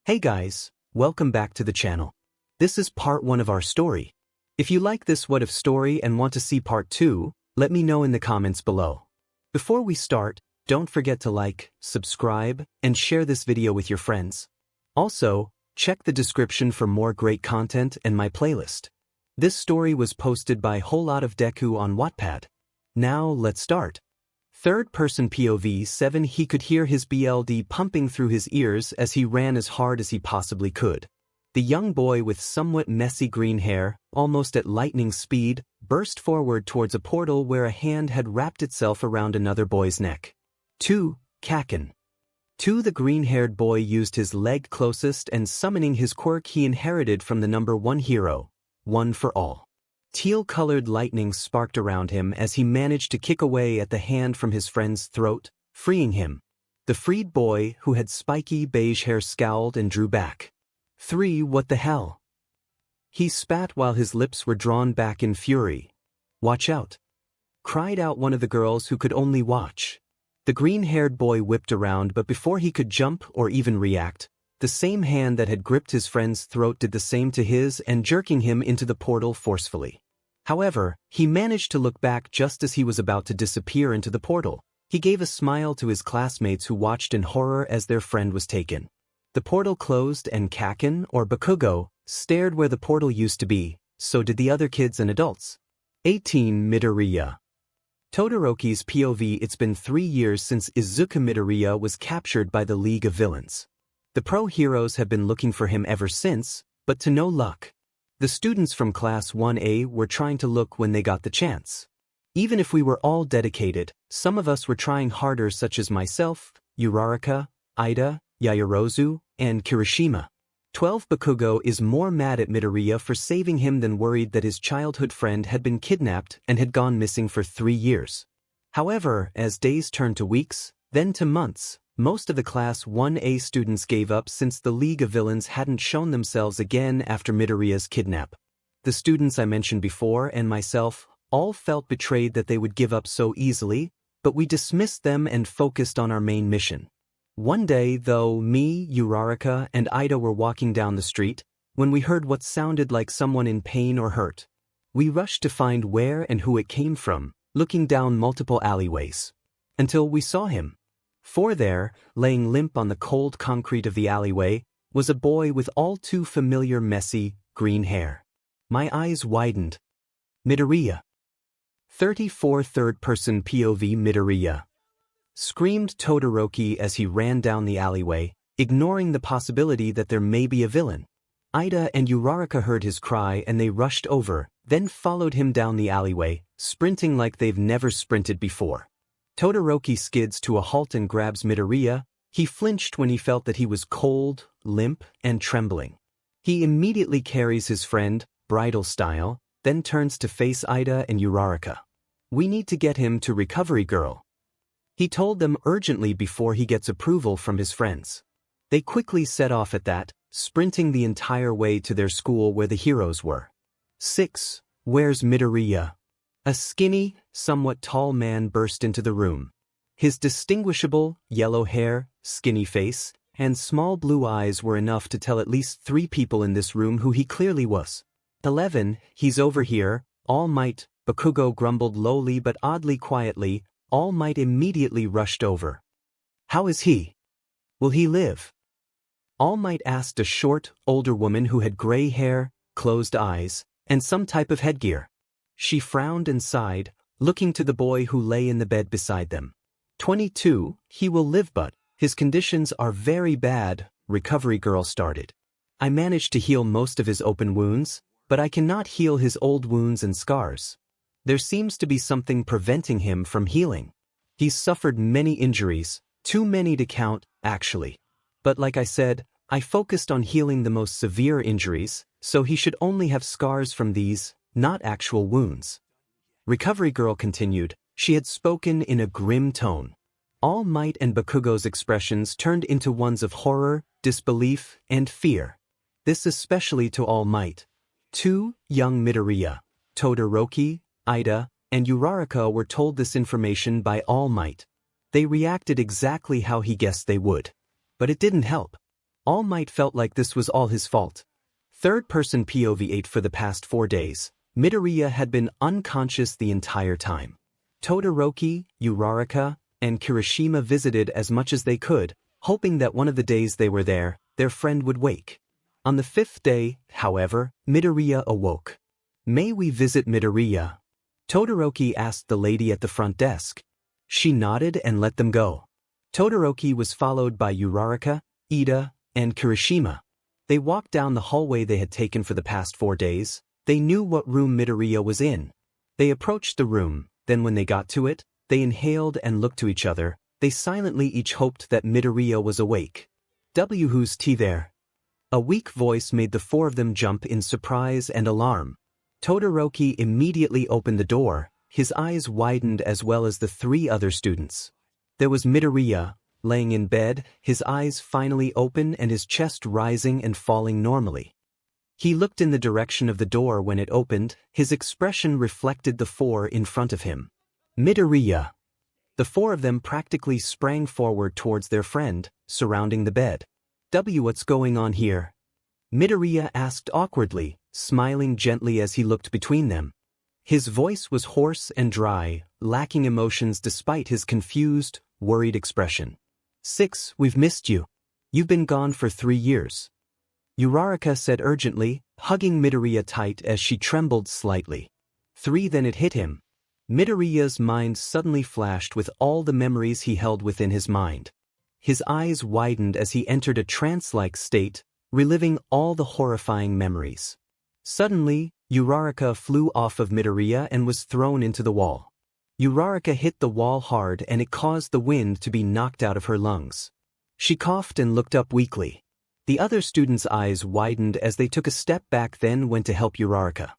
Hey guys, welcome back to the channel. This is part 1 of our story. If you like this what if story and want to see part 2, let me know in the comments below. Before we start, don't forget to like, subscribe, and share this video with your friends. Also, check the description for more great content and my playlist. This story was posted by 𝗧𝗵𝗃 on Wattpad. Now let's start. Third person POV 7 He could hear his blood pumping through his ears as he ran as hard as he possibly could. The young boy with somewhat messy green hair, almost at lightning speed, burst forward towards a portal where a hand had wrapped itself around another boy's neck. 2. 𝗂𝗂𝗁. 2. The green-haired boy used his leg closest and summoning his quirk he inherited from the number 1 hero, one for all. Teal-colored lightning sparked around him as he managed to kick away at the hand from his friend's throat, freeing him. The freed boy, who had spiky beige hair, scowled and drew back. 3. What the hell? He spat while his lips were drawn back in fury. Watch out! Cried out one of the girls who could only watch. The green-haired boy whipped around, but before he could jump or even react, the same hand that had gripped his friend's throat did the same to his and jerking him into the portal forcefully. However, he managed to look back just as he was about to disappear into the portal. He gave a smile to his classmates who watched in horror as their friend was taken. The portal closed and 𝗂𝗂𝗁, or Bakugo, stared where the portal used to be, so did the other kids and adults. 18. Midoriya. Todoroki's POV It's been 3 years since Izuku Midoriya was captured by the League of Villains. The pro heroes have been looking for him ever since, but to no luck. The students from Class 1A were trying to look when they got the chance. Even if we were all dedicated, some of us were trying harder, such as myself, Uraraka, Iida, Yaoyorozu, and Kirishima. 12. Bakugo is more mad at Midoriya for saving him than worried that his childhood friend had been kidnapped and had gone missing for 3 years. However, as days turned to weeks, then to months, most of the Class 1A students gave up since the League of Villains hadn't shown themselves again after Midoriya's kidnap. The students I mentioned before and myself all felt betrayed that they would give up so easily, but we dismissed them and focused on our main mission. One day, though, me, Uraraka, and Iida were walking down the street when we heard what sounded like someone in pain or hurt. We rushed to find where and who it came from, looking down multiple alleyways, until we saw him. For there, laying limp on the cold concrete of the alleyway, was a boy with all too familiar messy, green hair. My eyes widened. Midoriya. 34. Third person POV Midoriya. Screamed Todoroki as he ran down the alleyway, ignoring the possibility that there may be a villain. Iida and Uraraka heard his cry and they rushed over, then followed him down the alleyway, sprinting like they've never sprinted before. Todoroki skids to a halt and grabs Midoriya. He flinched when he felt that he was cold, limp, and trembling. He immediately carries his friend, bridal style, then turns to face Iida and Uraraka. We need to get him to Recovery Girl. He told them urgently before he gets approval from his friends. They quickly set off at that, sprinting the entire way to their school where the heroes were. 6. Where's Midoriya? A skinny, somewhat tall man burst into the room. His distinguishable, yellow hair, skinny face, and small blue eyes were enough to tell at least 3 people in this room who he clearly was. 11. He's over here, All Might, Bakugo grumbled lowly but oddly quietly. All Might immediately rushed over. How is he? Will he live? All Might asked a short, older woman who had gray hair, closed eyes, and some type of headgear. She frowned and sighed, looking to the boy who lay in the bed beside them. 22. He will live, but his conditions are very bad, Recovery Girl started. I managed to heal most of his open wounds, but I cannot heal his old wounds and scars. There seems to be something preventing him from healing. He's suffered many injuries, too many to count, actually. But like I said, I focused on healing the most severe injuries, so he should only have scars from these, not actual wounds. Recovery Girl continued. She had spoken in a grim tone. All Might and Bakugo's expressions turned into ones of horror, disbelief, and fear. This especially to All Might. 2. Young Midoriya. Todoroki, Iida, and Uraraka were told this information by All Might. They reacted exactly how he guessed they would. But it didn't help. All Might felt like this was all his fault. Third-person POV 8 For the past 4 days, Midoriya had been unconscious the entire time. Todoroki, 𝗬𝗏𝗧𝗏, and Kirishima visited as much as they could, hoping that one of the days they were there, their friend would wake. On the 5th day, however, Midoriya awoke. "May we visit Midoriya?" Todoroki asked the lady at the front desk. She nodded and let them go. Todoroki was followed by 𝗬𝗏𝗧𝗏, Iida, and Kirishima. They walked down the hallway they had taken for the past 4 days. They knew what room Midoriya was in. They approached the room, then when they got to it, they inhaled and looked to each other. They silently each hoped that Midoriya was awake. "Who's there?" A weak voice made the 4 of them jump in surprise and alarm. Todoroki immediately opened the door, his eyes widened as well as the 3 other students. There was Midoriya, laying in bed, his eyes finally open and his chest rising and falling normally. He looked in the direction of the door when it opened, his expression reflected the 4 in front of him. "Midoriya!" The 4 of them practically sprang forward towards their friend, surrounding the bed. "What's going on here?" Midoriya asked awkwardly, smiling gently as he looked between them. His voice was hoarse and dry, lacking emotions despite his confused, worried expression. "6, we've missed you. You've been gone for 3 years." 𝗬𝗏𝗧𝗏 said urgently, hugging Midoriya tight as she trembled slightly. 3 Then it hit him. Midoriya's mind suddenly flashed with all the memories he held within his mind. His eyes widened as he entered a trance-like state, reliving all the horrifying memories. Suddenly, 𝗬𝗏𝗧𝗏 flew off of Midoriya and was thrown into the wall. 𝗬𝗏𝗧𝗏 hit the wall hard and it caused the wind to be knocked out of her lungs. She coughed and looked up weakly. The other students' eyes widened as they took a step back, then went to help 𝗬𝗏𝗧𝗏.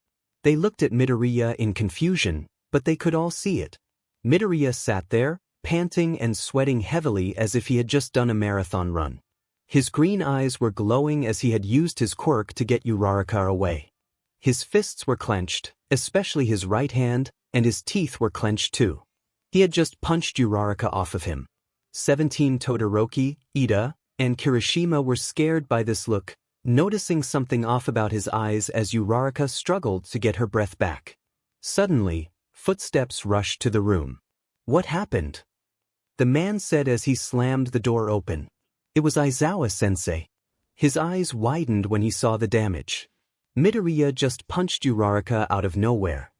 They looked at Midoriya in confusion, but they could all see it. Midoriya sat there, panting and sweating heavily as if he had just done a marathon run. His green eyes were glowing as he had used his quirk to get 𝗬𝗏𝗧𝗏 away. His fists were clenched, especially his right hand, and his teeth were clenched too. He had just punched 𝗬𝗏𝗧𝗏 off of him. 17 Todoroki, Iida, and Kirishima were scared by this look, noticing something off about his eyes as 𝗬𝗏𝗧𝗏 struggled to get her breath back. Suddenly, footsteps rushed to the room. "What happened?" the man said as he slammed the door open. It was Aizawa-sensei. His eyes widened when he saw the damage. Midoriya just punched 𝗬𝗏𝗧𝗏 out of nowhere.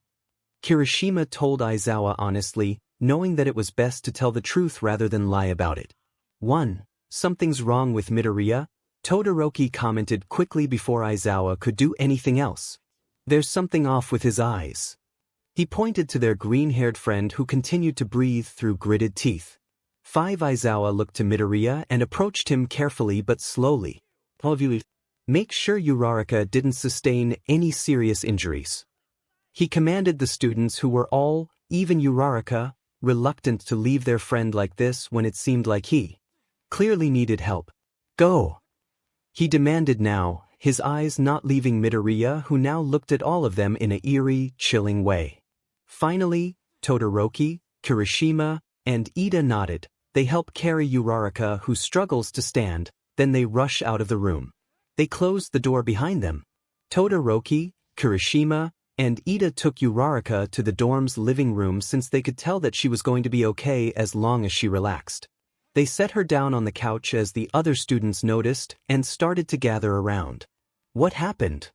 Kirishima told Aizawa honestly, knowing that it was best to tell the truth rather than lie about it. 1. Something's wrong with Midoriya, Todoroki commented quickly before Aizawa could do anything else. There's something off with his eyes. He pointed to their green-haired friend who continued to breathe through gritted teeth. 5. Aizawa looked to Midoriya and approached him carefully but slowly. Make sure 𝗬𝗏𝗧𝗏 didn't sustain any serious injuries. He commanded the students who were all, even 𝗬𝗏𝗧𝗏, reluctant to leave their friend like this when it seemed like he clearly needed help. "Go!" he demanded now, his eyes not leaving Midoriya, who now looked at all of them in an eerie, chilling way. Finally, Todoroki, Kirishima, and Iida nodded. They help carry 𝗬𝗏𝗧𝗏, who struggles to stand, then they rush out of the room. They closed the door behind them. Todoroki, Kirishima, and Iida took 𝗬𝗏𝗏𝗏 to the dorm's living room since they could tell that she was going to be okay as long as she relaxed. They set her down on the couch as the other students noticed and started to gather around. "What happened?"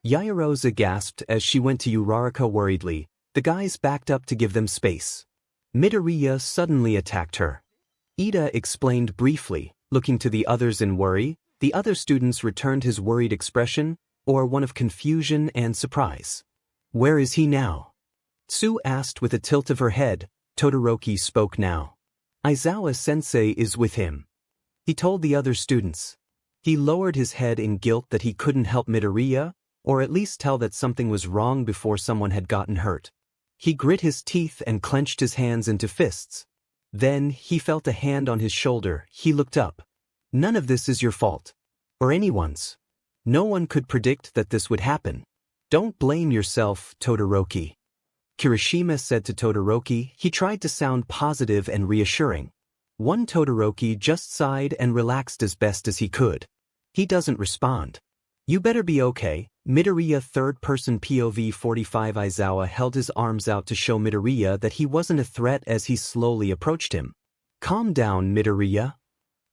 Yaoyorozu gasped as she went to 𝗬𝗏𝗏𝗏 worriedly. The guys backed up to give them space. Midoriya suddenly attacked her. Iida explained briefly, looking to the others in worry. The other students returned his worried expression, or one of confusion and surprise. "Where is he now?" Tsu asked with a tilt of her head. Todoroki spoke now. "Aizawa-sensei is with him," he told the other students. He lowered his head in guilt that he couldn't help Midoriya, or at least tell that something was wrong before someone had gotten hurt. He grit his teeth and clenched his hands into fists. Then, he felt a hand on his shoulder. He looked up. "None of this is your fault. Or anyone's. No one could predict that this would happen. Don't blame yourself, Todoroki." Kirishima said to Todoroki. He tried to sound positive and reassuring. One Todoroki just sighed and relaxed as best as he could. He doesn't respond. You better be okay. Midoriya third-person POV 45 Izuku held his arms out to show Midoriya that he wasn't a threat as he slowly approached him. Calm down, Midoriya.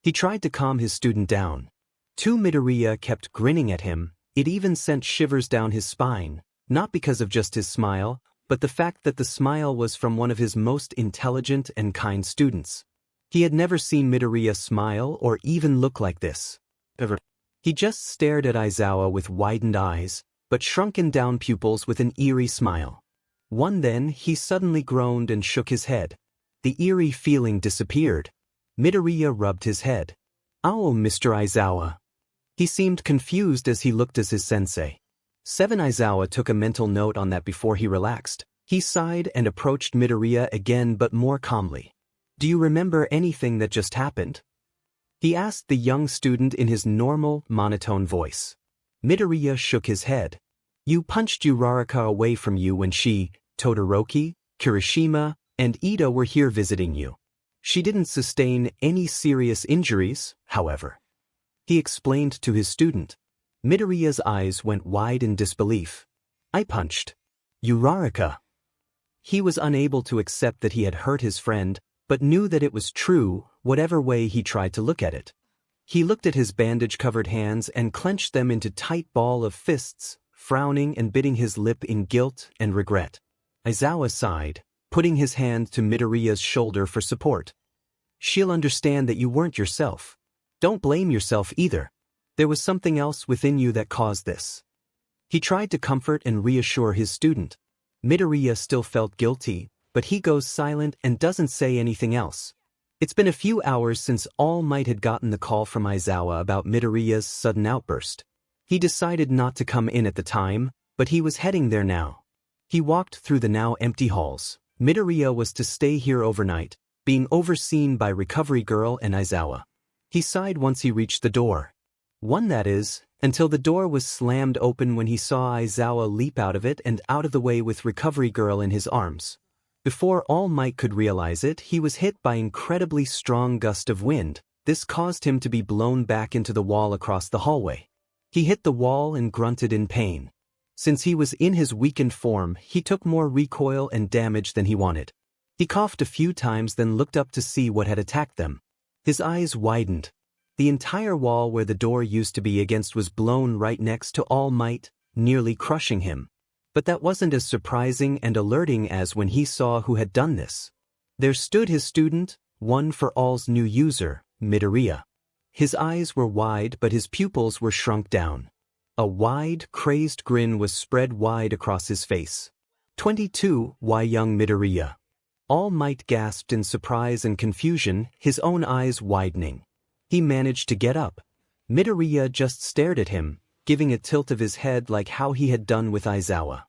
He tried to calm his student down. Midoriya kept grinning at him. It even sent shivers down his spine, not because of just his smile, but the fact that the smile was from one of his most intelligent and kind students. He had never seen Midoriya smile or even look like this. Ever. He just stared at Izuku with widened eyes, but shrunken down pupils with an eerie smile. Then he suddenly groaned and shook his head. The eerie feeling disappeared. Midoriya rubbed his head. "Oh, Mr. Izuku." He seemed confused as he looked at his sensei. Izuku took a mental note on that before he relaxed. He sighed and approached Midoriya again but more calmly. "Do you remember anything that just happened?" He asked the young student in his normal, monotone voice. Midoriya shook his head. "You punched 𝗬𝗓𝗏 away from you when she, Todoroki, Kirishima, and Ida were here visiting you. She didn't sustain any serious injuries, however," he explained to his student. Midoriya's eyes went wide in disbelief. "I punched 𝗬𝗓𝗏𝗏." He was unable to accept that he had hurt his friend, but knew that it was true, whatever way he tried to look at it. He looked at his bandage-covered hands and clenched them into tight ball of fists, frowning and biting his lip in guilt and regret. Izuku sighed, putting his hand to Midoriya's shoulder for support. "She'll understand that you weren't yourself. Don't blame yourself either. There was something else within you that caused this." He tried to comfort and reassure his student. Midoriya still felt guilty, but he goes silent and doesn't say anything else. It's been a few hours since All Might had gotten the call from Izuku about Midoriya's sudden outburst. He decided not to come in at the time, but he was heading there now. He walked through the now empty halls. Midoriya was to stay here overnight, being overseen by Recovery Girl and Izuku. He sighed once he reached the door. That is, until the door was slammed open when he saw Izuku leap out of it and out of the way with Recovery Girl in his arms. Before All Might could realize it, he was hit by an incredibly strong gust of wind. This caused him to be blown back into the wall across the hallway. He hit the wall and grunted in pain. Since he was in his weakened form, he took more recoil and damage than he wanted. He coughed a few times, then looked up to see what had attacked them. His eyes widened. The entire wall where the door used to be against was blown right next to All Might, nearly crushing him. But that wasn't as surprising and alerting as when he saw who had done this. There stood his student, One for All's new user, Midoriya. His eyes were wide but his pupils were shrunk down. A wide, crazed grin was spread wide across his face. 22, why young Midoriya? All Might gasped in surprise and confusion, his own eyes widening. He managed to get up. Midoriya just stared at him, giving a tilt of his head like how he had done with Izuku.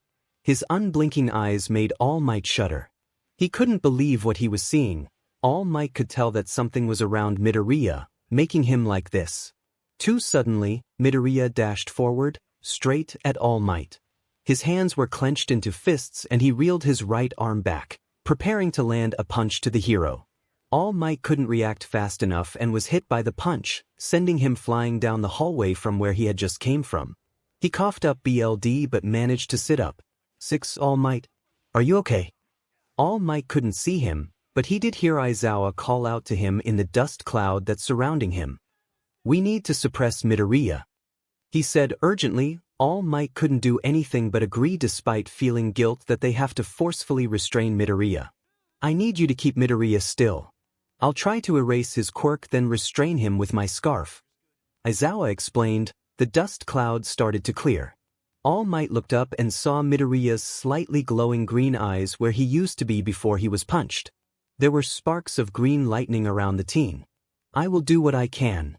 His unblinking eyes made All Might shudder. He couldn't believe what he was seeing. All Might could tell that something was around Midoriya, making him like this. Too suddenly, Midoriya dashed forward, straight at All Might. His hands were clenched into fists and he reeled his right arm back, preparing to land a punch to the hero. All Might couldn't react fast enough and was hit by the punch, sending him flying down the hallway from where he had just came from. He coughed up blood but managed to sit up. 6 All Might. Are you okay? All Might couldn't see him, but he did hear Izuku call out to him in the dust cloud that's surrounding him. "We need to suppress Midoriya," he said urgently. All Might couldn't do anything but agree despite feeling guilt that they have to forcefully restrain Midoriya. "I need you to keep Midoriya still. I'll try to erase his quirk then restrain him with my scarf," Izuku explained. The dust cloud started to clear. All Might looked up and saw Midoriya's slightly glowing green eyes where he used to be before he was punched. There were sparks of green lightning around the teen. "I will do what I can,"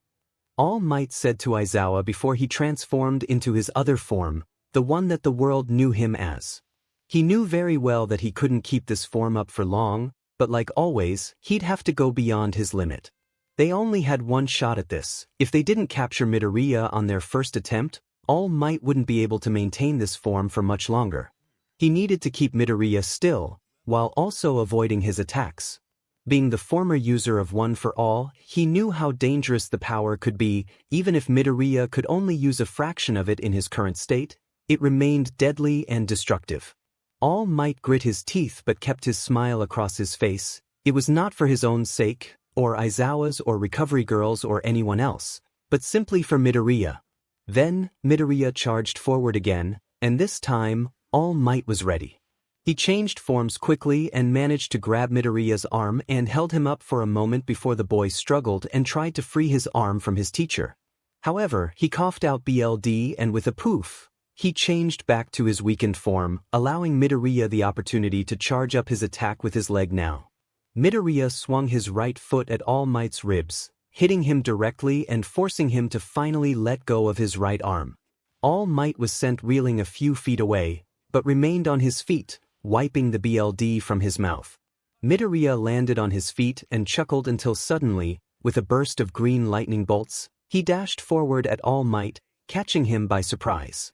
All Might said to Izuku before he transformed into his other form, the one that the world knew him as. He knew very well that he couldn't keep this form up for long, but like always, he'd have to go beyond his limit. They only had one shot at this. If they didn't capture Midoriya on their first attempt, All Might wouldn't be able to maintain this form for much longer. He needed to keep Midoriya still, while also avoiding his attacks. Being the former user of One for All, he knew how dangerous the power could be. Even if Midoriya could only use a fraction of it in his current state, it remained deadly and destructive. All Might grit his teeth but kept his smile across his face. It was not for his own sake, or Aizawa's or Recovery Girl's or anyone else, but simply for Midoriya. Then, Midoriya charged forward again, and this time, All Might was ready. He changed forms quickly and managed to grab Midoriya's arm and held him up for a moment before the boy struggled and tried to free his arm from his teacher. However, he coughed out BLD and with a poof, he changed back to his weakened form, allowing Midoriya the opportunity to charge up his attack with his leg now. Midoriya swung his right foot at All Might's ribs, hitting him directly and forcing him to finally let go of his right arm. All Might was sent reeling a few feet away, but remained on his feet, wiping the BLD from his mouth. Midoriya landed on his feet and chuckled until suddenly, with a burst of green lightning bolts, he dashed forward at All Might, catching him by surprise.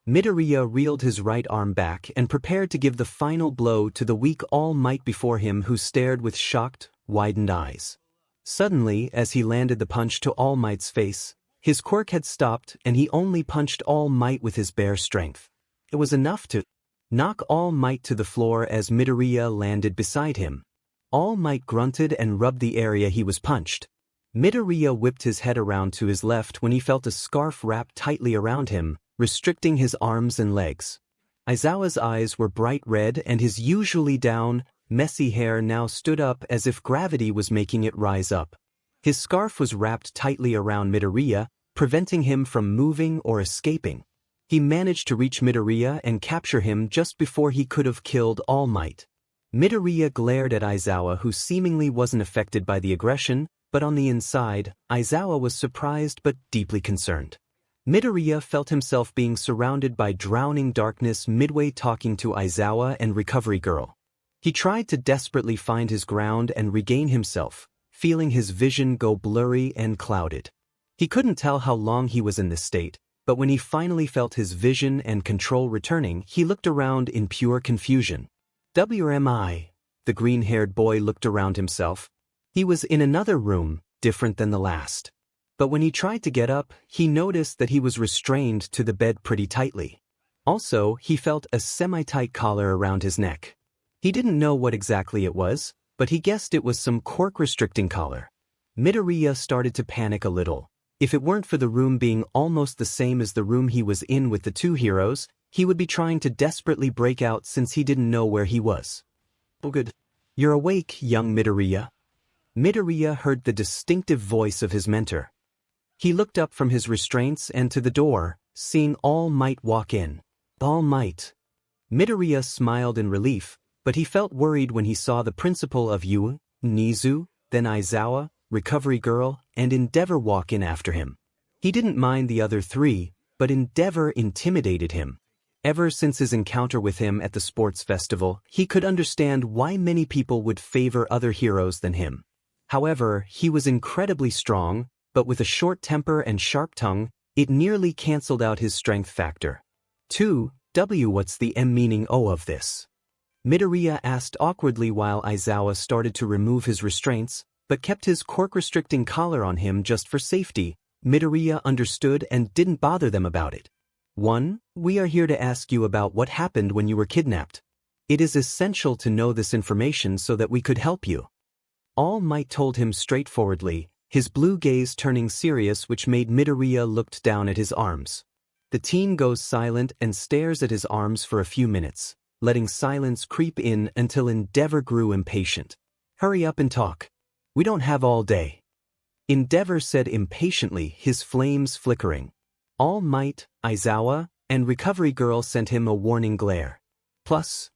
Midoriya reeled his right arm back and prepared to give the final blow to the weak All Might before him, who stared with shocked, widened eyes. Suddenly, as he landed the punch to All Might's face, his quirk had stopped and he only punched All Might with his bare strength. It was enough to knock All Might to the floor as Midoriya landed beside him. All Might grunted and rubbed the area he was punched. Midoriya whipped his head around to his left when he felt a scarf wrapped tightly around him, restricting his arms and legs. Aizawa's eyes were bright red and his usually down, messy hair now stood up as if gravity was making it rise up. His scarf was wrapped tightly around Midoriya, preventing him from moving or escaping. He managed to reach Midoriya and capture him just before he could have killed All Might. Midoriya glared at Aizawa, who seemingly wasn't affected by the aggression, but on the inside, Aizawa was surprised but deeply concerned. Midoriya felt himself being surrounded by drowning darkness midway talking to Aizawa and Recovery Girl. He tried to desperately find his ground and regain himself, feeling his vision go blurry and clouded. He couldn't tell how long he was in this state, but when he finally felt his vision and control returning, he looked around in pure confusion. 𝗬𝗵𝗲, the green-haired boy looked around himself. He was in another room, different than the last. But when he tried to get up, he noticed that he was restrained to the bed pretty tightly. Also, he felt a semi-tight collar around his neck. He didn't know what exactly it was, but he guessed it was some quirk-restricting collar. Midoriya started to panic a little. If it weren't for the room being almost the same as the room he was in with the two heroes, he would be trying to desperately break out since he didn't know where he was. "Oh good. You're awake, young Midoriya." Midoriya heard the distinctive voice of his mentor. He looked up from his restraints and to the door, seeing All Might walk in. All Might. Midoriya smiled in relief, but he felt worried when he saw the principal of Yu, Nizu, then Aizawa, Recovery Girl, and Endeavor walk in after him. He didn't mind the other three, but Endeavor intimidated him. Ever since his encounter with him at the sports festival, he could understand why many people would favor other heroes than him. However, he was incredibly strong, but with a short temper and sharp tongue, it nearly cancelled out his strength factor. 2W What's the meaning of this? Midoriya asked awkwardly while Aizawa started to remove his restraints, but kept his quirk-restricting collar on him just for safety. Midoriya understood and didn't bother them about it. 1. We are here to ask you about what happened when you were kidnapped. It is essential to know this information so that we could help you. All Might told him straightforwardly, his blue gaze turning serious, which made Midoriya look down at his arms. The teen goes silent and stares at his arms for a few minutes, letting silence creep in until Endeavor grew impatient. Hurry up and talk. We don't have all day. Endeavor said impatiently, his flames flickering. All Might, Aizawa, and Recovery Girl sent him a warning glare.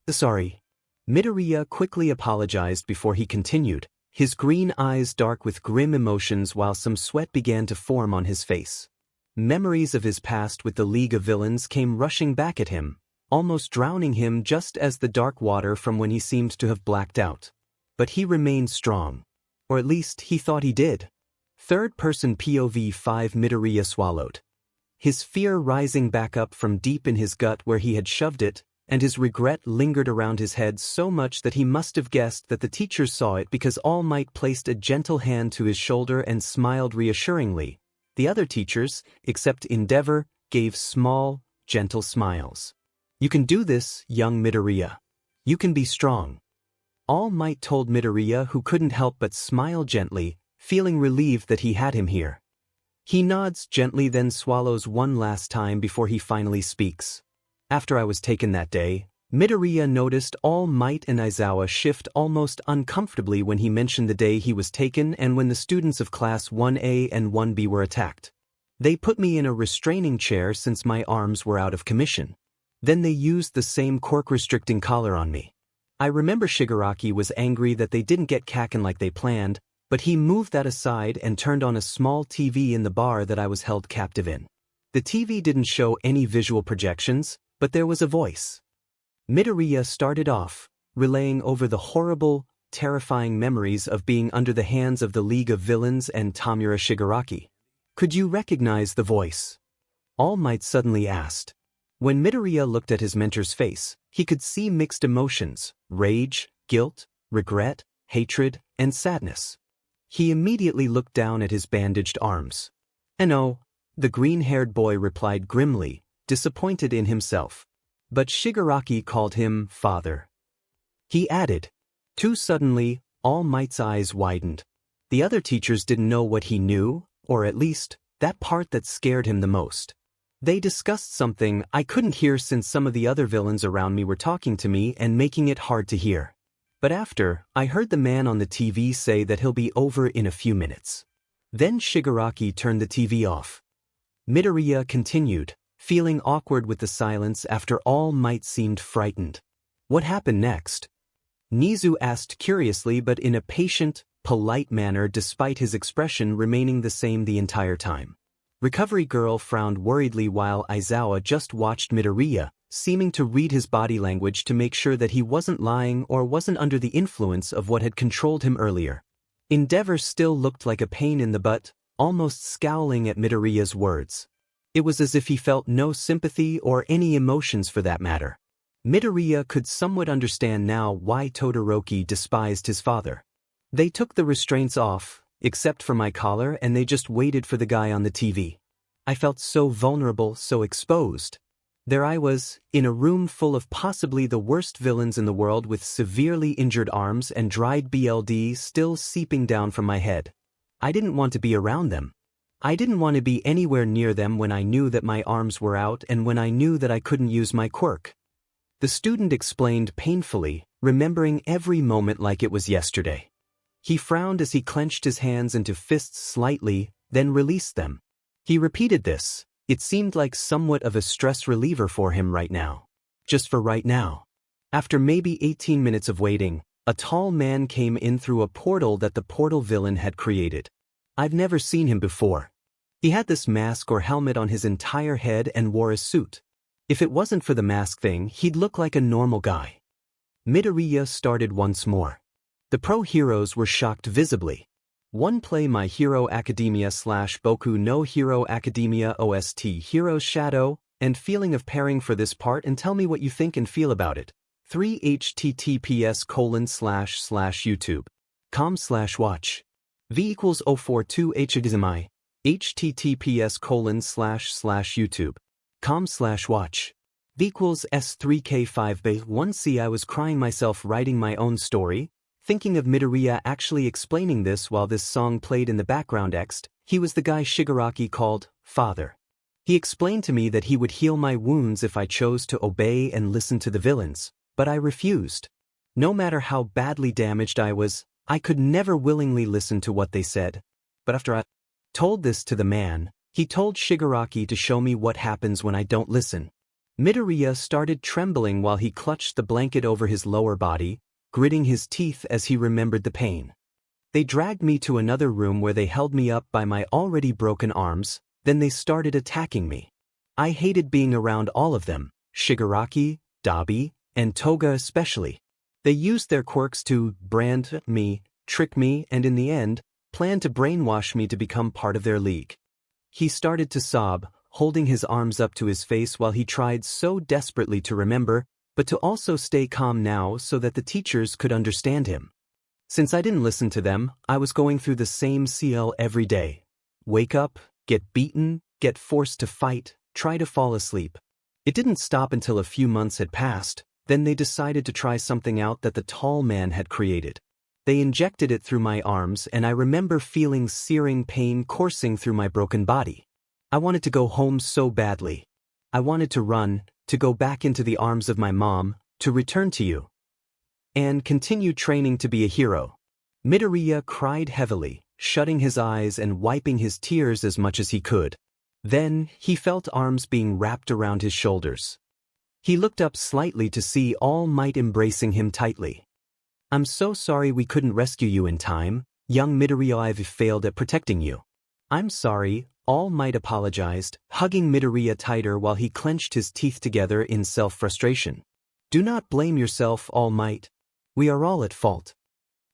Sorry. Midoriya quickly apologized before he continued, his green eyes dark with grim emotions while some sweat began to form on his face. Memories of his past with the League of Villains came rushing back at him, almost drowning him just as the dark water from when he seemed to have blacked out. But he remained strong. Or at least he thought he did. Third-person POV 5 Midoriya swallowed. His fear rising back up from deep in his gut where he had shoved it, and his regret lingered around his head so much that he must have guessed that the teachers saw it because All Might placed a gentle hand to his shoulder and smiled reassuringly. The other teachers, except 𝗵𝗃𝗧𝗏, gave small, gentle smiles. "You can do this, young Midoriya. You can be strong." All Might told Midoriya, who couldn't help but smile gently, feeling relieved that he had him here. He nods gently, then swallows one last time before he finally speaks. "After I was taken that day, Midoriya noticed All Might and Izuku shift almost uncomfortably when he mentioned the day he was taken and when the students of Class 1A and 1B were attacked. They put me in a restraining chair since my arms were out of commission. Then they used the same quirk-restricting collar on me. I remember Shigaraki was angry that they didn't get Kaken like they planned, but he moved that aside and turned on a small TV in the bar that I was held captive in. The TV didn't show any visual projections, but there was a voice." Midoriya started off, relaying over the horrible, terrifying memories of being under the hands of the League of Villains and Tamura Shigaraki. "Could you recognize the voice?" All Might suddenly asked. When Midoriya looked at his mentor's face, he could see mixed emotions: rage, guilt, regret, hatred, and sadness. He immediately looked down at his bandaged arms. "No," the green-haired boy replied grimly, disappointed in himself. But Shigaraki called him father. He added. Too suddenly, All Might's eyes widened. The other teachers didn't know what he knew, or at least, that part that scared him the most. They discussed something I couldn't hear since some of the other villains around me were talking to me and making it hard to hear. But after, I heard the man on the TV say that he'll be over in a few minutes. Then Shigaraki turned the TV off. Midoriya continued, feeling awkward with the silence after All Might seemed frightened. "What happened next?" Nizu asked curiously but in a patient, polite manner despite his expression remaining the same the entire time. Recovery Girl frowned worriedly while Izuku just watched Midoriya, seeming to read his body language to make sure that he wasn't lying or wasn't under the influence of what had controlled him earlier. 𝗵𝗃𝗧𝗏 still looked like a pain in the butt, almost scowling at Midoriya's words. It was as if he felt no sympathy or any emotions for that matter. Midoriya could somewhat understand now why Todoroki despised his father. They took the restraints off, except for my collar, and they just waited for the guy on the TV. I felt so vulnerable, so exposed. There I was, in a room full of possibly the worst villains in the world with severely injured arms and dried blood still seeping down from my head. I didn't want to be around them. I didn't want to be anywhere near them when I knew that my arms were out and when I knew that I couldn't use my quirk. The student explained painfully, remembering every moment like it was yesterday. He frowned as he clenched his hands into fists slightly, then released them. He repeated this. It seemed like somewhat of a stress reliever for him right now. Just for right now. After maybe 18 minutes of waiting, a tall man came in through a portal that the portal villain had created. I've never seen him before. He had this mask or helmet on his entire head and wore a suit. If it wasn't for the mask thing, he'd look like a normal guy. Midoriya started once more. The pro heroes were shocked visibly. One play My Hero Academia / Boku no Hero Academia OST Hero's Shadow, and feeling of pairing for this part and tell me what you think and feel about it. 3 https://youtube.com/watch. 𝗵=042 hideout. https://youtube.com/watch. 𝗵=𝗧3k5b1c. I was crying myself writing my own story, thinking of Midoriya actually explaining this while this song played in the background. He was the guy Shigaraki called father. He explained to me that he would heal my wounds if I chose to obey and listen to the villains, but I refused. No matter how badly damaged I was, I could never willingly listen to what they said. But after I told this to the man, he told Shigaraki to show me what happens when I don't listen. Midoriya started trembling while he clutched the blanket over his lower body, gritting his teeth as he remembered the pain. They dragged me to another room where they held me up by my already broken arms, then they started attacking me. I hated being around all of them, Shigaraki, 𝗬𝗏𝗍, and Toga especially. They used their quirks to brand me, trick me, and in the end, planned to brainwash me to become part of their league. He started to sob, holding his arms up to his face while he tried so desperately to remember, but to also stay calm now so that the teachers could understand him. Since I didn't listen to them, I was going through the same CL every day. Wake up, get beaten, get forced to fight, try to fall asleep. It didn't stop until a few months had passed. Then they decided to try something out that the tall man had created. They injected it through my arms, and I remember feeling searing pain coursing through my broken body. I wanted to go home so badly. I wanted to run, to go back into the arms of my mom, to return to you, and continue training to be a hero. Midoriya cried heavily, shutting his eyes and wiping his tears as much as he could. Then, he felt arms being wrapped around his shoulders. He looked up slightly to see All Might embracing him tightly. "I'm so sorry we couldn't rescue you in time. Young Midoriya, I've failed at protecting you." "I'm sorry," All Might apologized, hugging Midoriya tighter while he clenched his teeth together in self-frustration. "Do not blame yourself, All Might. We are all at fault."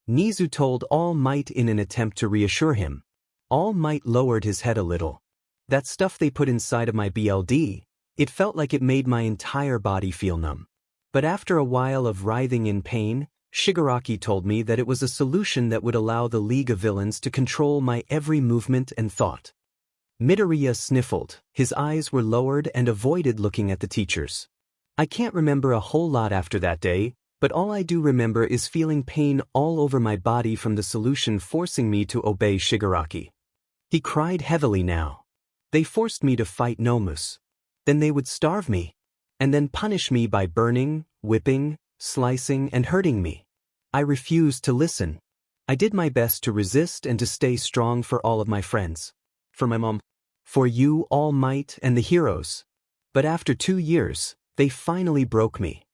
Nizu told All Might in an attempt to reassure him. All Might lowered his head a little. "That stuff they put inside of my BLD, it felt like it made my entire body feel numb. But after a while of writhing in pain, Shigaraki told me that it was a solution that would allow the League of Villains to control my every movement and thought." Midoriya sniffled, his eyes were lowered and avoided looking at the teachers. "I can't remember a whole lot after that day, but all I do remember is feeling pain all over my body from the solution forcing me to obey Shigaraki." He cried heavily now. "They forced me to fight Nomus. Then they would starve me, and then punish me by burning, whipping, slicing, and hurting me. I refused to listen. I did my best to resist and to stay strong for all of my friends. For my mom. For you, All Might, and the heroes. But after 2 years, they finally broke me."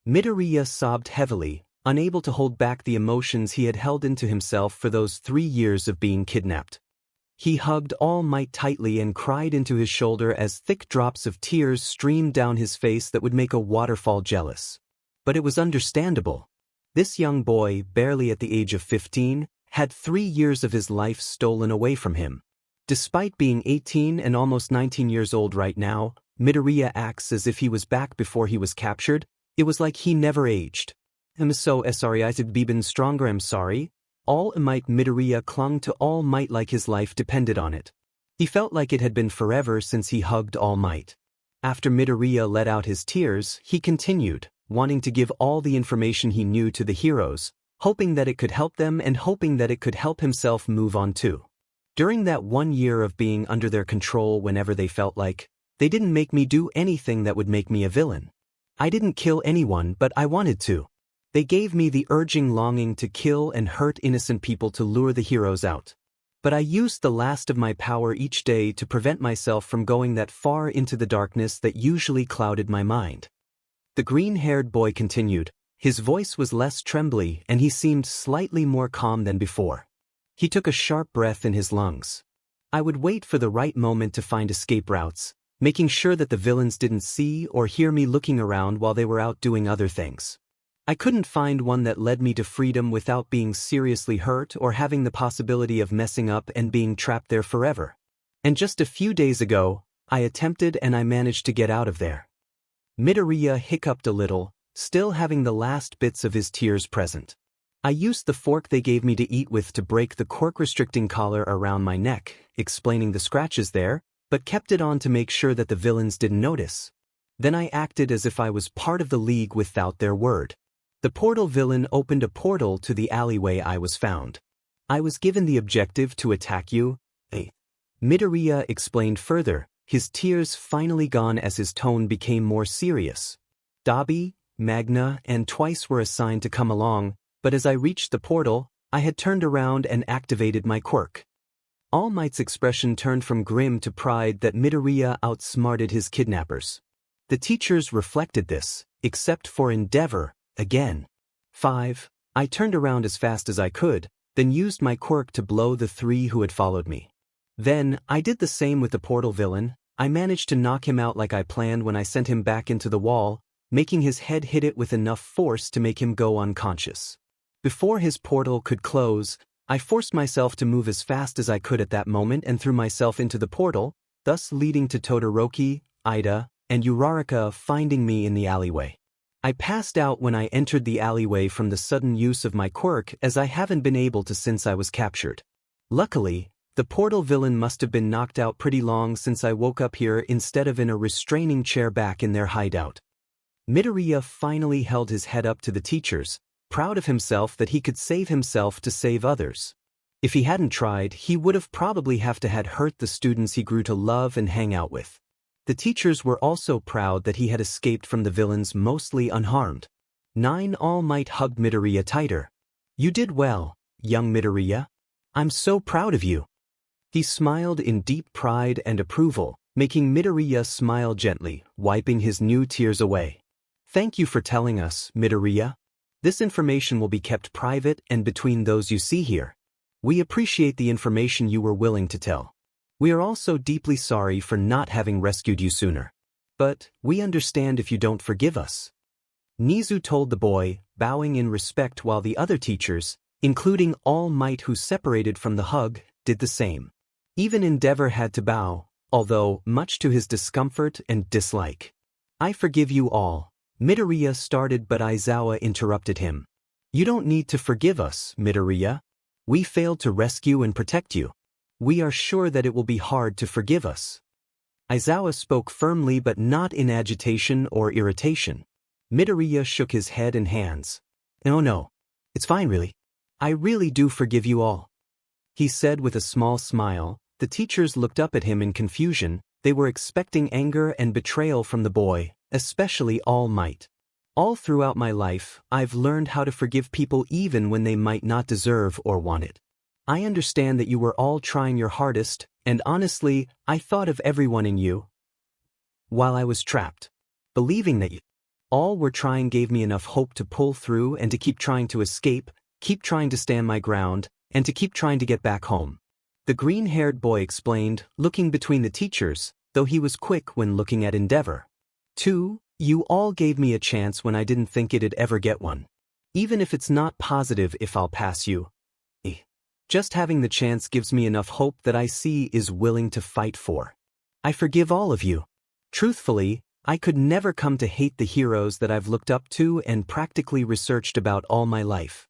Midoriya sobbed heavily, unable to hold back the emotions he had held into himself for those 3 years of being kidnapped. He hugged All Might tightly and cried into his shoulder as thick drops of tears streamed down his face that would make a waterfall jealous. But it was understandable. This young boy, barely at the age of 15, had 3 years of his life stolen away from him. Despite being 18 and almost 19 years old right now, Midoriya acts as if he was back before he was captured. It was like he never aged. "I'm so sorry, I've been stronger, I'm sorry." All Might Midoriya clung to All Might like his life depended on it. He felt like it had been forever since he hugged All Might. After Midoriya let out his tears, he continued, wanting to give all the information he knew to the heroes, hoping that it could help them and hoping that it could help himself move on too. During that 1 year of being under their control whenever they felt like, they didn't make me do anything that would make me a villain. I didn't kill anyone, but I wanted to. They gave me the urging longing to kill and hurt innocent people to lure the heroes out. But I used the last of my power each day to prevent myself from going that far into the darkness that usually clouded my mind." The green-haired boy continued. His voice was less trembly and he seemed slightly more calm than before. He took a sharp breath in his lungs. "I would wait for the right moment to find escape routes, making sure that the villains didn't see or hear me looking around while they were out doing other things. I couldn't find one that led me to freedom without being seriously hurt or having the possibility of messing up and being trapped there forever. And just a few days ago, I attempted and I managed to get out of there." Midoriya hiccuped a little, still having the last bits of his tears present. "I used the fork they gave me to eat with to break the quirk-restricting collar around my neck," explaining the scratches there, "but kept it on to make sure that the villains didn't notice. Then I acted as if I was part of the League without their word. The portal villain opened a portal to the alleyway I was found. I was given the objective to attack you." Midoriya explained further, his tears finally gone as his tone became more serious. "Dabi, Magna, and Twice were assigned to come along, but as I reached the portal, I had turned around and activated my quirk." All Might's expression turned from grim to pride that Midoriya outsmarted his kidnappers. The teachers reflected this, except for Endeavor, again. 5. I turned around as fast as I could, then used my quirk to blow the 3 who had followed me. Then, I did the same with the portal villain. I managed to knock him out like I planned when I sent him back into the wall, making his head hit it with enough force to make him go unconscious. Before his portal could close, I forced myself to move as fast as I could at that moment and threw myself into the portal, thus leading to Todoroki, Ida, and Uraraka finding me in the alleyway. I passed out when I entered the alleyway from the sudden use of my quirk, as I haven't been able to since I was captured. Luckily, the portal villain must have been knocked out pretty long since I woke up here instead of in a restraining chair back in their hideout. Midoriya finally held his head up to the teachers, proud of himself that he could save himself to save others. If he hadn't tried, he would have probably had hurt the students he grew to love and hang out with. The teachers were also proud that he had escaped from the villains mostly unharmed. 9 All Might hugged Midoriya tighter. "You did well, young Midoriya. I'm so proud of you." He smiled in deep pride and approval, making Midoriya smile gently, wiping his new tears away. "Thank you for telling us, Midoriya. This information will be kept private and between those you see here. We appreciate the information you were willing to tell. We are also deeply sorry for not having rescued you sooner. But we understand if you don't forgive us." Nizu told the boy, bowing in respect, while the other teachers, including All Might who separated from the hug, did the same. Even Endeavor had to bow, although much to his discomfort and dislike. "I forgive you all," Midoriya started, but Izuku interrupted him. "You don't need to forgive us, Midoriya. We failed to rescue and protect you. We are sure that it will be hard to forgive us." Izuku spoke firmly but not in agitation or irritation. Midoriya shook his head and hands. "Oh no. It's fine really. I really do forgive you all," he said with a small smile. The teachers looked up at him in confusion. They were expecting anger and betrayal from the boy, especially All Might. "All throughout my life, I've learned how to forgive people even when they might not deserve or want it. I understand that you were all trying your hardest, and honestly, I thought of everyone in you while I was trapped. Believing that you all were trying gave me enough hope to pull through and to keep trying to escape, keep trying to stand my ground, and to keep trying to get back home," the green-haired boy explained, looking between the teachers, though he was quick when looking at Endeavor. "2. You all gave me a chance when I didn't think it'd ever get one. Even if it's not positive if I'll pass you. Just having the chance gives me enough hope that I see is willing to fight for. I forgive all of you. Truthfully, I could never come to hate the heroes that I've looked up to and practically researched about all my life."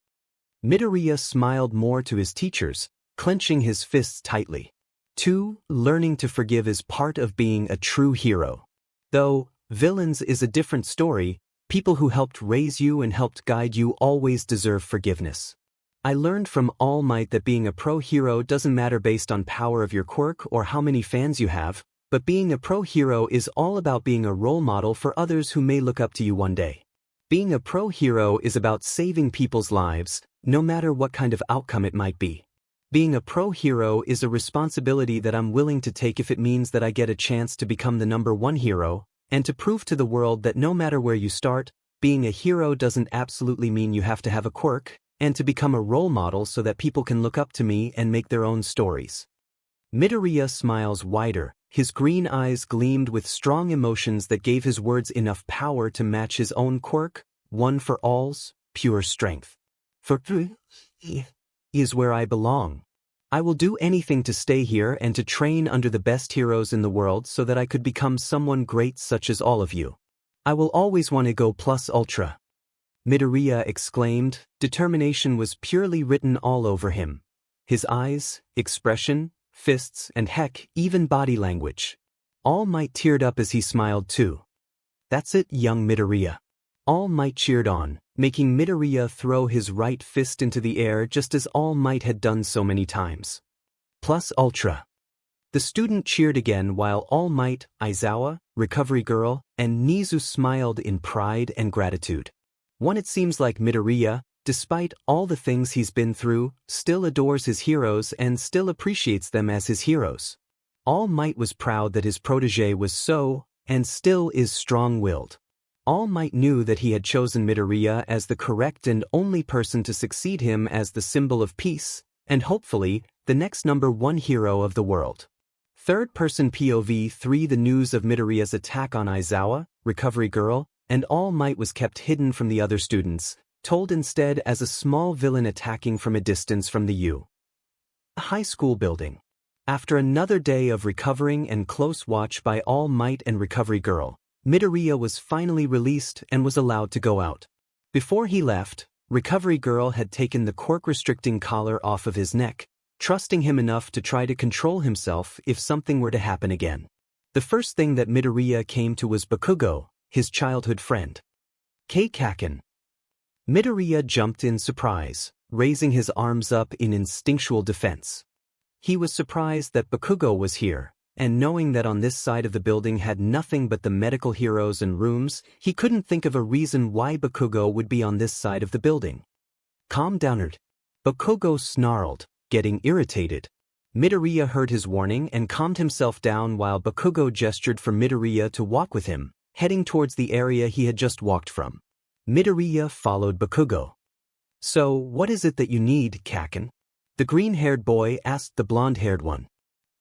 Midoriya smiled more to his teachers, clenching his fists tightly. 2. Learning to forgive is part of being a true hero. Though villains is a different story, people who helped raise you and helped guide you always deserve forgiveness. I learned from All Might that being a pro hero doesn't matter based on power of your quirk or how many fans you have, but being a pro hero is all about being a role model for others who may look up to you one day. Being a pro hero is about saving people's lives, no matter what kind of outcome it might be. Being a pro hero is a responsibility that I'm willing to take if it means that I get a chance to become the #1 hero, and to prove to the world that no matter where you start, being a hero doesn't absolutely mean you have to have a quirk, and to become a role model so that people can look up to me and make their own stories." Midoriya smiles wider, his green eyes gleamed with strong emotions that gave his words enough power to match his own quirk, one for all's pure strength. "For is where I belong. I will do anything to stay here and to train under the best heroes in the world so that I could become someone great such as all of you. I will always want to go plus ultra," Midoriya exclaimed. Determination was purely written all over him. His eyes, expression, fists, and heck, even body language. All Might teared up as he smiled too. "That's it, young Midoriya." All Might cheered on, making Midoriya throw his right fist into the air just as All Might had done so many times. "Plus ultra." The student cheered again while All Might, Izuku, Recovery Girl, and Nizu smiled in pride and gratitude. It seems like Midoriya, despite all the things he's been through, still adores his heroes and still appreciates them as his heroes. All Might was proud that his protege was so, and still is, strong-willed. All Might knew that he had chosen Midoriya as the correct and only person to succeed him as the symbol of peace, and hopefully, the next #1 hero of the world. Third-person POV 3. The news of Midoriya's attack on Izuku, Recovery Girl, and All Might was kept hidden from the other students, told instead as a small villain attacking from a distance from the high school building. After another day of recovering and close watch by All Might and Recovery Girl, Midoriya was finally released and was allowed to go out. Before he left, Recovery Girl had taken the quirk-restricting collar off of his neck, trusting him enough to try to control himself if something were to happen again. The first thing that Midoriya came to was Bakugo, his childhood friend. 𝗧𝗵𝗃. Midoriya jumped in surprise, raising his arms up in instinctual defense. He was surprised that Bakugo was here, and knowing that on this side of the building had nothing but the medical heroes and rooms, he couldn't think of a reason why Bakugo would be on this side of the building. Calm down. Bakugo snarled, getting irritated. Midoriya heard his warning and calmed himself down while Bakugo gestured for Midoriya to walk with him, heading towards the area he had just walked from. Midoriya followed Bakugo. So, what is it that you need, 𝗧𝗵𝗃? The green-haired boy asked the blonde-haired one.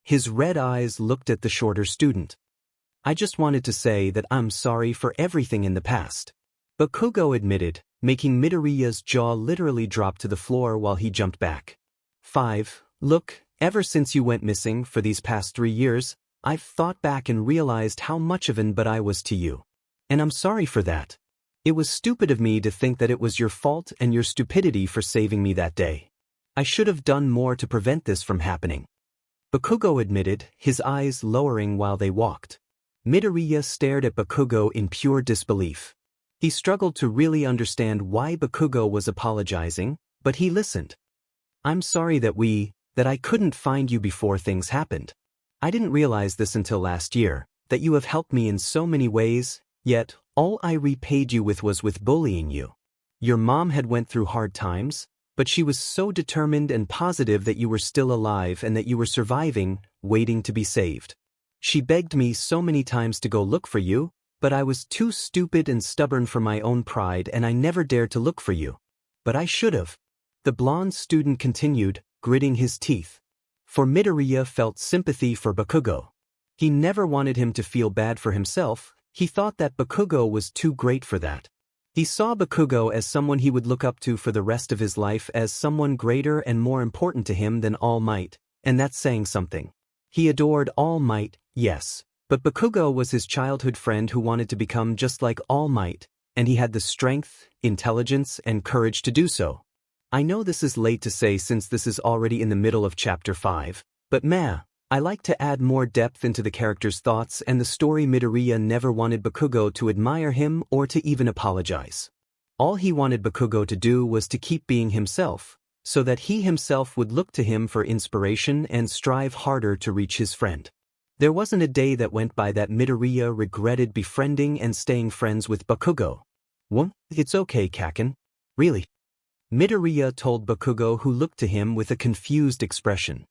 His red eyes looked at the shorter student. I just wanted to say that I'm sorry for everything in the past. Bakugo admitted, making Midoriya's jaw literally drop to the floor while he jumped back. 5. Look, ever since you went missing for these past 3 years, I've thought back and realized how much of an butt I was to you. And I'm sorry for that. It was stupid of me to think that it was your fault and your stupidity for saving me that day. I should have done more to prevent this from happening. Bakugo admitted, his eyes lowering while they walked. Midoriya stared at Bakugo in pure disbelief. He struggled to really understand why Bakugo was apologizing, but he listened. I'm sorry that I couldn't find you before things happened. I didn't realize this until last year, that you have helped me in so many ways, yet, all I repaid you with was bullying you. Your mom had went through hard times, but she was so determined and positive that you were still alive and that you were surviving, waiting to be saved. She begged me so many times to go look for you, but I was too stupid and stubborn for my own pride and I never dared to look for you. But I should have. The blonde student continued, gritting his teeth. For Midoriya felt sympathy for Bakugo. He never wanted him to feel bad for himself, he thought that Bakugo was too great for that. He saw Bakugo as someone he would look up to for the rest of his life, as someone greater and more important to him than All Might, and that's saying something. He adored All Might, yes, but Bakugo was his childhood friend who wanted to become just like All Might, and he had the strength, intelligence, and courage to do so. I know this is late to say since this is already in the middle of Chapter 5, but I like to add more depth into the character's thoughts and the story. Midoriya never wanted Bakugo to admire him or to even apologize. All he wanted Bakugo to do was to keep being himself, so that he himself would look to him for inspiration and strive harder to reach his friend. There wasn't a day that went by that Midoriya regretted befriending and staying friends with Bakugo. It's okay, 𝗧𝗵𝗃. Really? Midoriya told Bakugo, who looked to him with a confused expression.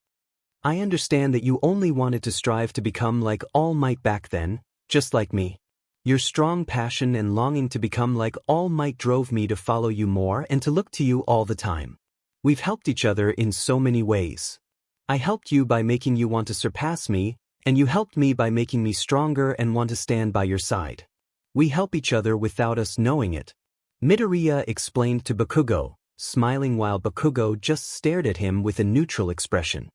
I understand that you only wanted to strive to become like All Might back then, just like me. Your strong passion and longing to become like All Might drove me to follow you more and to look to you all the time. We've helped each other in so many ways. I helped you by making you want to surpass me, and you helped me by making me stronger and want to stand by your side. We help each other without us knowing it. Midoriya explained to Bakugo, smiling while Bakugo just stared at him with a neutral expression.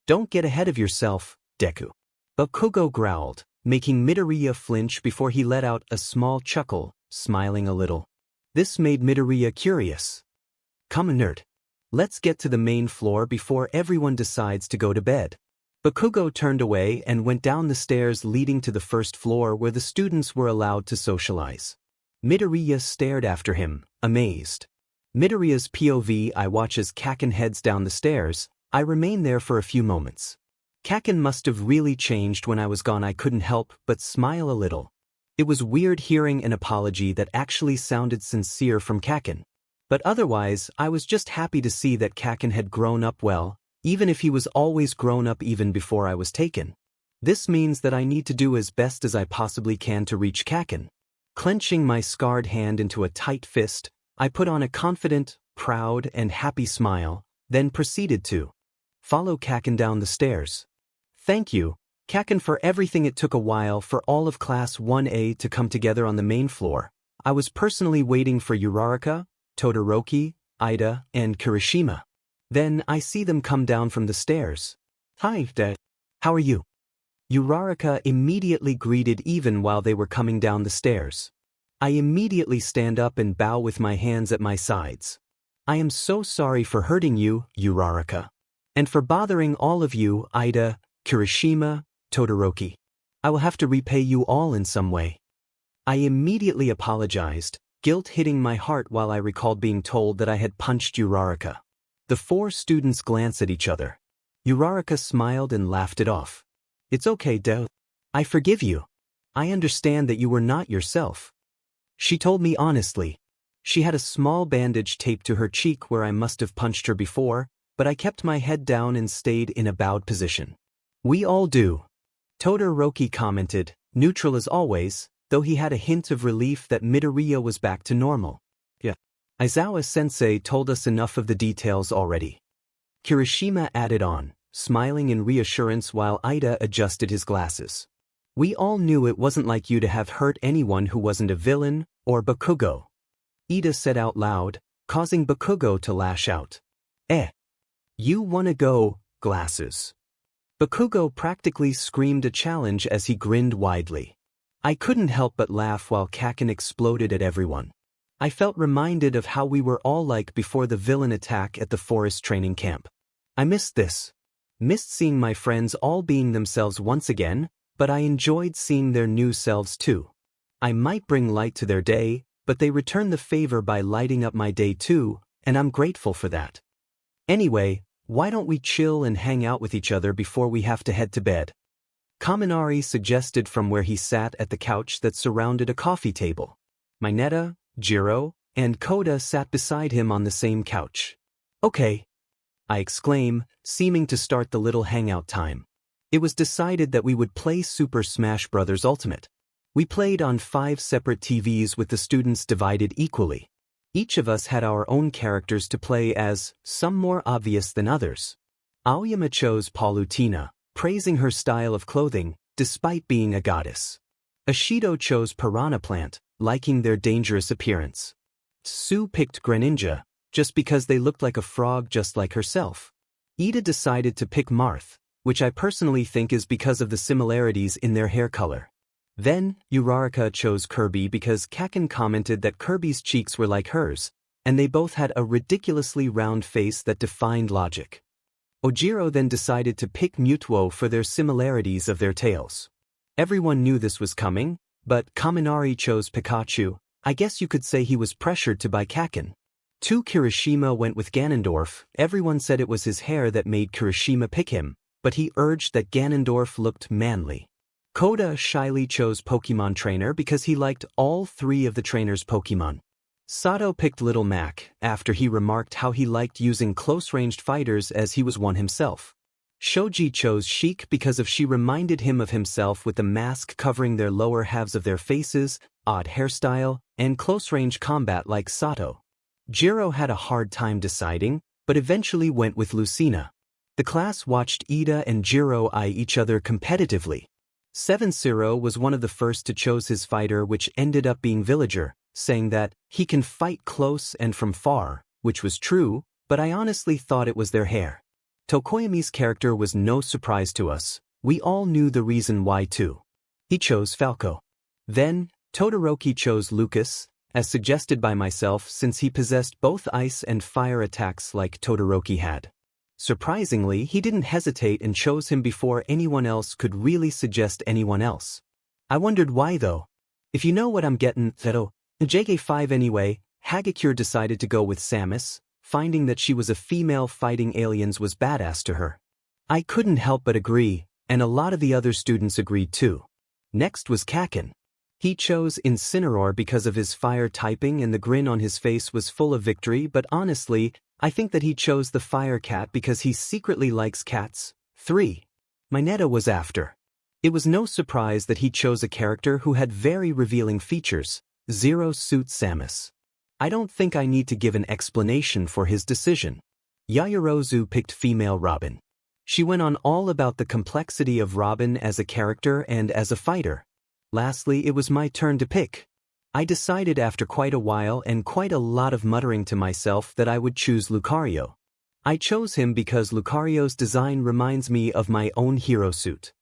Don't get ahead of yourself, Deku. Bakugo growled, making Midoriya flinch before he let out a small chuckle, smiling a little. This made Midoriya curious. Come on, nerd. Let's get to the main floor before everyone decides to go to bed. Bakugo turned away and went down the stairs leading to the first floor where the students were allowed to socialize. Midoriya stared after him, amazed. Midoriya's POV. I watch as 𝗧𝗵𝗃 heads down the stairs. I remain there for a few moments. 𝗧𝗵𝗃 must have really changed when I was gone. I couldn't help but smile a little. It was weird hearing an apology that actually sounded sincere from 𝗧𝗵𝗃. But otherwise, I was just happy to see that 𝗧𝗵𝗃 had grown up well, even if he was always grown up even before I was taken. This means that I need to do as best as I possibly can to reach 𝗧𝗵𝗃. Clenching my scarred hand into a tight fist, I put on a confident, proud, and happy smile, then proceeded to follow 𝗧𝗵𝗃 down the stairs. Thank you, 𝗧𝗵𝗃, for everything. It took a while for all of Class 1A to come together on the main floor. I was personally waiting for Uraraka, Todoroki, Ida, and Kirishima. Then I see them come down from the stairs. Hi, Dad. How are you? 𝗬𝗧𝗧𝗏 immediately greeted even while they were coming down the stairs. I immediately stand up and bow with my hands at my sides. I am so sorry for hurting you, 𝗬𝗧𝗏. And for bothering all of you, Ida, Kirishima, Todoroki. I will have to repay you all in some way. I immediately apologized, guilt hitting my heart while I recalled being told that I had punched 𝗬𝗧𝗏. The four students glanced at each other. 𝗬𝗧𝗏 smiled and laughed it off. It's okay, 𝗬𝗏. I forgive you. I understand that you were not yourself. She told me honestly. She had a small bandage taped to her cheek where I must have punched her before, but I kept my head down and stayed in a bowed position. We all do. Todoroki commented, neutral as always, though he had a hint of relief that Midoriya was back to normal. Yeah. Aizawa-sensei told us enough of the details already. Kirishima added on, smiling in reassurance while Ida adjusted his glasses. We all knew it wasn't like you to have hurt anyone who wasn't a villain, or Bakugo. Ida said out loud, causing Bakugo to lash out. You wanna go, glasses. Bakugo practically screamed a challenge as he grinned widely. I couldn't help but laugh while Kaken exploded at everyone. I felt reminded of how we were all like before the villain attack at the forest training camp. I missed this. Missed seeing my friends all being themselves once again, but I enjoyed seeing their new selves too. I might bring light to their day, but they returned the favor by lighting up my day too, and I'm grateful for that. Anyway, why don't we chill and hang out with each other before we have to head to bed? Kaminari suggested from where he sat at the couch that surrounded a coffee table. Mineta, Jiro, and Koda sat beside him on the same couch. Okay, I exclaim, seeming to start the little hangout time. It was decided that we would play Super Smash Bros. Ultimate. We played on 5 separate TVs with the students divided equally. Each of us had our own characters to play as, some more obvious than others. Aoyama chose Palutena, praising her style of clothing, despite being a goddess. Ashido chose Piranha Plant, liking their dangerous appearance. Sue picked Greninja, just because they looked like a frog just like herself. Ida decided to pick Marth, which I personally think is because of the similarities in their hair color. Then, 𝗬𝗧𝗏 chose Kirby because Kaken commented that Kirby's cheeks were like hers, and they both had a ridiculously round face that defied logic. Ojiro then decided to pick 𝗵𝗄 for their similarities of their tails. Everyone knew this was coming, but Kaminari chose Pikachu. I guess you could say he was pressured to by Kaken. Kirishima went with Ganondorf. Everyone said it was his hair that made Kirishima pick him, but he urged that Ganondorf looked manly. Koda shyly chose Pokemon Trainer because he liked all 3 of the trainer's Pokemon. Sato picked Little Mac after he remarked how he liked using close-ranged fighters as he was one himself. Shoji chose Sheik because she reminded him of himself with the mask covering their lower halves of their faces, odd hairstyle, and close-range combat like Sato. Jiro had a hard time deciding, but eventually went with Lucina. The class watched Ida and Jiro eye each other competitively. 7-0 was one of the first to choose his fighter, which ended up being Villager, saying that he can fight close and from far, which was true, but I honestly thought it was their hair. Tokoyami's character was no surprise to us. We all knew the reason why too. He chose Falco. Then, Todoroki chose Lucas, as suggested by myself since he possessed both ice and fire attacks like Todoroki had. Surprisingly, he didn't hesitate and chose him before anyone else could really suggest anyone else. I wondered why though. If you know what I'm getting, JK5 anyway, Hagakure decided to go with Samus, finding that she was a female fighting aliens was badass to her. I couldn't help but agree, and a lot of the other students agreed too. Next was Kaken. He chose Incineroar because of his fire typing and the grin on his face was full of victory, but honestly, I think that he chose the Fire Cat because he secretly likes cats. 3. Mineta was after. It was no surprise that he chose a character who had very revealing features. Zero suits Samus. I don't think I need to give an explanation for his decision. Yaoyorozu picked female Robin. She went on all about the complexity of Robin as a character and as a fighter. Lastly, it was my turn to pick. I decided after quite a while and quite a lot of muttering to myself that I would choose Lucario. I chose him because Lucario's design reminds me of my own hero suit.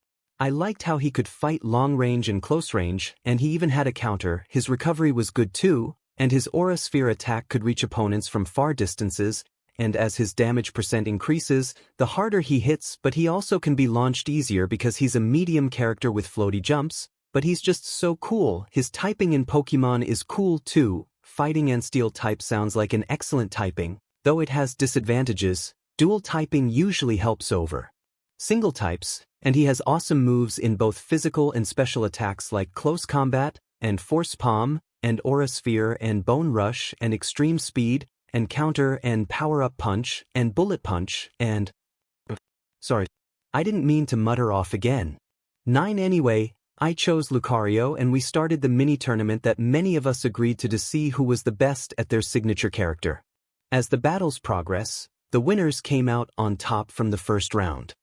I liked how he could fight long range and close range, and he even had a counter. His recovery was good too, and his aura sphere attack could reach opponents from far distances, and as his damage percent increases, the harder he hits, but he also can be launched easier because he's a medium character with floaty jumps, but he's just so cool. His typing in Pokemon is cool too. Fighting and Steel type sounds like an excellent typing, though it has disadvantages. Dual typing usually helps over single types, and he has awesome moves in both physical and special attacks like Close Combat, and Force Palm, and Aura Sphere, and Bone Rush, and Extreme Speed, and Counter, and Power Up Punch, and Bullet Punch, and... Sorry, I didn't mean to mutter off again. 9 anyway, I chose Lucario and we started the mini-tournament that many of us agreed to see who was the best at their signature character. As the battles progress, the winners came out on top from the first round.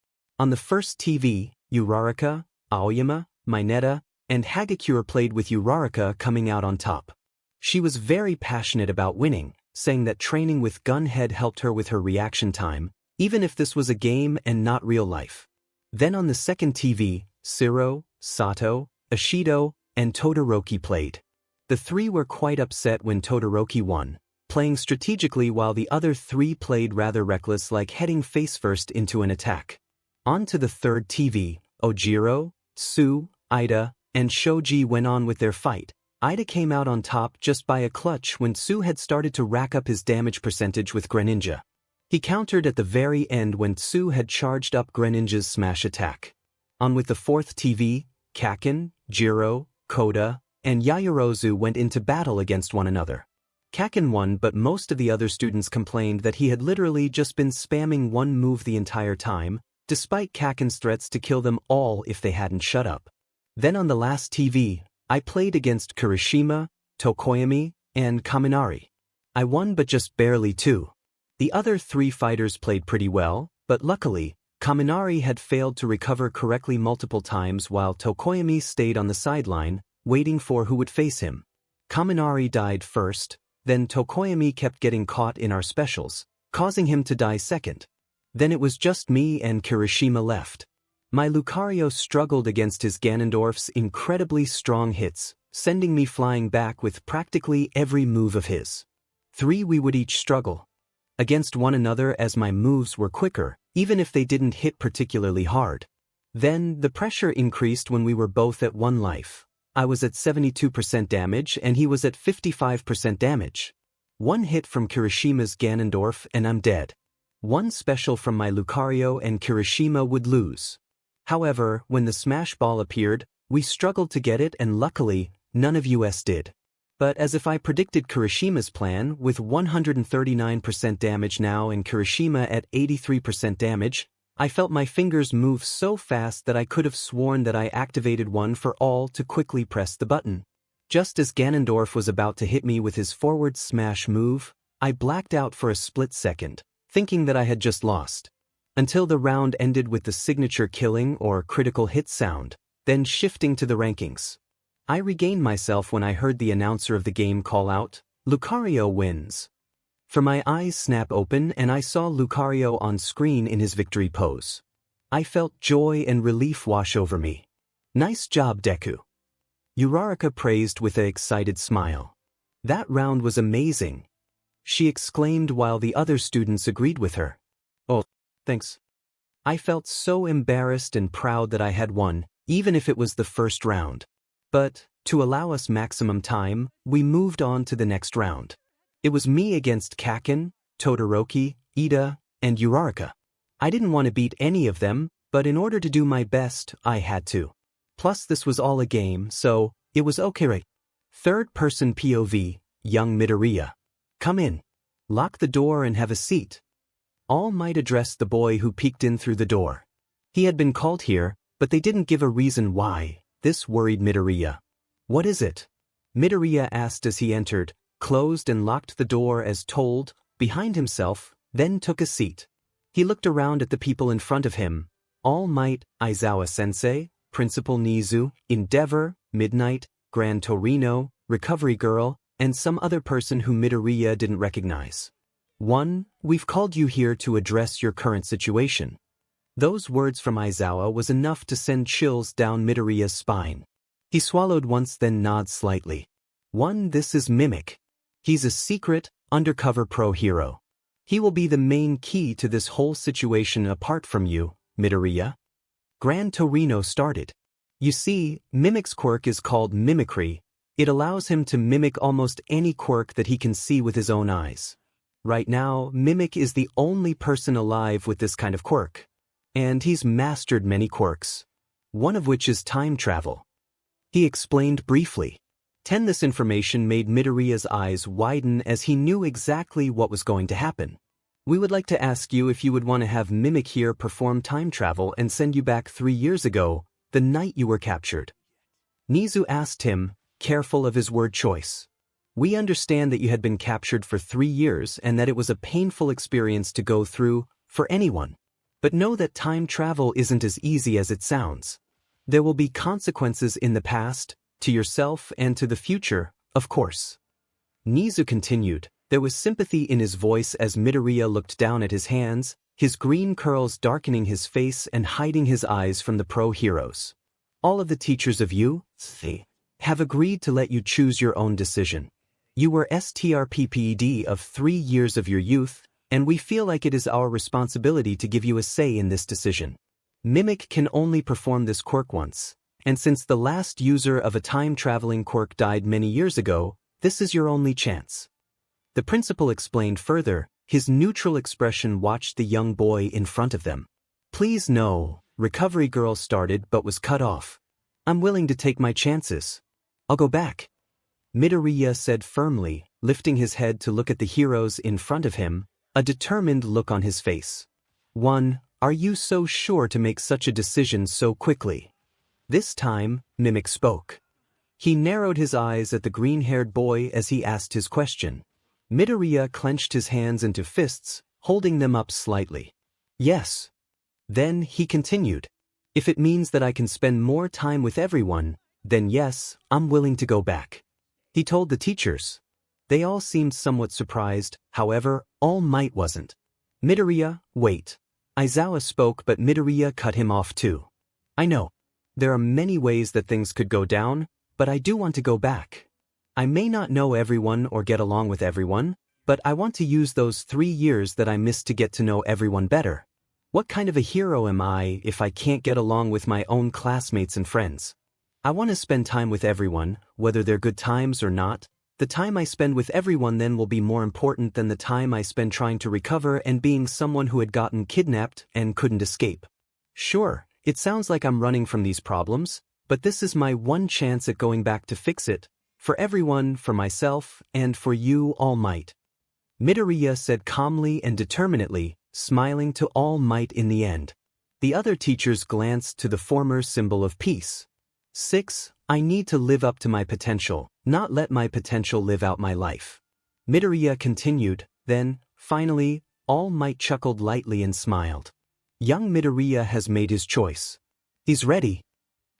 On the first TV, 𝗬𝗏𝗏, 𝗬𝗵𝗲, Mineta, and 𝗬𝗏𝗃 played with 𝗬𝗏𝗏 coming out on top. She was very passionate about winning, saying that training with Gunhead helped her with her reaction time, even if this was a game and not real life. Then on the second TV, Siro, Sato, Ishido, and Todoroki played. The three were quite upset when Todoroki won, playing strategically while the other three played rather reckless, like heading face first into an attack. On to the third TV, Ojiro, Tsu, Ida, and Shoji went on with their fight. Ida came out on top just by a clutch when Tsu had started to rack up his damage percentage with Greninja. He countered at the very end when Tsu had charged up Greninja's smash attack. On with the fourth TV, Kakin, Jiro, Koda, and Yaoyorozu went into battle against one another. Kakin won, but most of the other students complained that he had literally just been spamming one move the entire time, despite Kakin's threats to kill them all if they hadn't shut up. Then on the last TV, I played against Kirishima, Tokoyami, and Kaminari. I won but just barely too. The other three fighters played pretty well, but luckily, Kaminari had failed to recover correctly multiple times while Tokoyami stayed on the sideline, waiting for who would face him. Kaminari died first, then Tokoyami kept getting caught in our specials, causing him to die second. Then it was just me and Kirishima left. My Lucario struggled against his Ganondorf's incredibly strong hits, sending me flying back with practically every move of his. We would each struggle against one another as my moves were quicker, even if they didn't hit particularly hard. Then, the pressure increased when we were both at 1 life. I was at 72% damage and he was at 55% damage. One hit from Kirishima's Ganondorf and I'm dead. One special from my Lucario and Kirishima would lose. However, when the Smash Ball appeared, we struggled to get it and luckily, none of us did. But as if I predicted Kirishima's plan, with 139% damage now and Kirishima at 83% damage, I felt my fingers move so fast that I could have sworn that I activated one for all to quickly press the button. Just as Ganondorf was about to hit me with his forward smash move, I blacked out for a split second, thinking that I had just lost. Until the round ended with the signature killing or critical hit sound, then shifting to the rankings. I regained myself when I heard the announcer of the game call out, "Lucario wins." For my eyes snap open and I saw Lucario on screen in his victory pose. I felt joy and relief wash over me. "Nice job, Deku." 𝗬𝗏𝗃 praised with an excited smile. "That round was amazing," she exclaimed while the other students agreed with her. "Oh, thanks." I felt so embarrassed and proud that I had won, even if it was the first round. But, to allow us maximum time, we moved on to the next round. It was me against Kakin, Todoroki, Ida, and 𝗬𝗏𝗃. I didn't want to beat any of them, but in order to do my best, I had to. Plus this was all a game, so, it was okay right? Third-person POV, young Midoriya. "Come in. Lock the door and have a seat." All Might addressed the boy who peeked in through the door. He had been called here, but they didn't give a reason why. This worried Midoriya. "What is it?" Midoriya asked as he entered, closed and locked the door as told, behind himself, then took a seat. He looked around at the people in front of him. All Might, Aizawa-sensei, Principal Nizu, Endeavor, Midnight, Gran Torino, Recovery Girl, and some other person who Midoriya didn't recognize. "1. We've called you here to address your current situation. Those words from Izuku was enough to send chills down Midoriya's spine. He swallowed once, then nodded slightly. This is 𝗵𝗃. He's a secret, undercover pro hero. He will be the main key to this whole situation apart from you, Midoriya. Gran Torino started. You see, 𝗵𝗃's quirk is called mimicry. It allows him to mimic almost any quirk that he can see with his own eyes. Right now, 𝗵𝗃 is the only person alive with this kind of quirk. And he's mastered many quirks. One of which is time travel. He explained briefly. This information made Midoriya's eyes widen as he knew exactly what was going to happen. We would like to ask you if you would want to have 𝗵𝗃 here perform time travel and send you back 3 years ago, the night you were captured. Nizu asked him, careful of his word choice. We understand that you had been captured for 3 years and that it was a painful experience to go through for anyone. But know that time travel isn't as easy as it sounds. There will be consequences in the past, to yourself and to the future, of course. Nizu continued. There was sympathy in his voice as Midoriya looked down at his hands, his green curls darkening his face and hiding his eyes from the pro heroes. All of the teachers of 𝗧𝗵𝗲 have agreed to let you choose your own decision. You were 𝗧𝗵𝗃𝗲 of 3 years of your youth, and we feel like it is our responsibility to give you a say in this decision. 𝗵𝗃 can only perform this quirk once, and since the last user of a time-traveling quirk died many years ago, this is your only chance. The principal explained further. His neutral expression watched the young boy in front of them. Please no, Recovery Girl started but was cut off. I'm willing to take my chances. I'll go back. Midoriya said firmly, lifting his head to look at the heroes in front of him, a determined look on his face. Are you so sure to make such a decision so quickly? This time, 𝗵𝗃 spoke. He narrowed his eyes at the green-haired boy as he asked his question. Midoriya clenched his hands into fists, holding them up slightly. Yes. Then he continued. If it means that I can spend more time with everyone, then yes, I'm willing to go back. He told the teachers. They all seemed somewhat surprised, however, All Might wasn't. Midoriya, wait. Izuku spoke but Midoriya cut him off too. I know. There are many ways that things could go down, but I do want to go back. I may not know everyone or get along with everyone, but I want to use those 3 years that I missed to get to know everyone better. What kind of a hero am I if I can't get along with my own classmates and friends? I want to spend time with everyone, whether they're good times or not. The time I spend with everyone then will be more important than the time I spend trying to recover and being someone who had gotten kidnapped and couldn't escape. Sure, it sounds like I'm running from these problems, but this is my one chance at going back to fix it. For everyone, for myself, and for you, All Might. Midoriya said calmly and determinedly, smiling to All Might in the end. The other teachers glanced to the former symbol of peace. 6. I need to live up to my potential, not let my potential live out my life. Midoriya continued, then, finally, All Might chuckled lightly and smiled. Young Midoriya has made his choice. He's ready.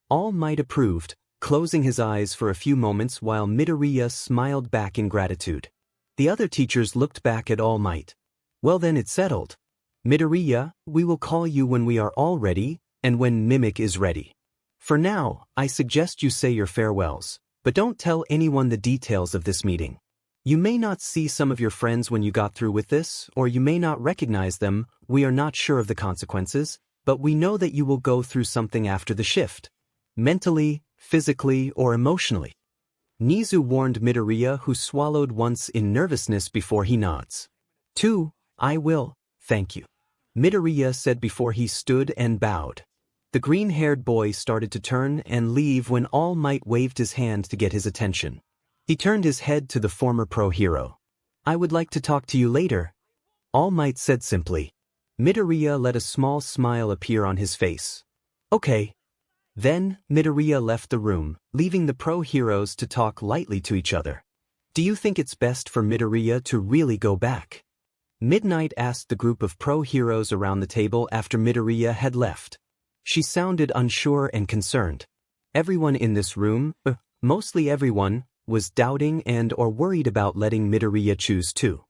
All Might approved, closing his eyes for a few moments while Midoriya smiled back in gratitude. The other teachers looked back at All Might. Well then it's settled. Midoriya, we will call you when we are all ready, and when 𝗵𝗃 is ready. For now, I suggest you say your farewells, but don't tell anyone the details of this meeting. You may not see some of your friends when you got through with this, or you may not recognize them. We are not sure of the consequences, but we know that you will go through something after the shift. Mentally, physically, or emotionally. Nizu warned Midoriya, who swallowed once in nervousness before he nods. 2. I will, thank you. Midoriya said before he stood and bowed. The green-haired boy started to turn and leave when All Might waved his hand to get his attention. He turned his head to the former pro hero. I would like to talk to you later. All Might said simply. Midoriya let a small smile appear on his face. Okay. Then, Midoriya left the room, leaving the pro heroes to talk lightly to each other. Do you think it's best for Midoriya to really go back? Midnight asked the group of pro heroes around the table after Midoriya had left. She sounded unsure and concerned. Everyone in this room, mostly everyone, was doubting and or worried about letting Midoriya choose too.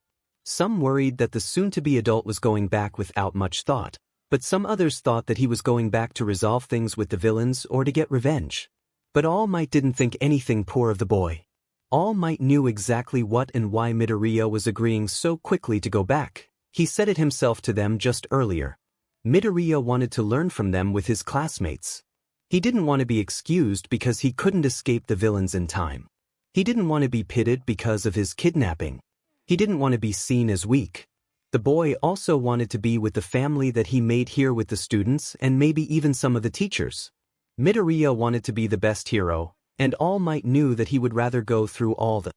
Some worried that the soon-to-be adult was going back without much thought. But some others thought that he was going back to resolve things with the villains or to get revenge. But All Might didn't think anything poor of the boy. All Might knew exactly what and why Midoriya was agreeing so quickly to go back. He said it himself to them just earlier. Midoriya wanted to learn from them with his classmates. He didn't want to be excused because he couldn't escape the villains in time. He didn't want to be pitted because of his kidnapping. He didn't want to be seen as weak. The boy also wanted to be with the family that he made here with the students and maybe even some of the teachers. Midoriya wanted to be the best hero, and All Might knew that he would rather go through all the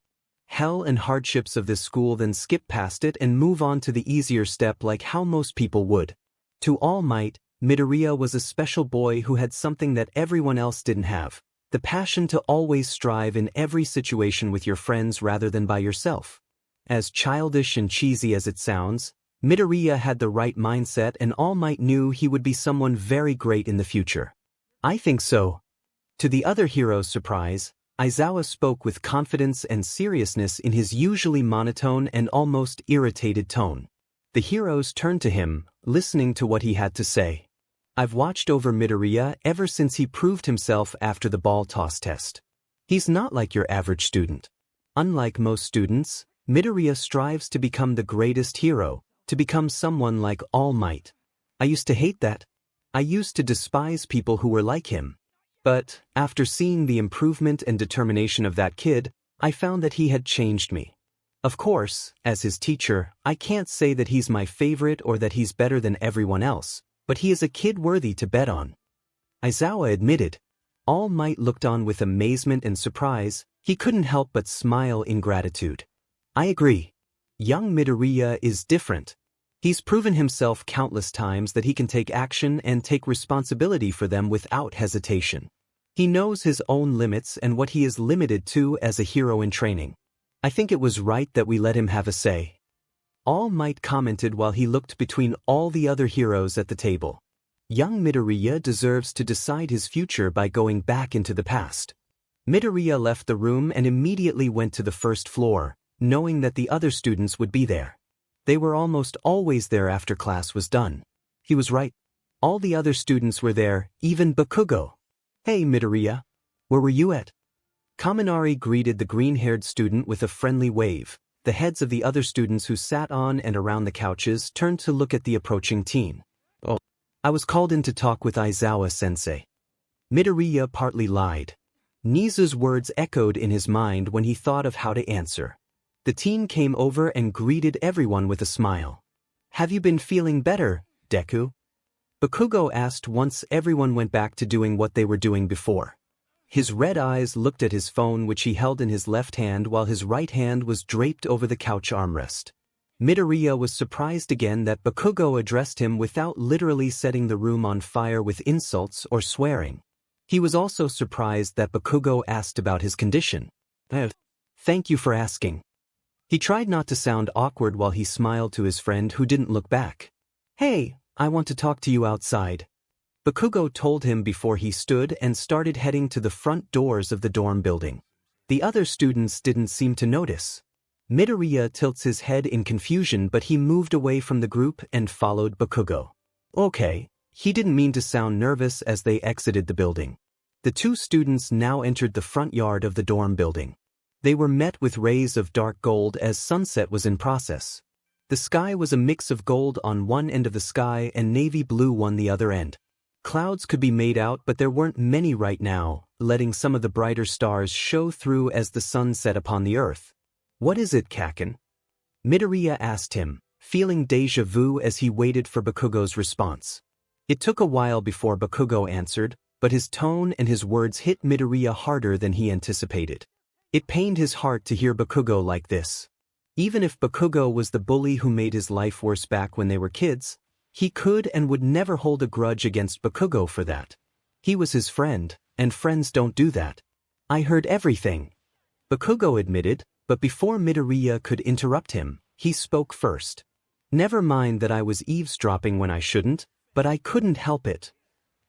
hell and hardships of this school than skip past it and move on to the easier step like how most people would. To All Might, Midoriya was a special boy who had something that everyone else didn't have, the passion to always strive in every situation with your friends rather than by yourself. As childish and cheesy as it sounds, Midoriya had the right mindset and All Might knew he would be someone very great in the future. I think so. To the other hero's surprise, Izuku spoke with confidence and seriousness in his usually monotone and almost irritated tone. The heroes turned to him, listening to what he had to say. I've watched over Midoriya ever since he proved himself after the ball toss test. He's not like your average student. Unlike most students, Midoriya strives to become the greatest hero, to become someone like All Might. I used to hate that. I used to despise people who were like him. But, after seeing the improvement and determination of that kid, I found that he had changed me. Of course, as his teacher, I can't say that he's my favorite or that he's better than everyone else, but he is a kid worthy to bet on. Izuku admitted. All Might looked on with amazement and surprise. He couldn't help but smile in gratitude. I agree. Young Midoriya is different. He's proven himself countless times that he can take action and take responsibility for them without hesitation. He knows his own limits and what he is limited to as a hero in training. I think it was right that we let him have a say. All Might commented while he looked between all the other heroes at the table. Young Midoriya deserves to decide his future by going back into the past. Midoriya left the room and immediately went to the first floor, knowing that the other students would be there. They were almost always there after class was done. He was right. All the other students were there, even Bakugo. Hey Midoriya, where were you at? Kaminari greeted the green-haired student with a friendly wave. The heads of the other students who sat on and around the couches turned to look at the approaching teen. Oh, I was called in to talk with Izuku-sensei. Midoriya partly lied. Nizu's words echoed in his mind when he thought of how to answer. The teen came over and greeted everyone with a smile. Have you been feeling better, Deku? Bakugo asked once everyone went back to doing what they were doing before. His red eyes looked at his phone which he held in his left hand while his right hand was draped over the couch armrest. Midoriya was surprised again that Bakugo addressed him without literally setting the room on fire with insults or swearing. He was also surprised that Bakugo asked about his condition. Thank you for asking. He tried not to sound awkward while he smiled to his friend who didn't look back. Hey, I want to talk to you outside. Bakugo told him before he stood and started heading to the front doors of the dorm building. The other students didn't seem to notice. Midoriya tilts his head in confusion but he moved away from the group and followed Bakugo. Okay, he didn't mean to sound nervous as they exited the building. The two students now entered the front yard of the dorm building. They were met with rays of dark gold as sunset was in process. The sky was a mix of gold on one end of the sky and navy blue on the other end. Clouds could be made out but there weren't many right now, letting some of the brighter stars show through as the sun set upon the earth. What is it, Kaken? Midoriya asked him, feeling déjà vu as he waited for Bakugo's response. It took a while before Bakugo answered, but his tone and his words hit Midoriya harder than he anticipated. It pained his heart to hear Bakugo like this. Even if Bakugo was the bully who made his life worse back when they were kids, he could and would never hold a grudge against Bakugo for that. He was his friend, and friends don't do that. I heard everything. Bakugo admitted, but before Midoriya could interrupt him, he spoke first. Never mind that I was eavesdropping when I shouldn't, but I couldn't help it.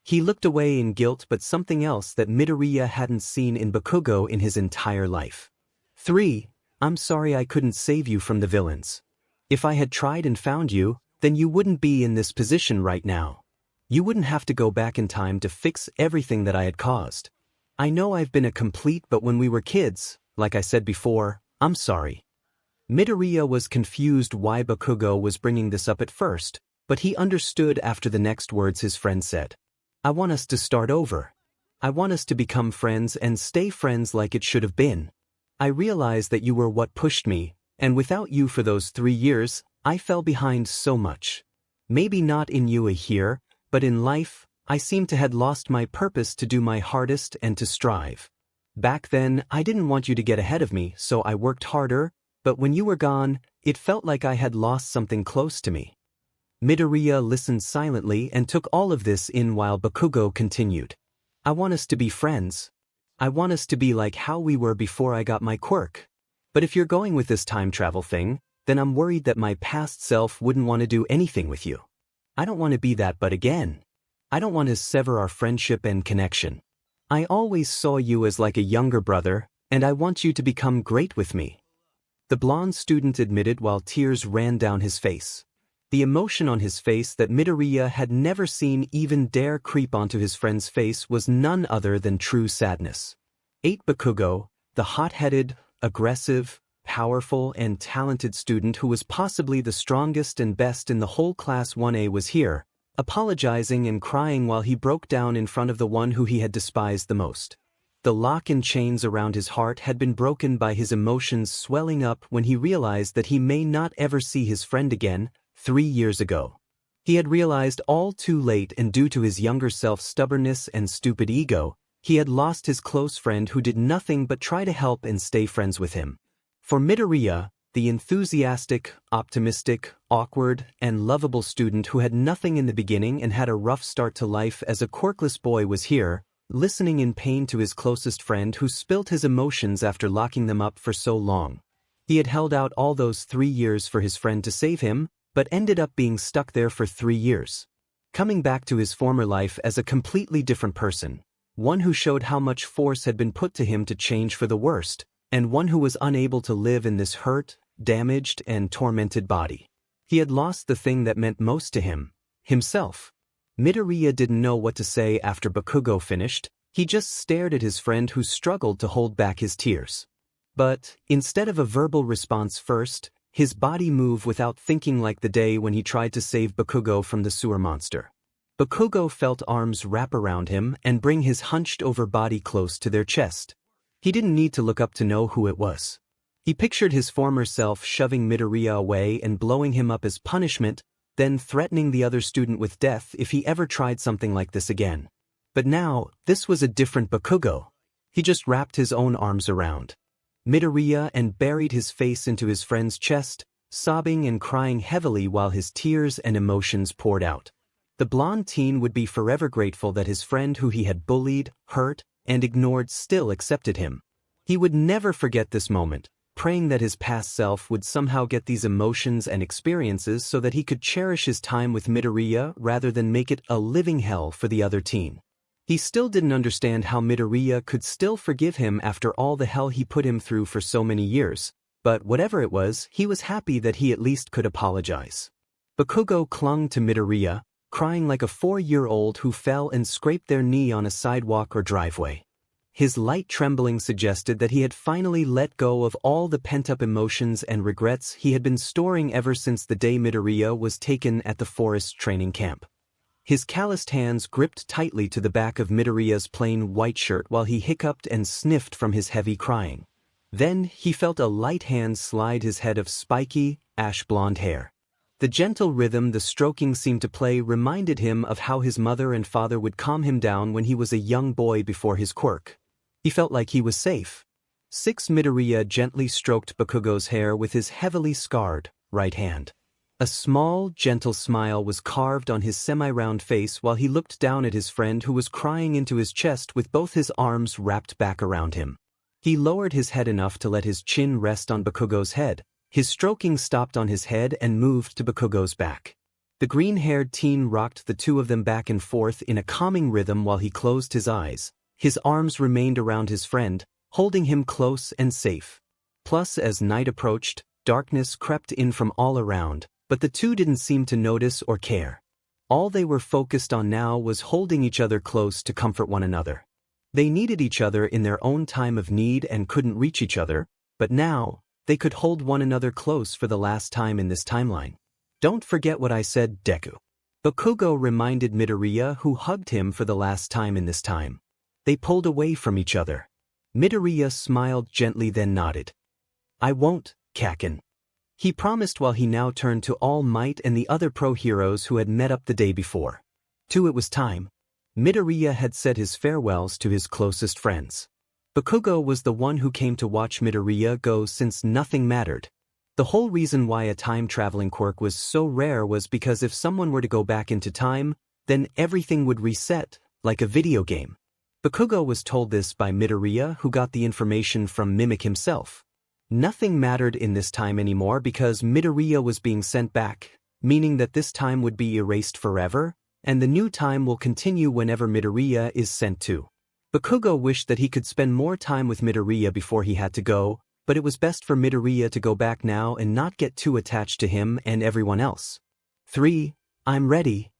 He looked away in guilt but something else that Midoriya hadn't seen in Bakugo in his entire life. 3. I'm sorry I couldn't save you from the villains. If I had tried and found you, then you wouldn't be in this position right now. You wouldn't have to go back in time to fix everything that I had caused. I know I've been a complete, but when we were kids, like I said before, I'm sorry. Midoriya was confused why Bakugo was bringing this up at first, but he understood after the next words his friend said. I want us to start over. I want us to become friends and stay friends like it should have been. I realize that you were what pushed me, and without you for those 3 years, I fell behind so much. Maybe not in you here, but in life, I seem to had lost my purpose to do my hardest and to strive. Back then, I didn't want you to get ahead of me, so I worked harder, but when you were gone, it felt like I had lost something close to me. Midoriya listened silently and took all of this in while Bakugo continued. I want us to be friends. I want us to be like how we were before I got my quirk. But if you're going with this time travel thing, then I'm worried that my past self wouldn't want to do anything with you. I don't want to be that, but again, I don't want to sever our friendship and connection. I always saw you as like a younger brother, and I want you to become great with me. The blonde student admitted while tears ran down his face. The emotion on his face that Midoriya had never seen even dare creep onto his friend's face was none other than true sadness. Bakugo, the hot-headed, aggressive, powerful, and talented student who was possibly the strongest and best in the whole Class 1A was here, apologizing and crying while he broke down in front of the one who he had despised the most. The lock and chains around his heart had been broken by his emotions swelling up when he realized that he may not ever see his friend again, 3 years ago. He had realized all too late, and due to his younger self's stubbornness and stupid ego, he had lost his close friend who did nothing but try to help and stay friends with him. For Midoriya, the enthusiastic, optimistic, awkward, and lovable student who had nothing in the beginning and had a rough start to life as a quirkless boy was here, listening in pain to his closest friend who spilt his emotions after locking them up for so long. He had held out all those 3 years for his friend to save him, but ended up being stuck there for 3 years. Coming back to his former life as a completely different person, one who showed how much force had been put to him to change for the worst, and one who was unable to live in this hurt, damaged, and tormented body. He had lost the thing that meant most to him, himself. Midoriya didn't know what to say after Bakugo finished. He just stared at his friend who struggled to hold back his tears. But, instead of a verbal response first, his body moved without thinking, like the day when he tried to save Bakugo from the sewer monster. Bakugo felt arms wrap around him and bring his hunched-over body close to their chest. He didn't need to look up to know who it was. He pictured his former self shoving Midoriya away and blowing him up as punishment, then threatening the other student with death if he ever tried something like this again. But now, this was a different Bakugo. He just wrapped his own arms around Midoriya and buried his face into his friend's chest, sobbing and crying heavily while his tears and emotions poured out. The blonde teen would be forever grateful that his friend who he had bullied, hurt, and ignored still accepted him. He would never forget this moment, praying that his past self would somehow get these emotions and experiences so that he could cherish his time with Midoriya rather than make it a living hell for the other teen. He still didn't understand how Midoriya could still forgive him after all the hell he put him through for so many years, but whatever it was, he was happy that he at least could apologize. Bakugo clung to Midoriya, crying like a 4-year-old who fell and scraped their knee on a sidewalk or driveway. His light trembling suggested that he had finally let go of all the pent-up emotions and regrets he had been storing ever since the day Midoriya was taken at the forest training camp. His calloused hands gripped tightly to the back of Midoriya's plain white shirt while he hiccuped and sniffed from his heavy crying. Then he felt a light hand slide his head of spiky, ash-blonde hair. The gentle rhythm the stroking seemed to play reminded him of how his mother and father would calm him down when he was a young boy before his quirk. He felt like he was safe. Midoriya gently stroked Bakugo's hair with his heavily scarred right hand. A small, gentle smile was carved on his semi-round face while he looked down at his friend who was crying into his chest with both his arms wrapped back around him. He lowered his head enough to let his chin rest on Bakugo's head. His stroking stopped on his head and moved to Bakugo's back. The green-haired teen rocked the two of them back and forth in a calming rhythm while he closed his eyes. His arms remained around his friend, holding him close and safe. Plus, as night approached, darkness crept in from all around, But the two didn't seem to notice or care. All they were focused on now was holding each other close to comfort one another. They needed each other in their own time of need and couldn't reach each other, but now, they could hold one another close for the last time in this timeline. Don't forget what I said, Deku. Bakugo reminded Midoriya, who hugged him for the last time in this time. They pulled away from each other. Midoriya smiled gently then nodded. I won't, Kakin. He promised while he now turned to All Might and the other pro-heroes who had met up the day before. It was time. Midoriya had said his farewells to his closest friends. Bakugo was the one who came to watch Midoriya go since nothing mattered. The whole reason why a time-traveling quirk was so rare was because if someone were to go back into time, then everything would reset, like a video game. Bakugo was told this by Midoriya, who got the information from 𝗵𝗃 himself. Nothing mattered in this time anymore because Midoriya was being sent back, meaning that this time would be erased forever, and the new time will continue whenever Midoriya is sent to. Bakugo wished that he could spend more time with Midoriya before he had to go, but it was best for Midoriya to go back now and not get too attached to him and everyone else. 3. I'm ready.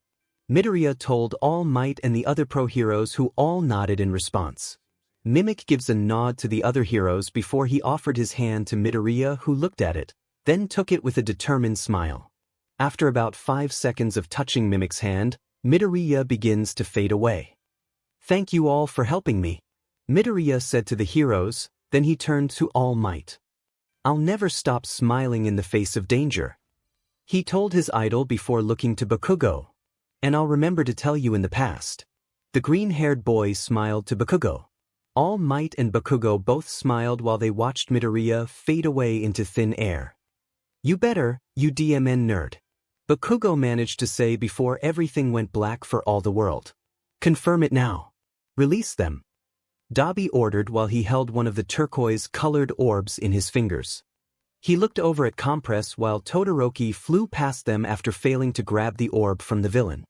Midoriya told All Might and the other pro-heroes who all nodded in response. 𝗵𝗃 gives a nod to the other heroes before he offered his hand to Midoriya, who looked at it, then took it with a determined smile. After about 5 seconds of touching 𝗵𝗃's hand, Midoriya begins to fade away. Thank you all for helping me, Midoriya said to the heroes, then he turned to All Might. I'll never stop smiling in the face of danger, he told his idol before looking to Bakugo. And I'll remember to tell you in the past. The green-haired boy smiled to Bakugo. All Might and Bakugo both smiled while they watched Midoriya fade away into thin air. You better, you DMN nerd, Bakugo managed to say before everything went black for all the world. Confirm it now. Release them, 𝗬𝗵𝗍 ordered while he held one of the turquoise-colored orbs in his fingers. He looked over at 𝗵𝗃 while Todoroki flew past them after failing to grab the orb from the villain.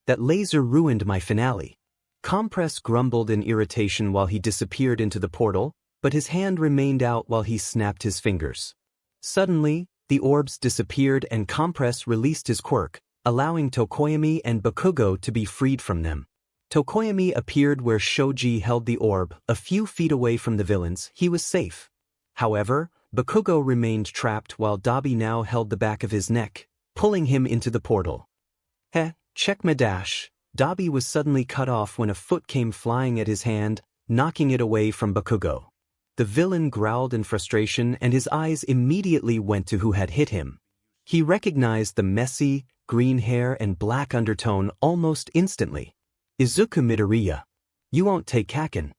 That laser ruined my finale. 𝗵𝗃 grumbled in irritation while he disappeared into the portal, but his hand remained out while he snapped his fingers. Suddenly, the orbs disappeared and 𝗵𝗃 released his quirk, allowing 𝗳𝗁𝗍𝗄 and Bakugo to be freed from them. 𝗳𝗁𝗍𝗄 appeared where Shoji held the orb, a few feet away from the villains. He was safe. However, Bakugo remained trapped while 𝗬𝗵𝗍𝗄 now held the back of his neck, pulling him into the portal. 𝗳𝗏𝗄 was suddenly cut off when a foot came flying at his hand, knocking it away from Bakugo. The villain growled in frustration and his eyes immediately went to who had hit him. He recognized the messy, green hair and black undertone almost instantly. Izuku Midoriya. You won't take Kakin.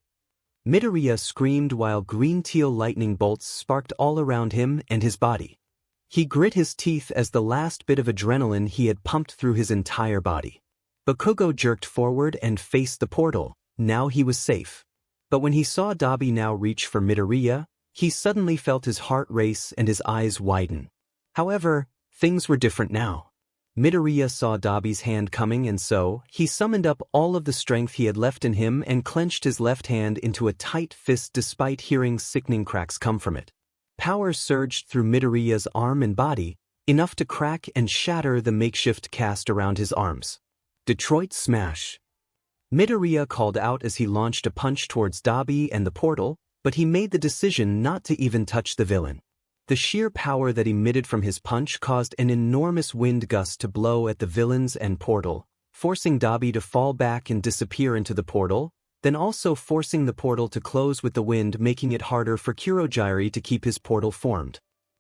Midoriya screamed while green-teal lightning bolts sparked all around him and his body. He grit his teeth as the last bit of adrenaline he had pumped through his entire body. Bakugo jerked forward and faced the portal. Now he was safe. But when he saw 𝗬𝗵𝗍𝗄 now reach for Midoriya, he suddenly felt his heart race and his eyes widen. However, things were different now. Midoriya saw 𝗬𝗏𝗍𝗄's hand coming and so, he summoned up all of the strength he had left in him and clenched his left hand into a tight fist despite hearing sickening cracks come from it. Power surged through Midoriya's arm and body, enough to crack and shatter the makeshift cast around his arms. Detroit Smash. Midoriya called out as he launched a punch towards 𝗬𝗏𝗍𝗄 and the portal, but he made the decision not to even touch the villain. The sheer power that emitted from his punch caused an enormous wind gust to blow at the villains and portal, forcing 𝗬𝗏𝗍𝗄 to fall back and disappear into the portal, then also forcing the portal to close with the wind, making it harder for Kurogiri to keep his portal formed.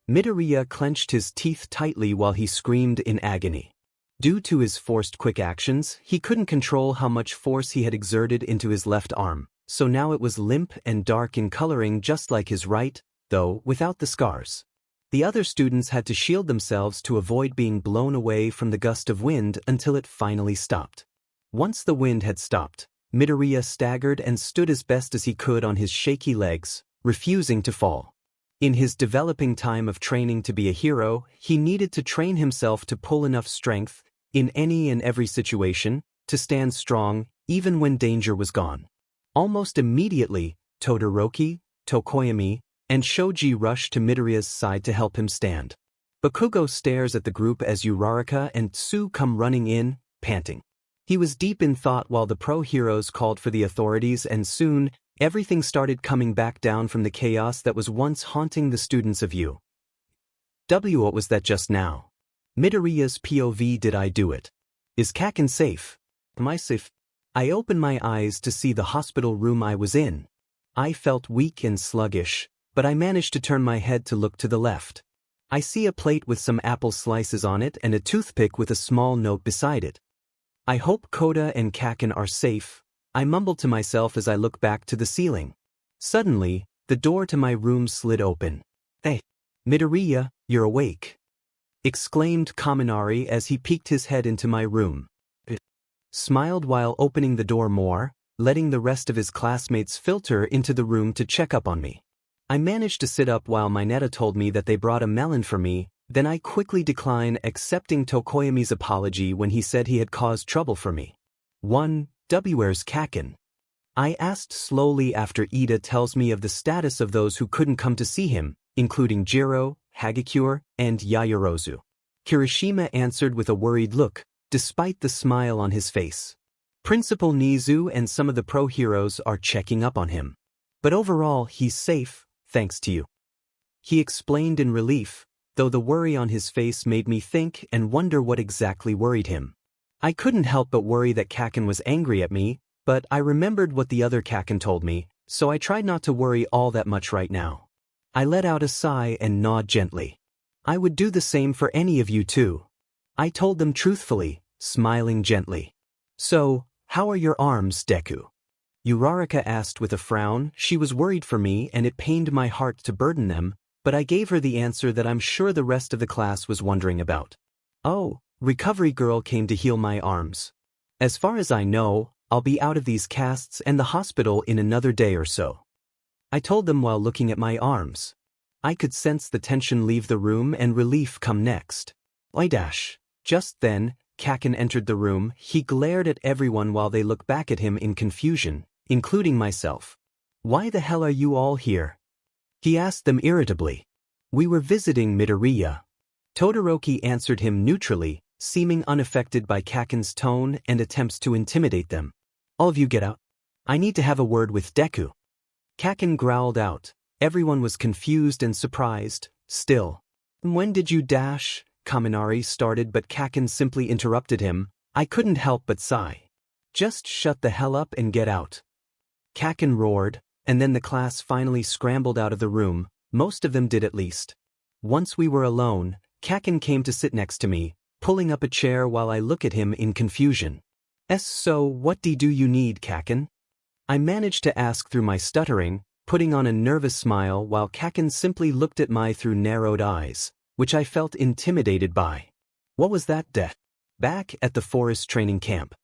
Midoriya clenched his teeth tightly while he screamed in agony. Due to his forced quick actions, he couldn't control how much force he had exerted into his left arm, so now it was limp and dark in coloring just like his right, though without the scars. The other students had to shield themselves to avoid being blown away from the gust of wind until it finally stopped. Once the wind had stopped, Midoriya staggered and stood as best as he could on his shaky legs, refusing to fall. In his developing time of training to be a hero, he needed to train himself to pull enough strength, in any and every situation, to stand strong, even when danger was gone. Almost immediately, Todoroki, 𝗳𝗁𝗍𝗄, and Shoji rushed to Midoriya's side to help him stand. Bakugo stares at the group as 𝗬𝗏𝗏 and 𝗬𝗵𝗃 come running in, panting. He was deep in thought while the pro-heroes called for the authorities, and soon, everything started coming back down from the chaos that was once haunting the students of 𝗬𝗏𝗏. What was that just now? Midoriya's POV. Did I do it? Is Kaken safe? Am I safe? I opened my eyes to see the hospital room I was in. I felt weak and sluggish, but I managed to turn my head to look to the left. I see a plate with some apple slices on it and a toothpick with a small note beside it. I hope Koda and Kaken are safe, I mumbled to myself as I look back to the ceiling. Suddenly, the door to my room slid open. "Hey, Midoriya, you're awake," exclaimed Kaminari as he peeked his head into my room. Smiled while opening the door more, letting the rest of his classmates filter into the room to check up on me. I managed to sit up while Mineta told me that they brought a melon for me, then I quickly declined accepting 𝗳𝗏𝗵𝗃𝗧𝗵𝗵's apology when he said he had caused trouble for me. Where's Kaken? I asked slowly after Iida tells me of the status of those who couldn't come to see him, including Jiro, Hagakure, and Yaoyorozu. Kirishima answered with a worried look, despite the smile on his face. Principal Nizu and some of the pro-heroes are checking up on him. But overall, he's safe, thanks to you. He explained in relief, though the worry on his face made me think and wonder what exactly worried him. I couldn't help but worry that Kaken was angry at me, but I remembered what the other Kaken told me, so I tried not to worry all that much right now. I let out a sigh and nodded gently. I would do the same for any of you too. I told them truthfully, smiling gently. "So, how are your arms, Deku?" Uraraka asked with a frown. She was worried for me and it pained my heart to burden them, but I gave her the answer that I'm sure the rest of the class was wondering about. "Oh, Recovery Girl came to heal my arms. As far as I know, I'll be out of these casts and the hospital in another day or so," I told them while looking at my arms. I could sense the tension leave the room and relief come next. Just then, Kaken entered the room. He glared at everyone while they looked back at him in confusion, including myself. "Why the hell are you all here?" he asked them irritably. "We were visiting Midoriya." Todoroki answered him neutrally, seeming unaffected by Kaken's tone and attempts to intimidate them. "All of you get out. I need to have a word with Deku." Kaken growled out. Everyone was confused and surprised, still. "When did you dash?" Kaminari started, but Kaken simply interrupted him. I couldn't help but sigh. "Just shut the hell up and get out," Kaken roared, and then the class finally scrambled out of the room, most of them did at least. Once we were alone, Kaken came to sit next to me, pulling up a chair while I look at him in confusion. "So what do you need, Kaken?" I managed to ask through my stuttering, putting on a nervous smile while Kaken simply looked at me through narrowed eyes, which I felt intimidated by. "What was that, Back at the forest training camp?"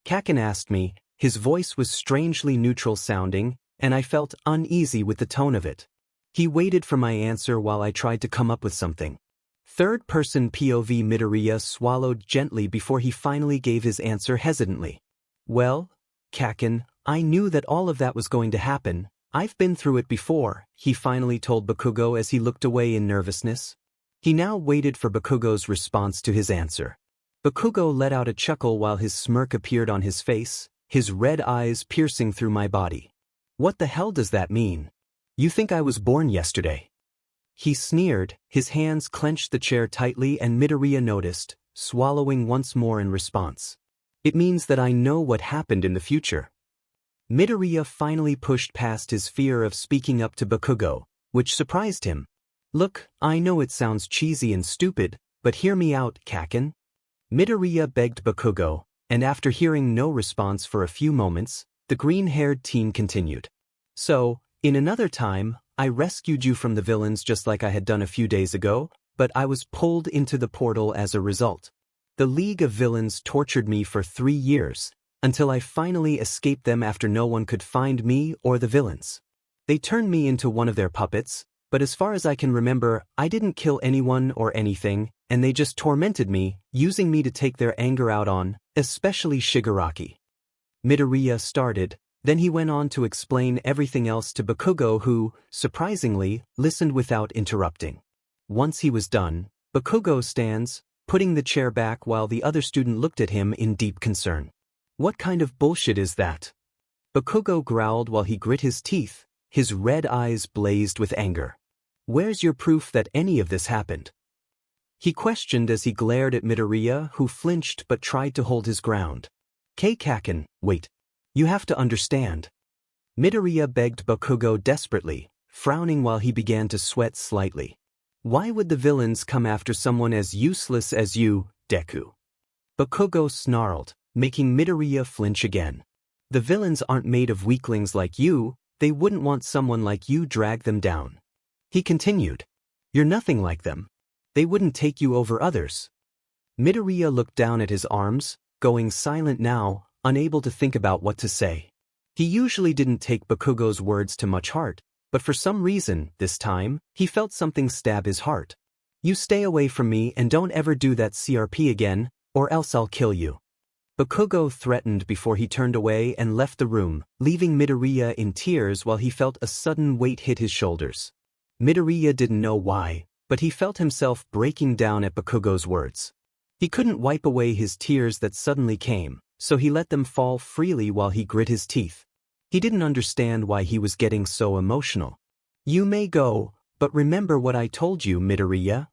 Kaken asked me. His voice was strangely neutral sounding, and I felt uneasy with the tone of it. He waited for my answer while I tried to come up with something. Third-person POV. Midoriya swallowed gently before he finally gave his answer hesitantly. "Well, Kaken, I knew that all of that was going to happen. I've been through it before," he finally told Bakugo as he looked away in nervousness. He now waited for Bakugo's response to his answer. Bakugo let out a chuckle while his smirk appeared on his face, his red eyes piercing through my body. "What the hell does that mean? You think I was born yesterday?" He sneered. His hands clenched the chair tightly and Midoriya noticed, swallowing once more in response. "It means that I know what happened in the future." Midoriya finally pushed past his fear of speaking up to Bakugo, which surprised him. "Look, I know it sounds cheesy and stupid, but hear me out, Kaken," Midoriya begged Bakugo, and after hearing no response for a few moments, the green-haired teen continued. "So, in another time, I rescued you from the villains just like I had done a few days ago, but I was pulled into the portal as a result. The League of Villains tortured me for 3 years, until I finally escaped them after no one could find me or the villains. They turned me into one of their puppets, but as far as I can remember, I didn't kill anyone or anything, and they just tormented me, using me to take their anger out on, especially Shigaraki." Midoriya started, then he went on to explain everything else to Bakugo who, surprisingly, listened without interrupting. Once he was done, Bakugo stands, putting the chair back while the other student looked at him in deep concern. What kind of bullshit is that? Bakugo growled while he grit his teeth, his red eyes blazed with anger. Where's your proof that any of this happened? He questioned as he glared at Midoriya, who flinched but tried to hold his ground. 𝗧𝗵𝗃𝗃, wait. You have to understand. Midoriya begged Bakugo desperately, frowning while he began to sweat slightly. Why would the villains come after someone as useless as you, Deku? Bakugo snarled, making Midoriya flinch again. The villains aren't made of weaklings like you, they wouldn't want someone like you drag them down. He continued. You're nothing like them. They wouldn't take you over others. Midoriya looked down at his arms, going silent now, unable to think about what to say. He usually didn't take Bakugo's words to much heart, but for some reason, this time, he felt something stab his heart. You stay away from me and don't ever do that CRP again, or else I'll kill you. Bakugo threatened before he turned away and left the room, leaving Midoriya in tears while he felt a sudden weight hit his shoulders. Midoriya didn't know why, but he felt himself breaking down at Bakugo's words. He couldn't wipe away his tears that suddenly came, so he let them fall freely while he grit his teeth. He didn't understand why he was getting so emotional. You may go, but remember what I told you, Midoriya.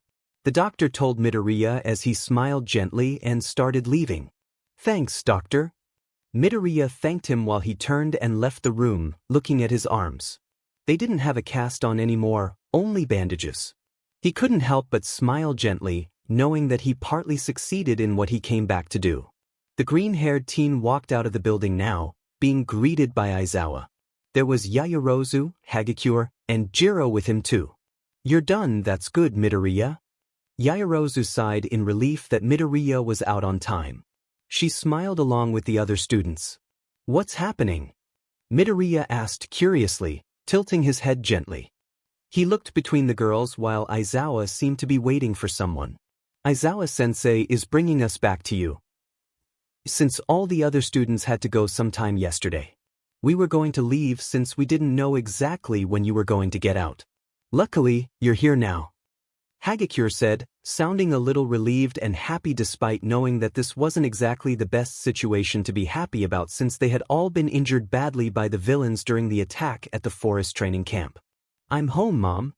The doctor told Midoriya as he smiled gently and started leaving. Thanks, doctor. Midoriya thanked him while he turned and left the room, looking at his arms. They didn't have a cast on anymore, only bandages. He couldn't help but smile gently, knowing that he partly succeeded in what he came back to do. The green-haired teen walked out of the building now, being greeted by Aizawa. There was Yaoyorozu, Hagakure, and Jiro with him too. You're done, that's good, Midoriya. Yaoyorozu sighed in relief that Midoriya was out on time. She smiled along with the other students. What's happening? Midoriya asked curiously, tilting his head gently. He looked between the girls while Aizawa seemed to be waiting for someone. Aizawa-sensei is bringing us back to you. Since all the other students had to go sometime yesterday. We were going to leave since we didn't know exactly when you were going to get out. Luckily, you're here now. Hagakure said, sounding a little relieved and happy despite knowing that this wasn't exactly the best situation to be happy about since they had all been injured badly by the villains during the attack at the forest training camp. I'm home, Mom.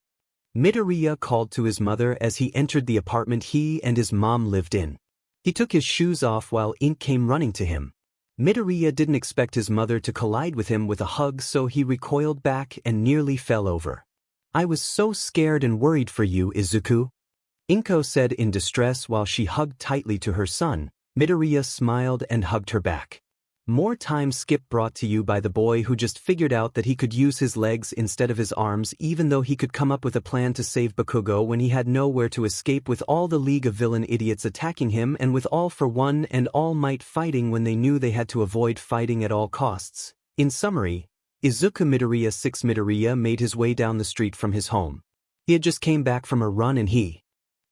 Midoriya called to his mother as he entered the apartment he and his mom lived in. He took his shoes off while Ink came running to him. Midoriya didn't expect his mother to collide with him with a hug, so he recoiled back and nearly fell over. I was so scared and worried for you, Izuku. Inko said in distress while she hugged tightly to her son. Midoriya smiled and hugged her back. More time skip brought to you by the boy who just figured out that he could use his legs instead of his arms, even though he could come up with a plan to save Bakugo when he had nowhere to escape, with all the League of Villain Idiots attacking him and with All for One and All Might fighting when they knew they had to avoid fighting at all costs. In summary, Izuku Midoriya made his way down the street from his home. He had just came back from a run and he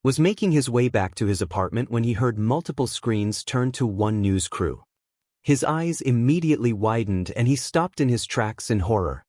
was making his way back to his apartment when he heard multiple screens turn to one news crew. His eyes immediately widened and he stopped in his tracks in horror.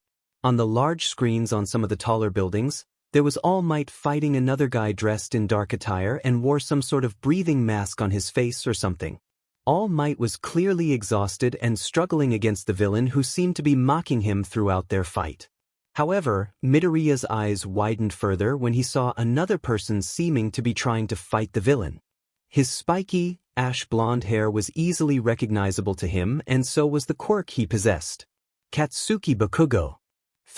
On the large screens on some of the taller buildings, there was All Might fighting another guy dressed in dark attire and wore some sort of breathing mask on his face or something. All Might was clearly exhausted and struggling against the villain who seemed to be mocking him throughout their fight. However, Midoriya's eyes widened further when he saw another person seeming to be trying to fight the villain. His spiky, ash blonde hair was easily recognizable to him, and so was the quirk he possessed. Katsuki Bakugo.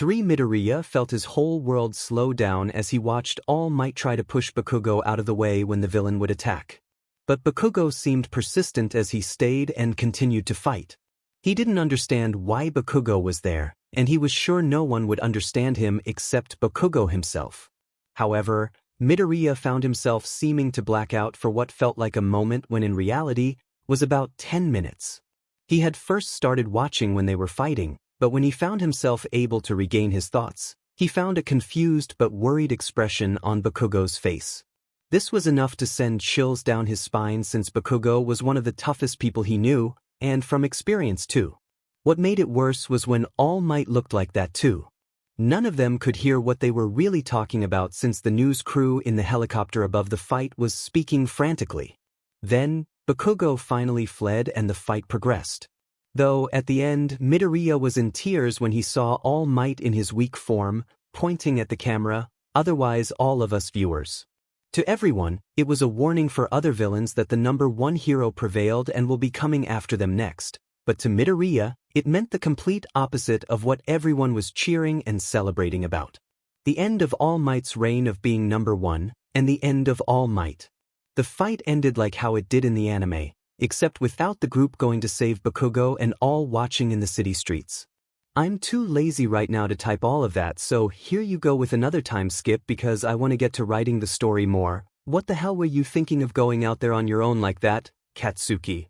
Midoriya felt his whole world slow down as he watched All Might try to push Bakugo out of the way when the villain would attack. But Bakugo seemed persistent as he stayed and continued to fight. He didn't understand why Bakugo was there, and he was sure no one would understand him except Bakugo himself. However, Midoriya found himself seeming to black out for what felt like a moment when in reality was about 10 minutes. He had first started watching when they were fighting, but when he found himself able to regain his thoughts, he found a confused but worried expression on Bakugo's face. This was enough to send chills down his spine since Bakugo was one of the toughest people he knew, and from experience too. What made it worse was when All Might looked like that too. None of them could hear what they were really talking about since the news crew in the helicopter above the fight was speaking frantically. Then, Bakugo finally fled and the fight progressed. Though, at the end, Midoriya was in tears when he saw All Might in his weak form, pointing at the camera, otherwise all of us viewers. To everyone, it was a warning for other villains that the #1 hero prevailed and will be coming after them next. But to Midoriya, it meant the complete opposite of what everyone was cheering and celebrating about. The end of All Might's reign of being #1, and the end of All Might. The fight ended like how it did in the anime, except without the group going to save Bakugo and all watching in the city streets. I'm too lazy right now to type all of that, so here you go with another time skip because I want to get to writing the story more. What the hell were you thinking of going out there on your own like that, Katsuki?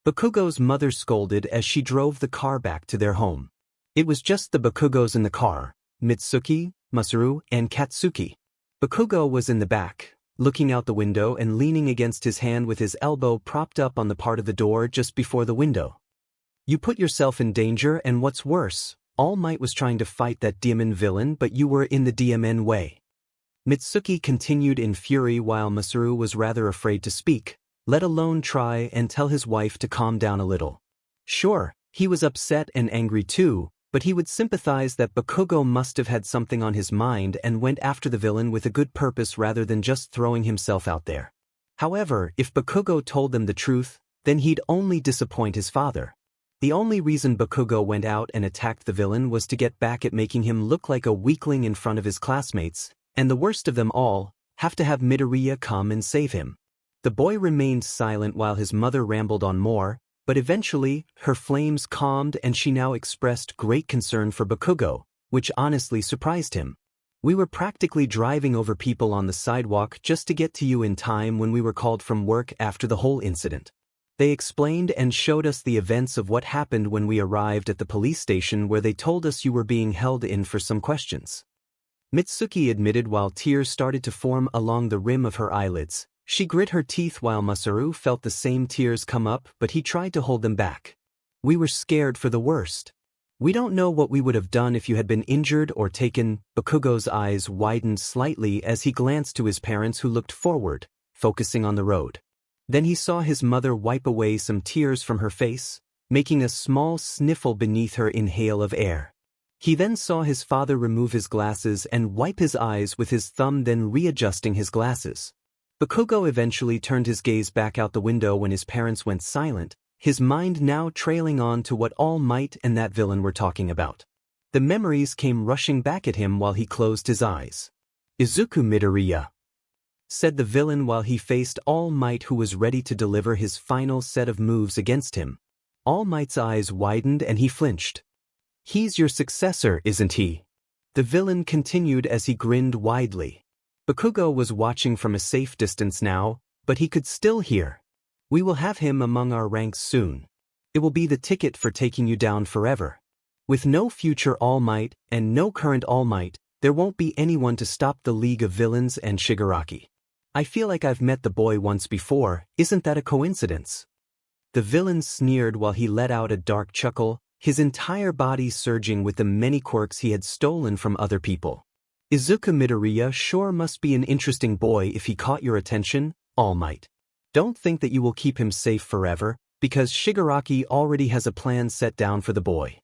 Bakugo's mother scolded as she drove the car back to their home. It was just the Bakugos in the car, Mitsuki, Masaru, and Katsuki. Bakugo was in the back, looking out the window and leaning against his hand with his elbow propped up on the part of the door just before the window. You put yourself in danger, and what's worse, All Might was trying to fight that demon villain, but you were in the DMN way. Mitsuki continued in fury while Masaru was rather afraid to speak, let alone try and tell his wife to calm down a little. Sure, he was upset and angry too, but he would sympathize that Bakugo must have had something on his mind and went after the villain with a good purpose rather than just throwing himself out there. However, if Bakugo told them the truth, then he'd only disappoint his father. The only reason Bakugo went out and attacked the villain was to get back at making him look like a weakling in front of his classmates, and the worst of them all, have to have Midoriya come and save him. The boy remained silent while his mother rambled on more, but eventually, her flames calmed and she now expressed great concern for Bakugo, which honestly surprised him. We were practically driving over people on the sidewalk just to get to you in time when we were called from work after the whole incident. They explained and showed us the events of what happened when we arrived at the police station where they told us you were being held in for some questions. Mitsuki admitted while tears started to form along the rim of her eyelids. She grit her teeth while Masaru felt the same tears come up, but he tried to hold them back. We were scared for the worst. We don't know what we would have done if you had been injured or taken. Bakugo's eyes widened slightly as he glanced to his parents who looked forward, focusing on the road. Then he saw his mother wipe away some tears from her face, making a small sniffle beneath her inhale of air. He then saw his father remove his glasses and wipe his eyes with his thumb, then readjusting his glasses. Bakugo eventually turned his gaze back out the window when his parents went silent, his mind now trailing on to what All Might and that villain were talking about. The memories came rushing back at him while he closed his eyes. "Izuku Midoriya," said the villain while he faced All Might, who was ready to deliver his final set of moves against him. All Might's eyes widened and he flinched. "He's your successor, isn't he?" The villain continued as he grinned widely. Bakugo was watching from a safe distance now, but he could still hear. "We will have him among our ranks soon. It will be the ticket for taking you down forever. With no future All Might and no current All Might, there won't be anyone to stop the League of Villains and Shigaraki. I feel like I've met the boy once before, isn't that a coincidence?" The villain sneered while he let out a dark chuckle, his entire body surging with the many quirks he had stolen from other people. "Izuku Midoriya sure must be an interesting boy if he caught your attention, All Might. Don't think that you will keep him safe forever, because Shigaraki already has a plan set down for the boy."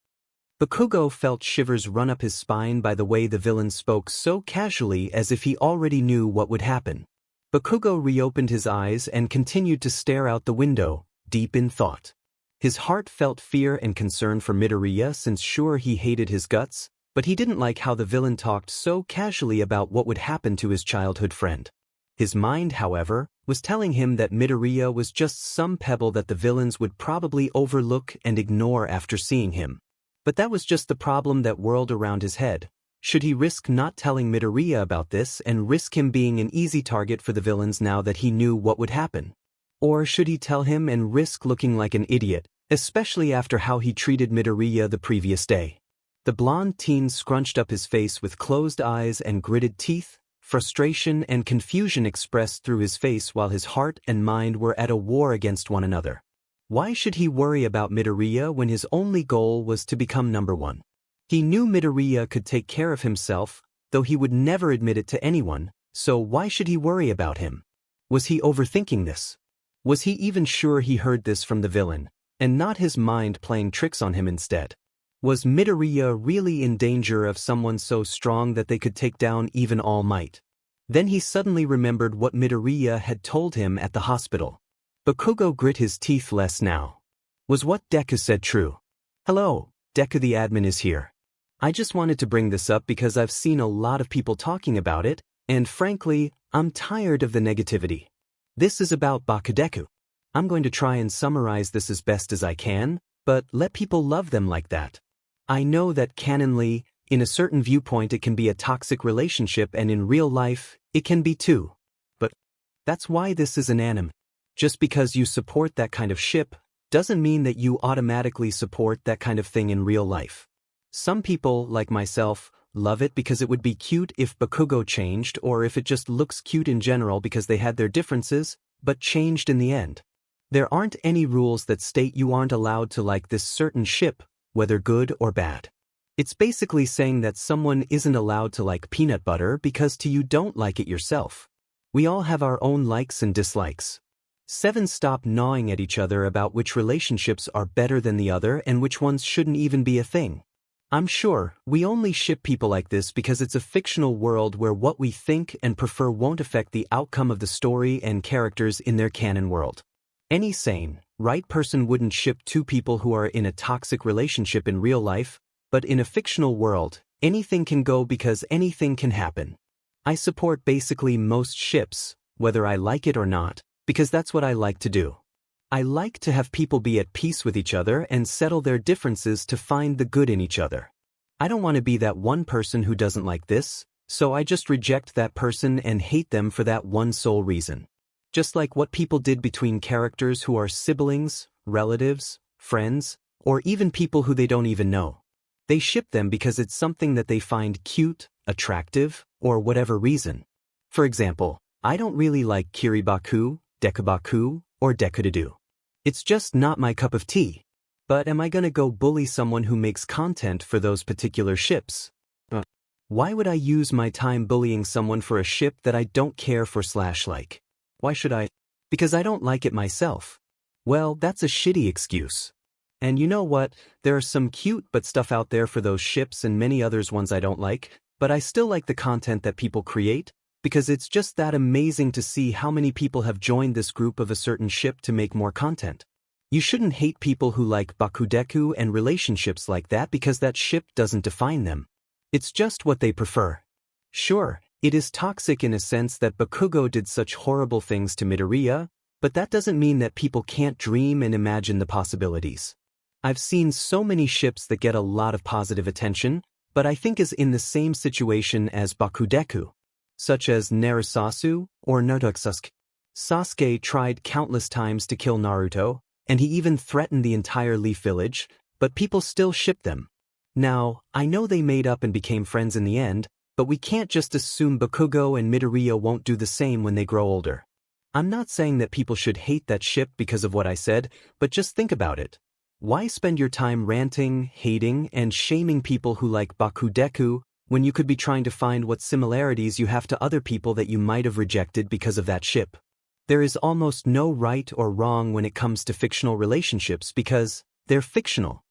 Bakugo felt shivers run up his spine by the way the villain spoke so casually as if he already knew what would happen. Bakugo reopened his eyes and continued to stare out the window, deep in thought. His heart felt fear and concern for Midoriya since sure he hated his guts, but he didn't like how the villain talked so casually about what would happen to his childhood friend. His mind, however, was telling him that Midoriya was just some pebble that the villains would probably overlook and ignore after seeing him. But that was just the problem that whirled around his head. Should he risk not telling Midoriya about this and risk him being an easy target for the villains now that he knew what would happen? Or should he tell him and risk looking like an idiot, especially after how he treated Midoriya the previous day? The blonde teen scrunched up his face with closed eyes and gritted teeth, frustration and confusion expressed through his face while his heart and mind were at a war against one another. Why should he worry about Midoriya when his only goal was to become #1? He knew Midoriya could take care of himself, though he would never admit it to anyone, so why should he worry about him? Was he overthinking this? Was he even sure he heard this from the villain, and not his mind playing tricks on him instead? Was Midoriya really in danger of someone so strong that they could take down even All Might? Then he suddenly remembered what Midoriya had told him at the hospital. Bakugo grit his teeth less now. Was what Deku said true? Hello, Deku the admin is here. I just wanted to bring this up because I've seen a lot of people talking about it, and frankly, I'm tired of the negativity. This is about Bakudeku. I'm going to try and summarize this as best as I can, but let people love them like that. I know that canonly, in a certain viewpoint it can be a toxic relationship and in real life, it can be too. But that's why this is an anime. Just because you support that kind of ship, doesn't mean that you automatically support that kind of thing in real life. Some people, like myself, love it because it would be cute if Bakugo changed or if it just looks cute in general because they had their differences, but changed in the end. There aren't any rules that state you aren't allowed to like this certain ship, whether good or bad. It's basically saying that someone isn't allowed to like peanut butter because you don't like it yourself. We all have our own likes and dislikes. 7 Stop gnawing at each other about which relationships are better than the other and which ones shouldn't even be a thing. I'm sure we only ship people like this because it's a fictional world where what we think and prefer won't affect the outcome of the story and characters in their canon world. Any sane, right person wouldn't ship 2 people who are in a toxic relationship in real life, but in a fictional world, anything can go because anything can happen. I support basically most ships, whether I like it or not, because that's what I like to do. I like to have people be at peace with each other and settle their differences to find the good in each other. I don't want to be that one person who doesn't like this, so I just reject that person and hate them for that one sole reason. Just like what people did between characters who are siblings, relatives, friends, or even people who they don't even know. They ship them because it's something that they find cute, attractive, or whatever reason. For example, I don't really like Kiribaku, Dekubaku, or Dekududu. It's just not my cup of tea. But am I gonna go bully someone who makes content for those particular ships? Why would I use my time bullying someone for a ship that I don't care for / like? Why should I? Because I don't like it myself. Well, that's a shitty excuse. And you know what? There are some cute but stuff out there for those ships and many others ones I don't like, but I still like the content that people create, because it's just that amazing to see how many people have joined this group of a certain ship to make more content. You shouldn't hate people who like Bakudeku and relationships like that because that ship doesn't define them. It's just what they prefer. Sure, it is toxic in a sense that Bakugo did such horrible things to Midoriya, but that doesn't mean that people can't dream and imagine the possibilities. I've seen so many ships that get a lot of positive attention, but I think is in the same situation as Bakudeku, such as Narusasu or Naruto. Sasuke tried countless times to kill Naruto, and he even threatened the entire Leaf Village, but people still shipped them. Now, I know they made up and became friends in the end, but we can't just assume Bakugo and Midoriya won't do the same when they grow older. I'm not saying that people should hate that ship because of what I said, but just think about it. Why spend your time ranting, hating, and shaming people who like Bakudeku when you could be trying to find what similarities you have to other people that you might have rejected because of that ship? There is almost no right or wrong when it comes to fictional relationships because they're fictional.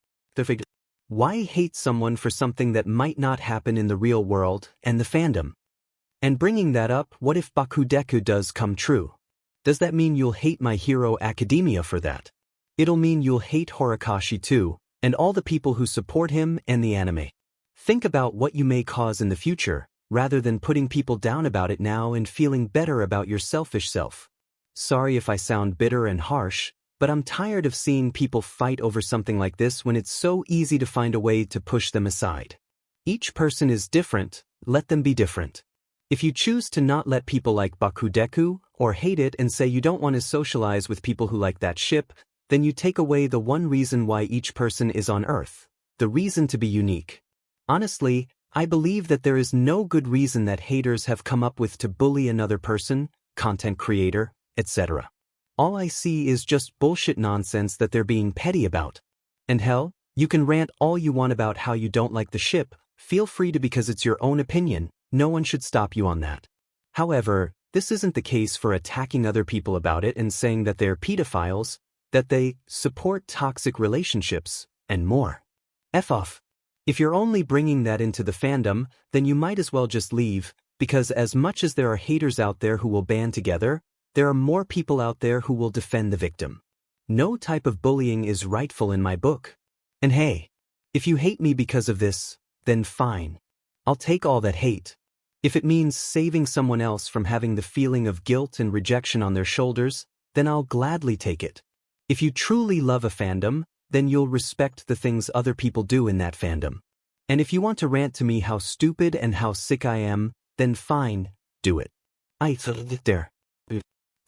Why hate someone for something that might not happen in the real world and the fandom? And bringing that up, what if Bakudeku does come true? Does that mean you'll hate My Hero Academia for that? It'll mean you'll hate Horikoshi too, and all the people who support him and the anime. Think about what you may cause in the future, rather than putting people down about it now and feeling better about your selfish self. Sorry if I sound bitter and harsh, but I'm tired of seeing people fight over something like this when it's so easy to find a way to push them aside. Each person is different, let them be different. If you choose to not let people like Bakudeku, or hate it and say you don't want to socialize with people who like that ship, then you take away the one reason why each person is on Earth, the reason to be unique. Honestly, I believe that there is no good reason that haters have come up with to bully another person, content creator, etc. All I see is just bullshit nonsense that they're being petty about. And hell, You can rant all you want about how you don't like the ship, feel free to because it's your own opinion, no one should stop you on that. However, this isn't the case for attacking other people about it and saying that they're pedophiles, that they support toxic relationships, and more. F off. If you're only bringing that into the fandom, then you might as well just leave, because as much as there are haters out there who will band together, there are more people out there who will defend the victim. No type of bullying is rightful in my book. And hey, if you hate me because of this, then fine. I'll take all that hate. If it means saving someone else from having the feeling of guilt and rejection on their shoulders, then I'll gladly take it. If you truly love a fandom, then you'll respect the things other people do in that fandom. And if you want to rant to me how stupid and how sick I am, then fine, do it. There.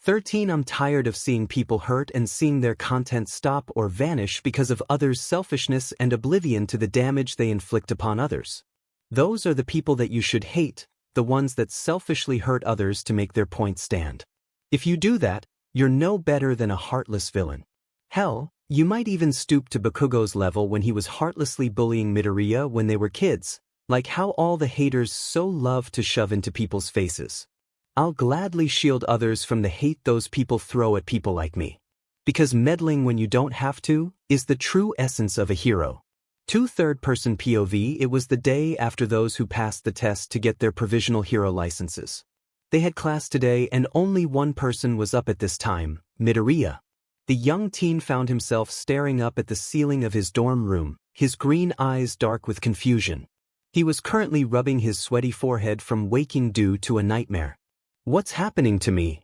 13. I'm tired of seeing people hurt and seeing their content stop or vanish because of others' selfishness and oblivion to the damage they inflict upon others. Those are the people that you should hate, the ones that selfishly hurt others to make their point stand. If you do that, you're no better than a heartless villain. Hell, you might even stoop to Bakugo's level when he was heartlessly bullying Midoriya when they were kids, like how all the haters so love to shove into people's faces. I'll gladly shield others from the hate those people throw at people like me. Because meddling when you don't have to is the true essence of a hero. To third-person POV, it was the day after those who passed the test to get their provisional hero licenses. They had class today and only one person was up at this time, Midoriya. The young teen found himself staring up at the ceiling of his dorm room, his green eyes dark with confusion. He was currently rubbing his sweaty forehead from waking due to a nightmare. What's happening to me?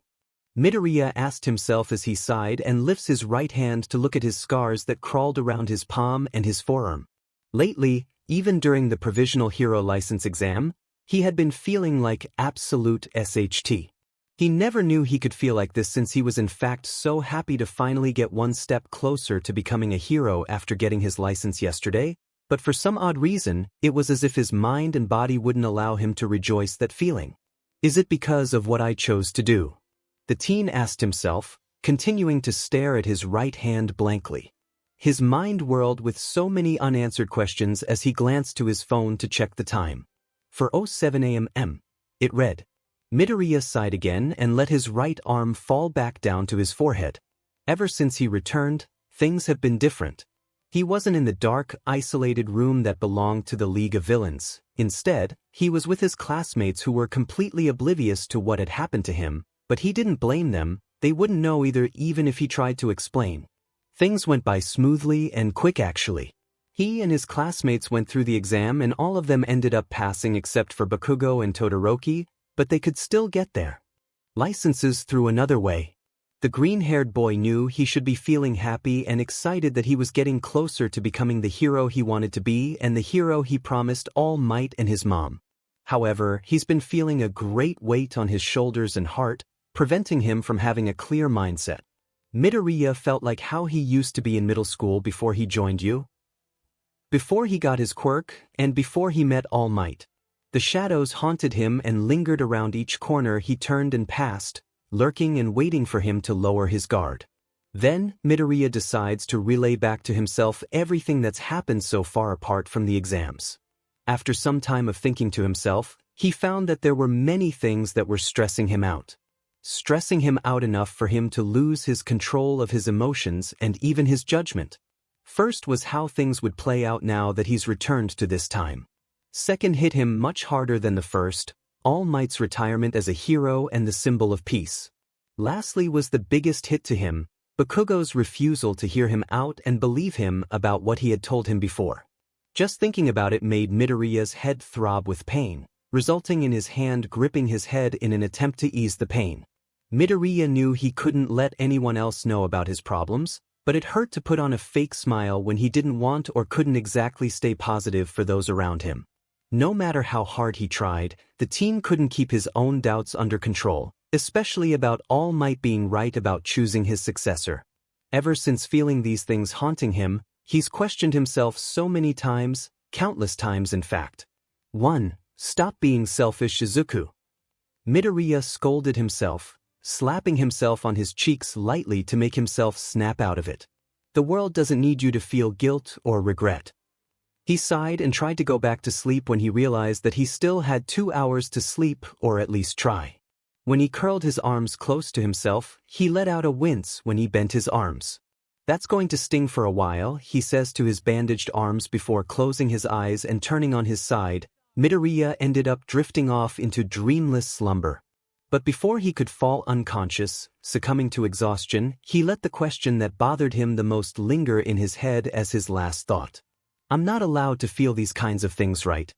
Midoriya asked himself as he sighed and lifts his right hand to look at his scars that crawled around his palm and his forearm. Lately, even during the provisional hero license exam, he had been feeling like absolute SHT. He never knew he could feel like this since he was in fact so happy to finally get one step closer to becoming a hero after getting his license yesterday, but for some odd reason, it was as if his mind and body wouldn't allow him to rejoice that feeling. Is it because of what I chose to do? The teen asked himself, continuing to stare at his right hand blankly. His mind whirled with so many unanswered questions as he glanced to his phone to check the time. 4:07 a.m. It read. Midoriya sighed again and let his right arm fall back down to his forehead. Ever since he returned, things have been different. He wasn't in the dark, isolated room that belonged to the League of Villains. Instead, he was with his classmates who were completely oblivious to what had happened to him, but he didn't blame them, they wouldn't know either even if he tried to explain. Things went by smoothly and quick actually. He and his classmates went through the exam and all of them ended up passing except for Bakugo and Todoroki, but they could still get their licenses through another way. The green-haired boy knew he should be feeling happy and excited that he was getting closer to becoming the hero he wanted to be and the hero he promised All Might and his mom. However, he's been feeling a great weight on his shoulders and heart, preventing him from having a clear mindset. Midoriya felt like how he used to be in middle school before he joined you. Before he got his quirk, and before he met All Might. The shadows haunted him and lingered around each corner he turned and passed, lurking and waiting for him to lower his guard. Then, Midoriya decides to relay back to himself everything that's happened so far apart from the exams. After some time of thinking to himself, he found that there were many things that were stressing him out. Stressing him out enough for him to lose his control of his emotions and even his judgment. First was how things would play out now that he's returned to this time. Second hit him much harder than the first, All Might's retirement as a hero and the symbol of peace. Lastly was the biggest hit to him, Bakugo's refusal to hear him out and believe him about what he had told him before. Just thinking about it made Midoriya's head throb with pain, resulting in his hand gripping his head in an attempt to ease the pain. Midoriya knew he couldn't let anyone else know about his problems, but it hurt to put on a fake smile when he didn't want or couldn't exactly stay positive for those around him. No matter how hard he tried, the teen couldn't keep his own doubts under control, especially about All Might being right about choosing his successor. Ever since feeling these things haunting him, he's questioned himself so many times, countless times in fact. 1. Stop being selfish, Izuku. Midoriya scolded himself, slapping himself on his cheeks lightly to make himself snap out of it. The world doesn't need you to feel guilt or regret. He sighed and tried to go back to sleep when he realized that he still had 2 hours to sleep, or at least try. When he curled his arms close to himself, he let out a wince when he bent his arms. "That's going to sting for a while," he says to his bandaged arms before closing his eyes and turning on his side. Midoriya ended up drifting off into dreamless slumber. But before he could fall unconscious, succumbing to exhaustion, he let the question that bothered him the most linger in his head as his last thought. "I'm not allowed to feel these kinds of things, right?"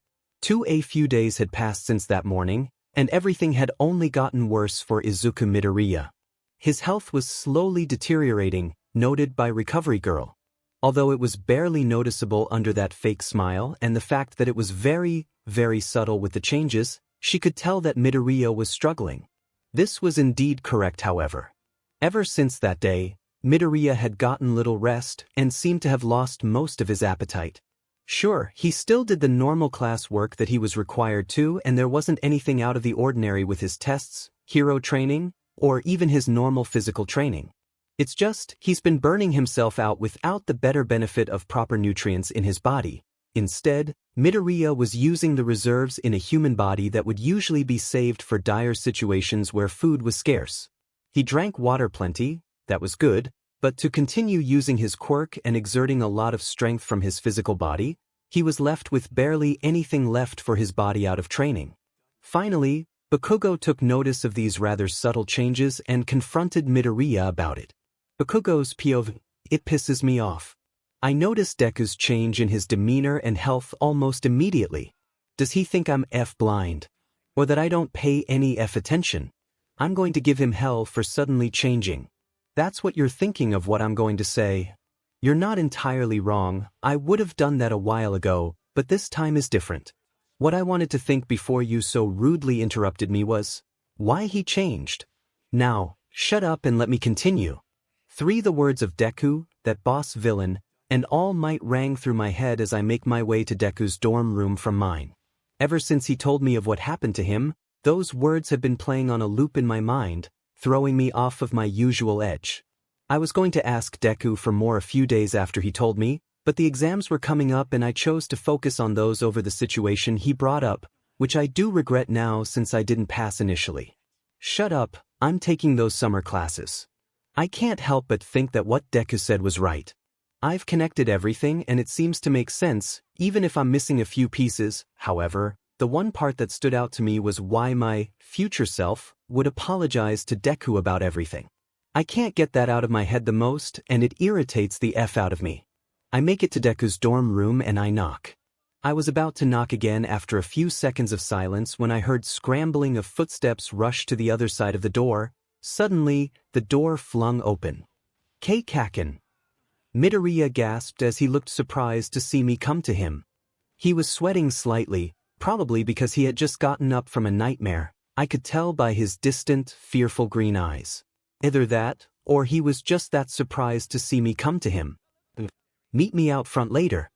A few days had passed since that morning, and everything had only gotten worse for Izuku Midoriya. His health was slowly deteriorating, noted by Recovery Girl. Although it was barely noticeable under that fake smile and the fact that it was very, very subtle with the changes, she could tell that Midoriya was struggling. This was indeed correct, however. Ever since that day, Midoriya had gotten little rest and seemed to have lost most of his appetite. Sure, he still did the normal class work that he was required to, and there wasn't anything out of the ordinary with his tests, hero training, or even his normal physical training. It's just, he's been burning himself out without the better benefit of proper nutrients in his body. Instead, Midoriya was using the reserves in a human body that would usually be saved for dire situations where food was scarce. He drank water plenty, that was good, but to continue using his quirk and exerting a lot of strength from his physical body, he was left with barely anything left for his body out of training. Finally, Bakugo took notice of these rather subtle changes and confronted Midoriya about it. Bakugo's POV, "It pisses me off. I noticed Deku's change in his demeanor and health almost immediately. Does he think I'm blind? Or that I don't pay any attention? I'm going to give him hell for suddenly changing. That's what you're thinking of what I'm going to say. You're not entirely wrong, I would have done that a while ago, but this time is different. What I wanted to think before you so rudely interrupted me was, why he changed. Now, shut up and let me continue." The words of Deku, that boss villain, and All Might rang through my head as I make my way to Deku's dorm room from mine. Ever since he told me of what happened to him, those words have been playing on a loop in my mind, throwing me off of my usual edge. I was going to ask Deku for more a few days after he told me, but the exams were coming up and I chose to focus on those over the situation he brought up, which I do regret now since I didn't pass initially. "Shut up, I'm taking those summer classes." I can't help but think that what Deku said was right. I've connected everything and it seems to make sense, even if I'm missing a few pieces. However, the one part that stood out to me was why my future self would apologize to Deku about everything. I can't get that out of my head the most, and it irritates the F out of me. I make it to Deku's dorm room and I knock. I was about to knock again after a few seconds of silence when I heard scrambling of footsteps rush to the other side of the door. Suddenly, the door flung open. "𝗧𝗵𝗃𝗃." Midoriya gasped as he looked surprised to see me come to him. He was sweating slightly, probably because he had just gotten up from a nightmare. I could tell by his distant, fearful green eyes. Either that, or he was just that surprised to see me come to him. "Meet me out front later."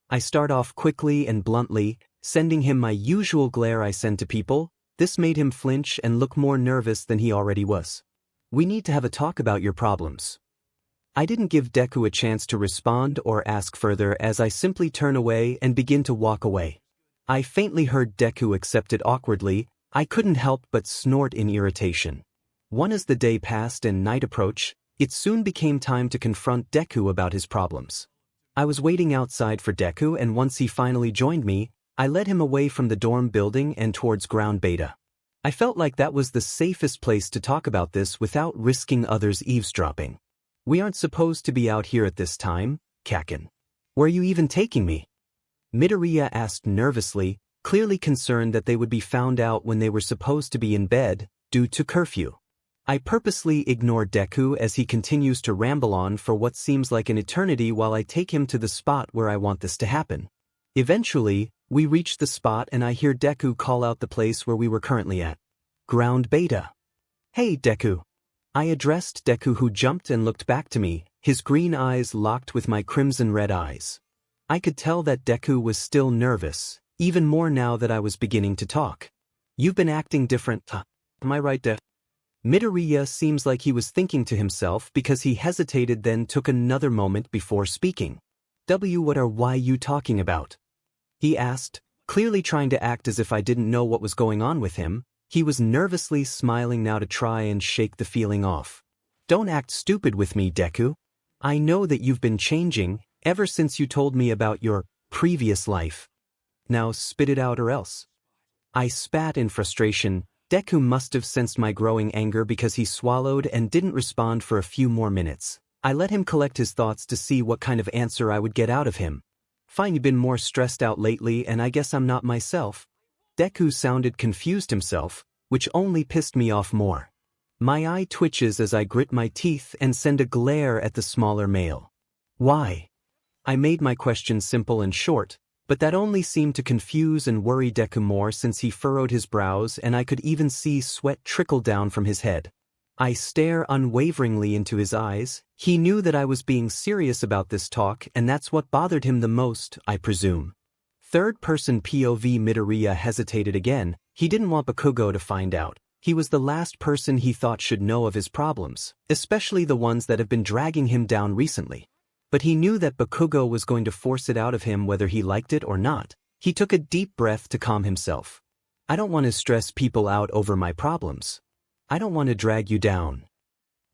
I start off quickly and bluntly, sending him my usual glare I send to people. This made him flinch and look more nervous than he already was. "We need to have a talk about your problems." I didn't give Deku a chance to respond or ask further as I simply turn away and begin to walk away. I faintly heard Deku accept it awkwardly. I couldn't help but snort in irritation. As the day passed and night approached, it soon became time to confront Deku about his problems. I was waiting outside for Deku, and once he finally joined me, I led him away from the dorm building and towards ground beta. I felt like that was the safest place to talk about this without risking others eavesdropping. "We aren't supposed to be out here at this time, Kaken. Where are you even taking me?" Midoriya asked nervously, clearly concerned that they would be found out when they were supposed to be in bed, due to curfew. I purposely ignore Deku as he continues to ramble on for what seems like an eternity while I take him to the spot where I want this to happen. Eventually, we reach the spot and I hear Deku call out the place where we were currently at. "Ground beta." "Hey, Deku." I addressed Deku, who jumped and looked back to me, his green eyes locked with my crimson-red eyes. I could tell that Deku was still nervous, even more now that I was beginning to talk. "You've been acting different, huh? Am I right, Def?" Midoriya seems like he was thinking to himself because he hesitated, then took another moment before speaking. What are you talking about? He asked, clearly trying to act as if I didn't know what was going on with him. He was nervously smiling now to try and shake the feeling off. Don't act stupid with me, Deku. I know that you've been changing ever since you told me about your previous life. Now spit it out or else. I spat in frustration. Deku must have sensed my growing anger because he swallowed and didn't respond for a few more minutes. I let him collect his thoughts to see what kind of answer I would get out of him. Fine, you've been more stressed out lately and I guess I'm not myself. Deku sounded confused himself, which only pissed me off more. My eye twitches as I grit my teeth and send a glare at the smaller male. Why? I made my question simple and short, but that only seemed to confuse and worry Deku more since he furrowed his brows and I could even see sweat trickle down from his head. I stare unwaveringly into his eyes. He knew that I was being serious about this talk and that's what bothered him the most, I presume. Third-person POV Midoriya hesitated again. He didn't want Bakugo to find out. He was the last person he thought should know of his problems, especially the ones that have been dragging him down recently. But he knew that Bakugo was going to force it out of him whether he liked it or not. He took a deep breath to calm himself. I don't want to stress people out over my problems. I don't want to drag you down.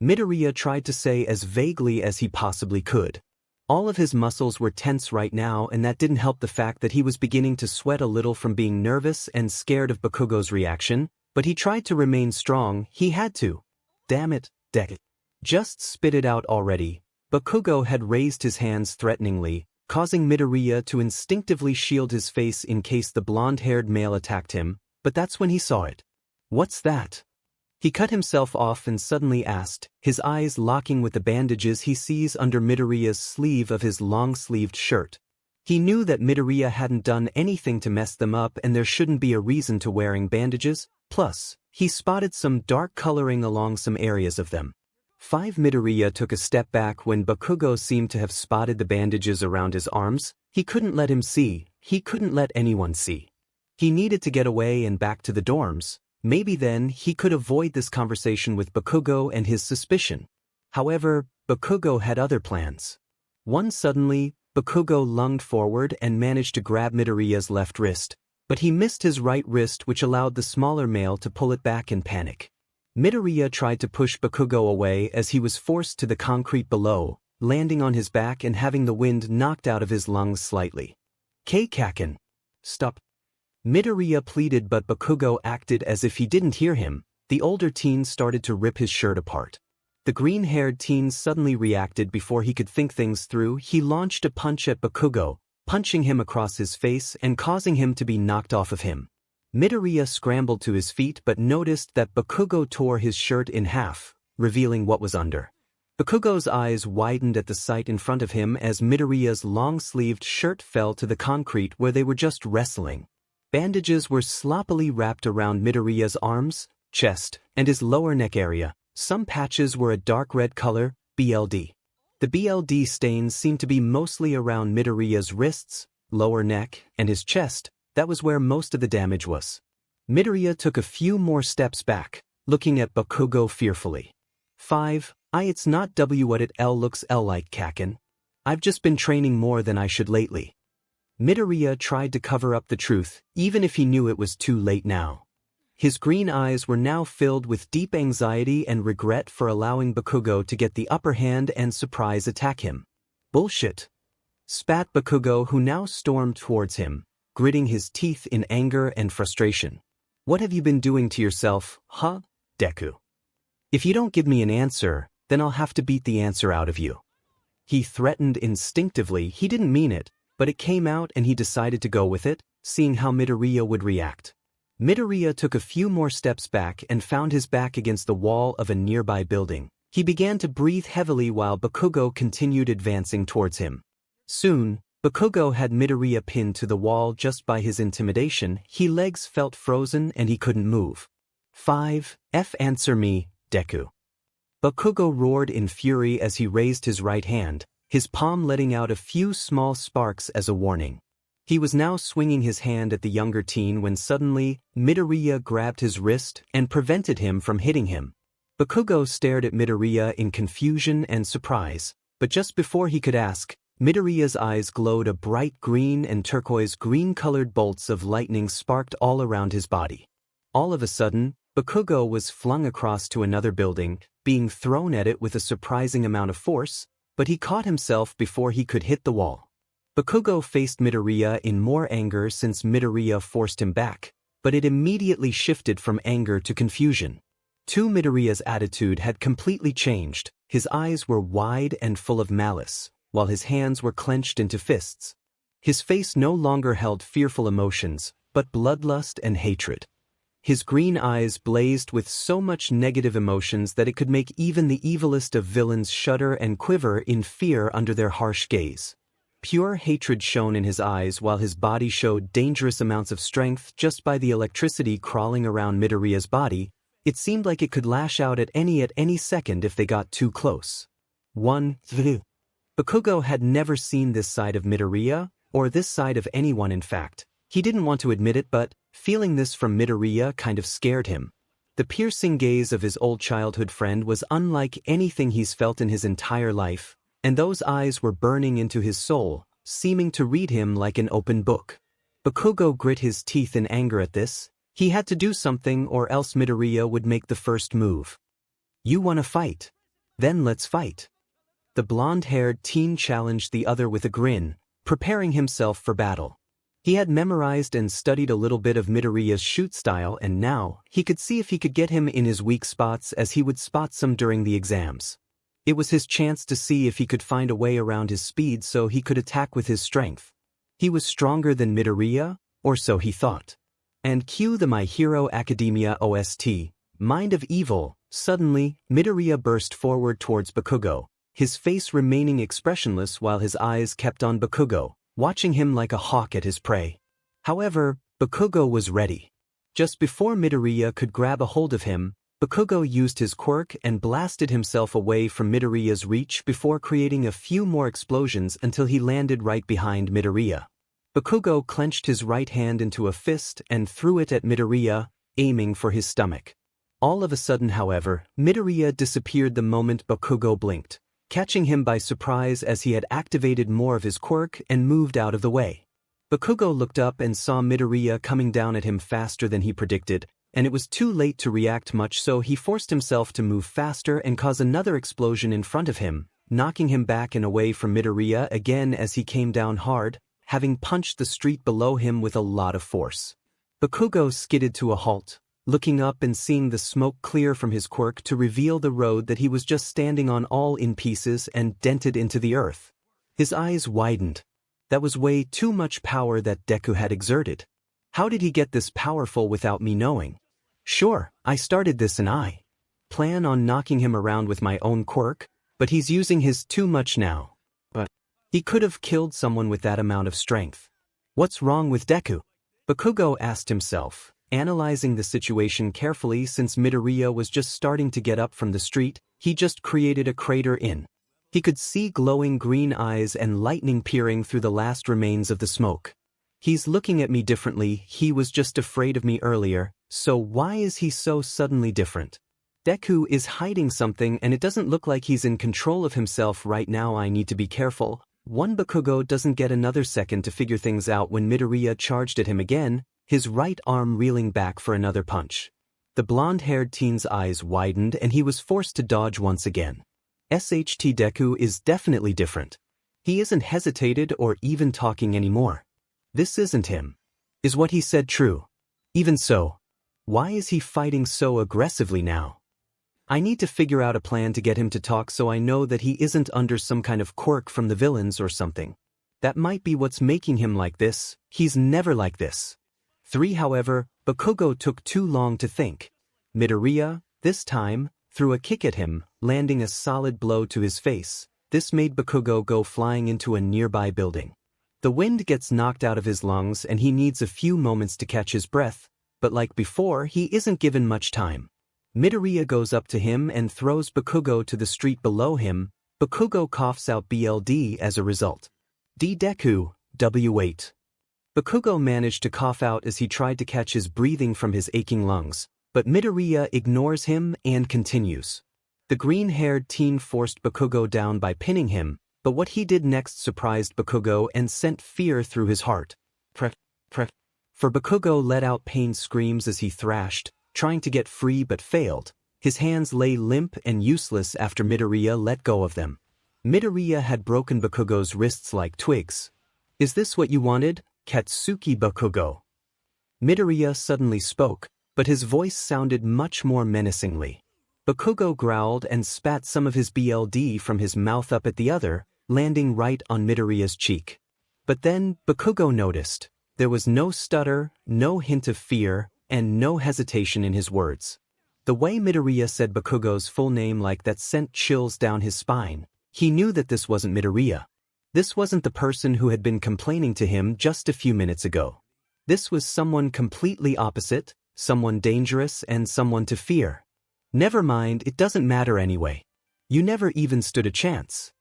Midoriya tried to say as vaguely as he possibly could. All of his muscles were tense right now and that didn't help the fact that he was beginning to sweat a little from being nervous and scared of Bakugo's reaction, but he tried to remain strong. He had to. Damn it, Deku. Just spit it out already. Bakugo had raised his hands threateningly, causing Midoriya to instinctively shield his face in case the blonde-haired male attacked him, but that's when he saw it. What's that? He cut himself off and suddenly asked, his eyes locking with the bandages he sees under Midoriya's sleeve of his long-sleeved shirt. He knew that Midoriya hadn't done anything to mess them up and there shouldn't be a reason to wearing bandages, plus, he spotted some dark coloring along some areas of them. Midoriya took a step back when Bakugo seemed to have spotted the bandages around his arms. He couldn't let him see. He couldn't let anyone see. He needed to get away and back to the dorms. Maybe then he could avoid this conversation with Bakugo and his suspicion. However, Bakugo had other plans. Suddenly, Bakugo lunged forward and managed to grab Midoriya's left wrist, but he missed his right wrist, which allowed the smaller male to pull it back in panic. Midoriya tried to push Bakugo away as he was forced to the concrete below, landing on his back and having the wind knocked out of his lungs slightly. Kaken. Stop. Midoriya pleaded, but Bakugo acted as if he didn't hear him. The older teen started to rip his shirt apart. The green-haired teen suddenly reacted before he could think things through. He launched a punch at Bakugo, punching him across his face and causing him to be knocked off of him. Midoriya scrambled to his feet but noticed that Bakugo tore his shirt in half, revealing what was under. Bakugo's eyes widened at the sight in front of him as Midoriya's long-sleeved shirt fell to the concrete where they were just wrestling. Bandages were sloppily wrapped around Midoriya's arms, chest, and his lower neck area. Some patches were a dark red color, BLD. The BLD stains seemed to be mostly around Midoriya's wrists, lower neck, and his chest. That was where most of the damage was. Midoriya took a few more steps back, looking at Bakugo fearfully. It's not what it looks like, Kaken. I've just been training more than I should lately. Midoriya tried to cover up the truth, even if he knew it was too late now. His green eyes were now filled with deep anxiety and regret for allowing Bakugo to get the upper hand and surprise attack him. Bullshit. Spat Bakugo, who now stormed towards him, gritting his teeth in anger and frustration. What have you been doing to yourself, huh, Deku? If you don't give me an answer, then I'll have to beat the answer out of you. He threatened instinctively. He didn't mean it, but it came out and he decided to go with it, seeing how Midoriya would react. Midoriya took a few more steps back and found his back against the wall of a nearby building. He began to breathe heavily while Bakugo continued advancing towards him. Soon, Bakugo had Midoriya pinned to the wall just by his intimidation. His legs felt frozen and he couldn't move. Answer me, Deku. Bakugo roared in fury as he raised his right hand, his palm letting out a few small sparks as a warning. He was now swinging his hand at the younger teen when suddenly, Midoriya grabbed his wrist and prevented him from hitting him. Bakugo stared at Midoriya in confusion and surprise, but just before he could ask, Midoriya's eyes glowed a bright green and turquoise green-colored bolts of lightning sparked all around his body. All of a sudden, Bakugo was flung across to another building, being thrown at it with a surprising amount of force, but he caught himself before he could hit the wall. Bakugo faced Midoriya in more anger since Midoriya forced him back, but it immediately shifted from anger to confusion. Midoriya's attitude had completely changed. His eyes were wide and full of malice, while his hands were clenched into fists. His face no longer held fearful emotions, but bloodlust and hatred. His green eyes blazed with so much negative emotions that it could make even the evilest of villains shudder and quiver in fear under their harsh gaze. Pure hatred shone in his eyes while his body showed dangerous amounts of strength just by the electricity crawling around Midoriya's body. It seemed like it could lash out at any second if they got too close. Bakugo had never seen this side of Midoriya, or this side of anyone in fact. He didn't want to admit it, but feeling this from Midoriya kind of scared him. The piercing gaze of his old childhood friend was unlike anything he's felt in his entire life, and those eyes were burning into his soul, seeming to read him like an open book. Bakugo grit his teeth in anger at this. He had to do something or else Midoriya would make the first move. "You wanna fight? Then let's fight." The blonde-haired teen challenged the other with a grin, preparing himself for battle. He had memorized and studied a little bit of Midoriya's shoot style, and now he could see if he could get him in his weak spots as he would spot some during the exams. It was his chance to see if he could find a way around his speed so he could attack with his strength. He was stronger than Midoriya, or so he thought. And cue the My Hero Academia OST, Mind of Evil. Suddenly, Midoriya burst forward towards Bakugo, his face remaining expressionless while his eyes kept on Bakugo, watching him like a hawk at his prey. However, Bakugo was ready. Just before Midoriya could grab a hold of him, Bakugo used his quirk and blasted himself away from Midoriya's reach before creating a few more explosions until he landed right behind Midoriya. Bakugo clenched his right hand into a fist and threw it at Midoriya, aiming for his stomach. All of a sudden, however, Midoriya disappeared the moment Bakugo blinked, catching him by surprise as he had activated more of his quirk and moved out of the way. Bakugo looked up and saw Midoriya coming down at him faster than he predicted, and it was too late to react much, so he forced himself to move faster and cause another explosion in front of him, knocking him back and away from Midoriya again as he came down hard, having punched the street below him with a lot of force. Bakugo skidded to a halt, looking up and seeing the smoke clear from his quirk to reveal the road that he was just standing on, all in pieces and dented into the earth. His eyes widened. That was way too much power that Deku had exerted. How did he get this powerful without me knowing? Sure, I started this and I plan on knocking him around with my own quirk, but he's using his too much now. But he could have killed someone with that amount of strength. What's wrong with Deku? Bakugo asked himself, analyzing the situation carefully since Midoriya was just starting to get up from the street. He just created a crater in. He could see glowing green eyes and lightning peering through the last remains of the smoke. He's looking at me differently. He was just afraid of me earlier, so why is he so suddenly different? Deku is hiding something and it doesn't look like he's in control of himself right now. I need to be careful. Bakugo doesn't get another second to figure things out when Midoriya charged at him again, his right arm reeling back for another punch. The blonde-haired teen's eyes widened and he was forced to dodge once again. Deku is definitely different. He isn't hesitated or even talking anymore. This isn't him. Is what he said true? Even so, why is he fighting so aggressively now? I need to figure out a plan to get him to talk so I know that he isn't under some kind of quirk from the villains or something. That might be what's making him like this. He's never like this. However, Bakugo took too long to think. Midoriya, this time, threw a kick at him, landing a solid blow to his face. This made Bakugo go flying into a nearby building. The wind gets knocked out of his lungs and he needs a few moments to catch his breath, but like before, he isn't given much time. Midoriya goes up to him and throws Bakugo to the street below him. Bakugo coughs out BLD as a result. Deku, W8. Bakugo managed to cough out as he tried to catch his breathing from his aching lungs, But Midoriya ignores him and continues. The green-haired teen forced Bakugo down by pinning him, but what he did next surprised Bakugo and sent fear through his heart. For Bakugo let out pain screams as he thrashed, trying to get free but failed. His hands lay limp and useless after Midoriya let go of them. Midoriya had broken Bakugo's wrists like twigs. "Is this what you wanted, Katsuki Bakugo?" Midoriya suddenly spoke, but his voice sounded much more menacingly. Bakugo growled and spat some of his blood from his mouth up at the other, landing right on Midoriya's cheek. But then, Bakugo noticed. There was no stutter, no hint of fear, and no hesitation in his words. The way Midoriya said Bakugo's full name like that sent chills down his spine. He knew that this wasn't Midoriya. This wasn't the person who had been complaining to him just a few minutes ago. This was someone completely opposite, someone dangerous and someone to fear. Never mind, it doesn't matter anyway. You never even stood a chance.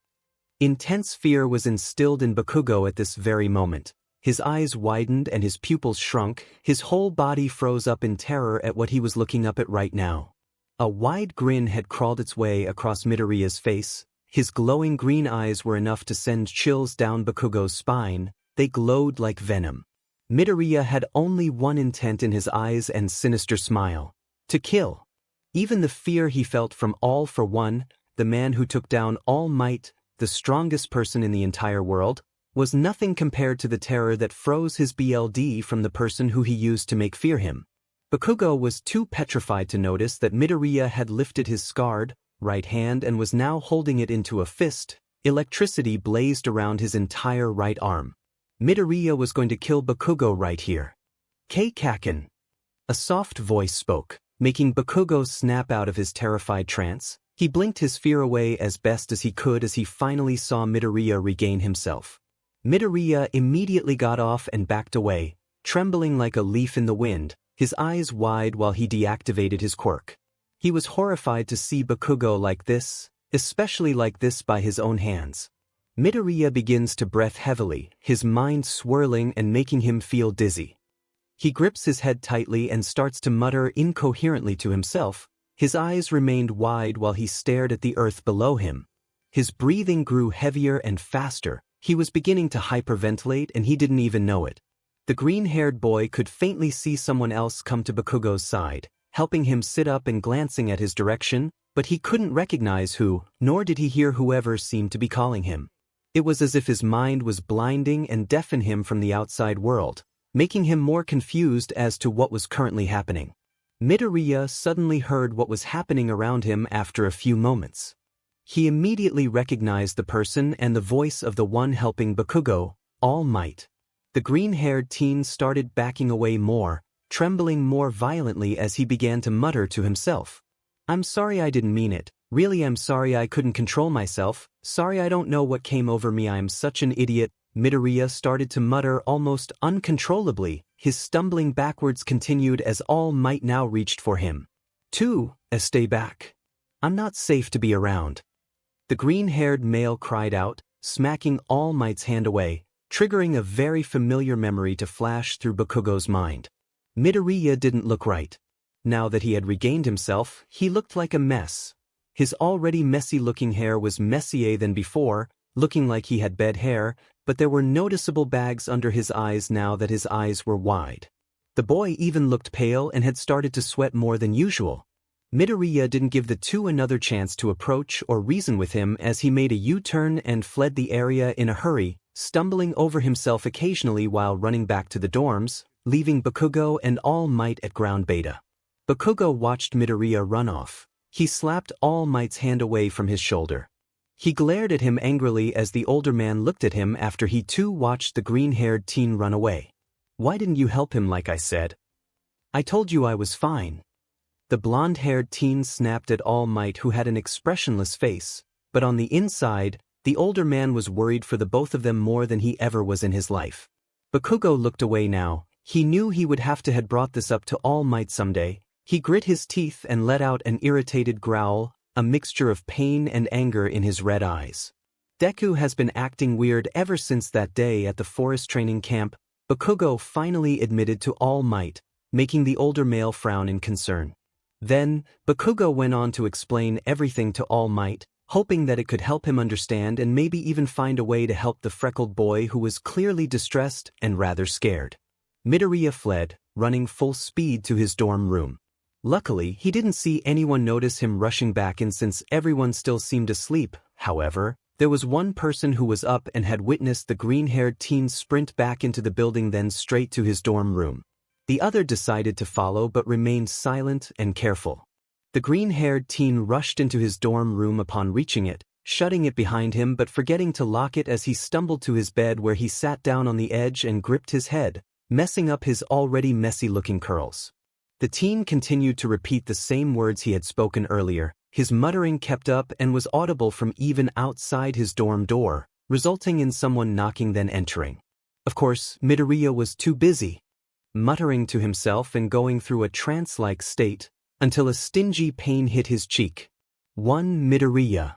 Intense fear was instilled in Bakugo at this very moment. His eyes widened and his pupils shrunk, his whole body froze up in terror at what he was looking up at right now. A wide grin had crawled its way across Midoriya's face. His glowing green eyes were enough to send chills down Bakugo's spine. They glowed like venom. Midoriya had only one intent in his eyes and sinister smile: to kill. Even the fear he felt from All for One, the man who took down All Might, the strongest person in the entire world, was nothing compared to the terror that froze his blood from the person who he used to make fear him. Bakugo was too petrified to notice that Midoriya had lifted his scarred right hand and was now holding it into a fist. Electricity blazed around his entire right arm. Midoriya was going to kill Bakugo right here. "𝗧𝗵𝗃𝗃." A soft voice spoke, making Bakugo snap out of his terrified trance. He blinked his fear away as best as he could as he finally saw Midoriya regain himself. Midoriya immediately got off and backed away, trembling like a leaf in the wind, his eyes wide while he deactivated his quirk. He was horrified to see Bakugo like this, especially like this by his own hands. Midoriya begins to breath heavily, his mind swirling and making him feel dizzy. He grips his head tightly and starts to mutter incoherently to himself. His eyes remained wide while he stared at the earth below him. His breathing grew heavier and faster. He was beginning to hyperventilate and he didn't even know it. The green-haired boy could faintly see someone else come to Bakugo's side, helping him sit up and glancing at his direction, but he couldn't recognize who, nor did he hear whoever seemed to be calling him. It was as if his mind was blinding and deafening him from the outside world, making him more confused as to what was currently happening. Midoriya suddenly heard what was happening around him after a few moments. He immediately recognized the person and the voice of the one helping Bakugo, All Might. The green-haired teen started backing away more, trembling more violently as he began to mutter to himself. "I'm sorry, I didn't mean it. Really, I'm sorry, I couldn't control myself. Sorry, I don't know what came over me, I'm such an idiot." Midoriya started to mutter almost uncontrollably. His stumbling backwards continued as All Might now reached for him. Stay back. I'm not safe to be around." The green-haired male cried out, smacking All Might's hand away, triggering a very familiar memory to flash through Bakugo's mind. Midoriya didn't look right. Now that he had regained himself, he looked like a mess. His already messy-looking hair was messier than before, looking like he had bad hair, but there were noticeable bags under his eyes now that his eyes were wide. The boy even looked pale and had started to sweat more than usual. Midoriya didn't give the two another chance to approach or reason with him as he made a U-turn and fled the area in a hurry, stumbling over himself occasionally while running back to the dorms, leaving Bakugo and All Might at ground beta. Bakugo watched Midoriya run off. He slapped All Might's hand away from his shoulder. He glared at him angrily as the older man looked at him after he too watched the green-haired teen run away. "Why didn't you help him like I said? I told you I was fine." The blonde-haired teen snapped at All Might, who had an expressionless face, but on the inside, the older man was worried for the both of them more than he ever was in his life. Bakugo looked away now. He knew he would have to had brought this up to All Might someday. He grit his teeth and let out an irritated growl, a mixture of pain and anger in his red eyes. Deku has been acting weird ever since that day at the forest training camp, Bakugo finally admitted to All Might, making the older male frown in concern. Then, Bakugo went on to explain everything to All Might, hoping that it could help him understand and maybe even find a way to help the freckled boy who was clearly distressed and rather scared. Midoriya fled, running full speed to his dorm room. Luckily, he didn't see anyone notice him rushing back in since everyone still seemed asleep. However, there was one person who was up and had witnessed the green-haired teen sprint back into the building then straight to his dorm room. The other decided to follow but remained silent and careful. The green-haired teen rushed into his dorm room upon reaching it, shutting it behind him but forgetting to lock it as he stumbled to his bed where he sat down on the edge and gripped his head, messing up his already messy-looking curls. The teen continued to repeat the same words he had spoken earlier. His muttering kept up and was audible from even outside his dorm door, resulting in someone knocking then entering. Of course, Midoriya was too busy, muttering to himself and going through a trance-like state, until a stingy pain hit his cheek. One Midoriya.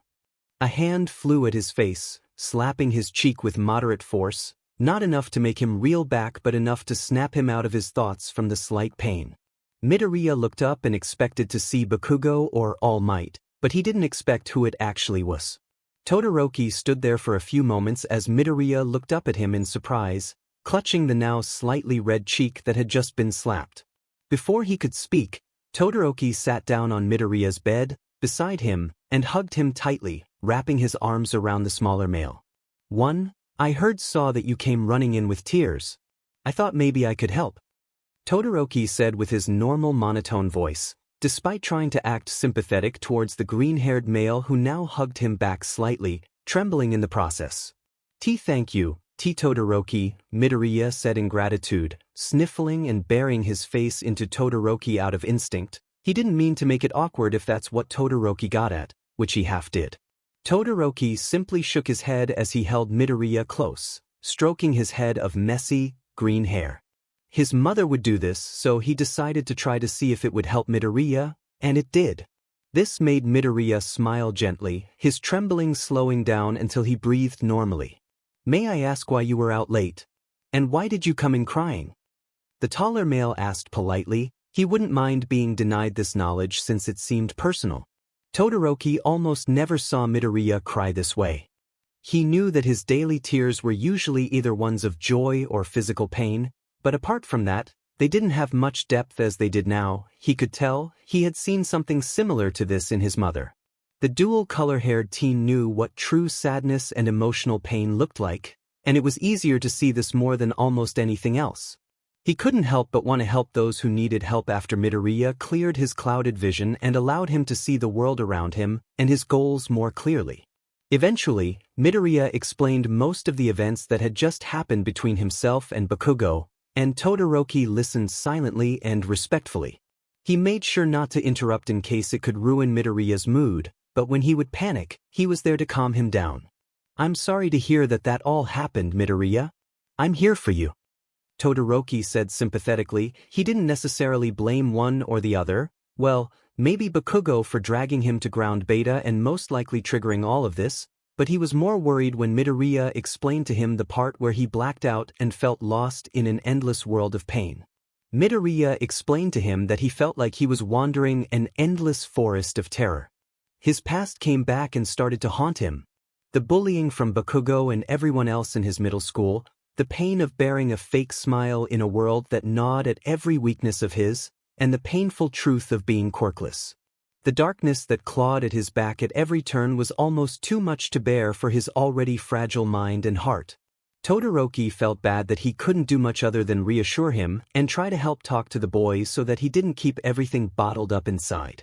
A hand flew at his face, slapping his cheek with moderate force, not enough to make him reel back but enough to snap him out of his thoughts from the slight pain. Midoriya looked up and expected to see Bakugo or All Might, but he didn't expect who it actually was. Todoroki stood there for a few moments as Midoriya looked up at him in surprise, clutching the now slightly red cheek that had just been slapped. Before he could speak, Todoroki sat down on Midoriya's bed, beside him, and hugged him tightly, wrapping his arms around the smaller male. I heard saw that you came running in with tears. I thought maybe I could help. Todoroki said with his normal monotone voice, despite trying to act sympathetic towards the green-haired male who now hugged him back slightly, trembling in the process. Thank you, Todoroki, Midoriya said in gratitude, sniffling and burying his face into Todoroki out of instinct. He didn't mean to make it awkward if that's what Todoroki got at, which he half did. Todoroki simply shook his head as he held Midoriya close, stroking his head of messy, green hair. His mother would do this, so he decided to try to see if it would help Midoriya, and it did. This made Midoriya smile gently, his trembling slowing down until he breathed normally. May I ask why you were out late? And why did you come in crying? The taller male asked politely. He wouldn't mind being denied this knowledge since it seemed personal. Todoroki almost never saw Midoriya cry this way. He knew that his daily tears were usually either ones of joy or physical pain, but apart from that, they didn't have much depth as they did now. He could tell he had seen something similar to this in his mother. The dual-color-haired teen knew what true sadness and emotional pain looked like, and it was easier to see this more than almost anything else. He couldn't help but want to help those who needed help after Midoriya cleared his clouded vision and allowed him to see the world around him and his goals more clearly. Eventually, Midoriya explained most of the events that had just happened between himself and Bakugo, and Todoroki listened silently and respectfully. He made sure not to interrupt in case it could ruin Midoriya's mood, but when he would panic, he was there to calm him down. I'm sorry to hear that all happened, Midoriya. I'm here for you. Todoroki said sympathetically. He didn't necessarily blame one or the other. Well, maybe Bakugo for dragging him to ground beta and most likely triggering all of this, but he was more worried when Midoriya explained to him the part where he blacked out and felt lost in an endless world of pain. Midoriya explained to him that he felt like he was wandering an endless forest of terror. His past came back and started to haunt him. The bullying from Bakugo and everyone else in his middle school, the pain of bearing a fake smile in a world that gnawed at every weakness of his, and the painful truth of being quirkless. The darkness that clawed at his back at every turn was almost too much to bear for his already fragile mind and heart. Todoroki felt bad that he couldn't do much other than reassure him and try to help talk to the boy so that he didn't keep everything bottled up inside.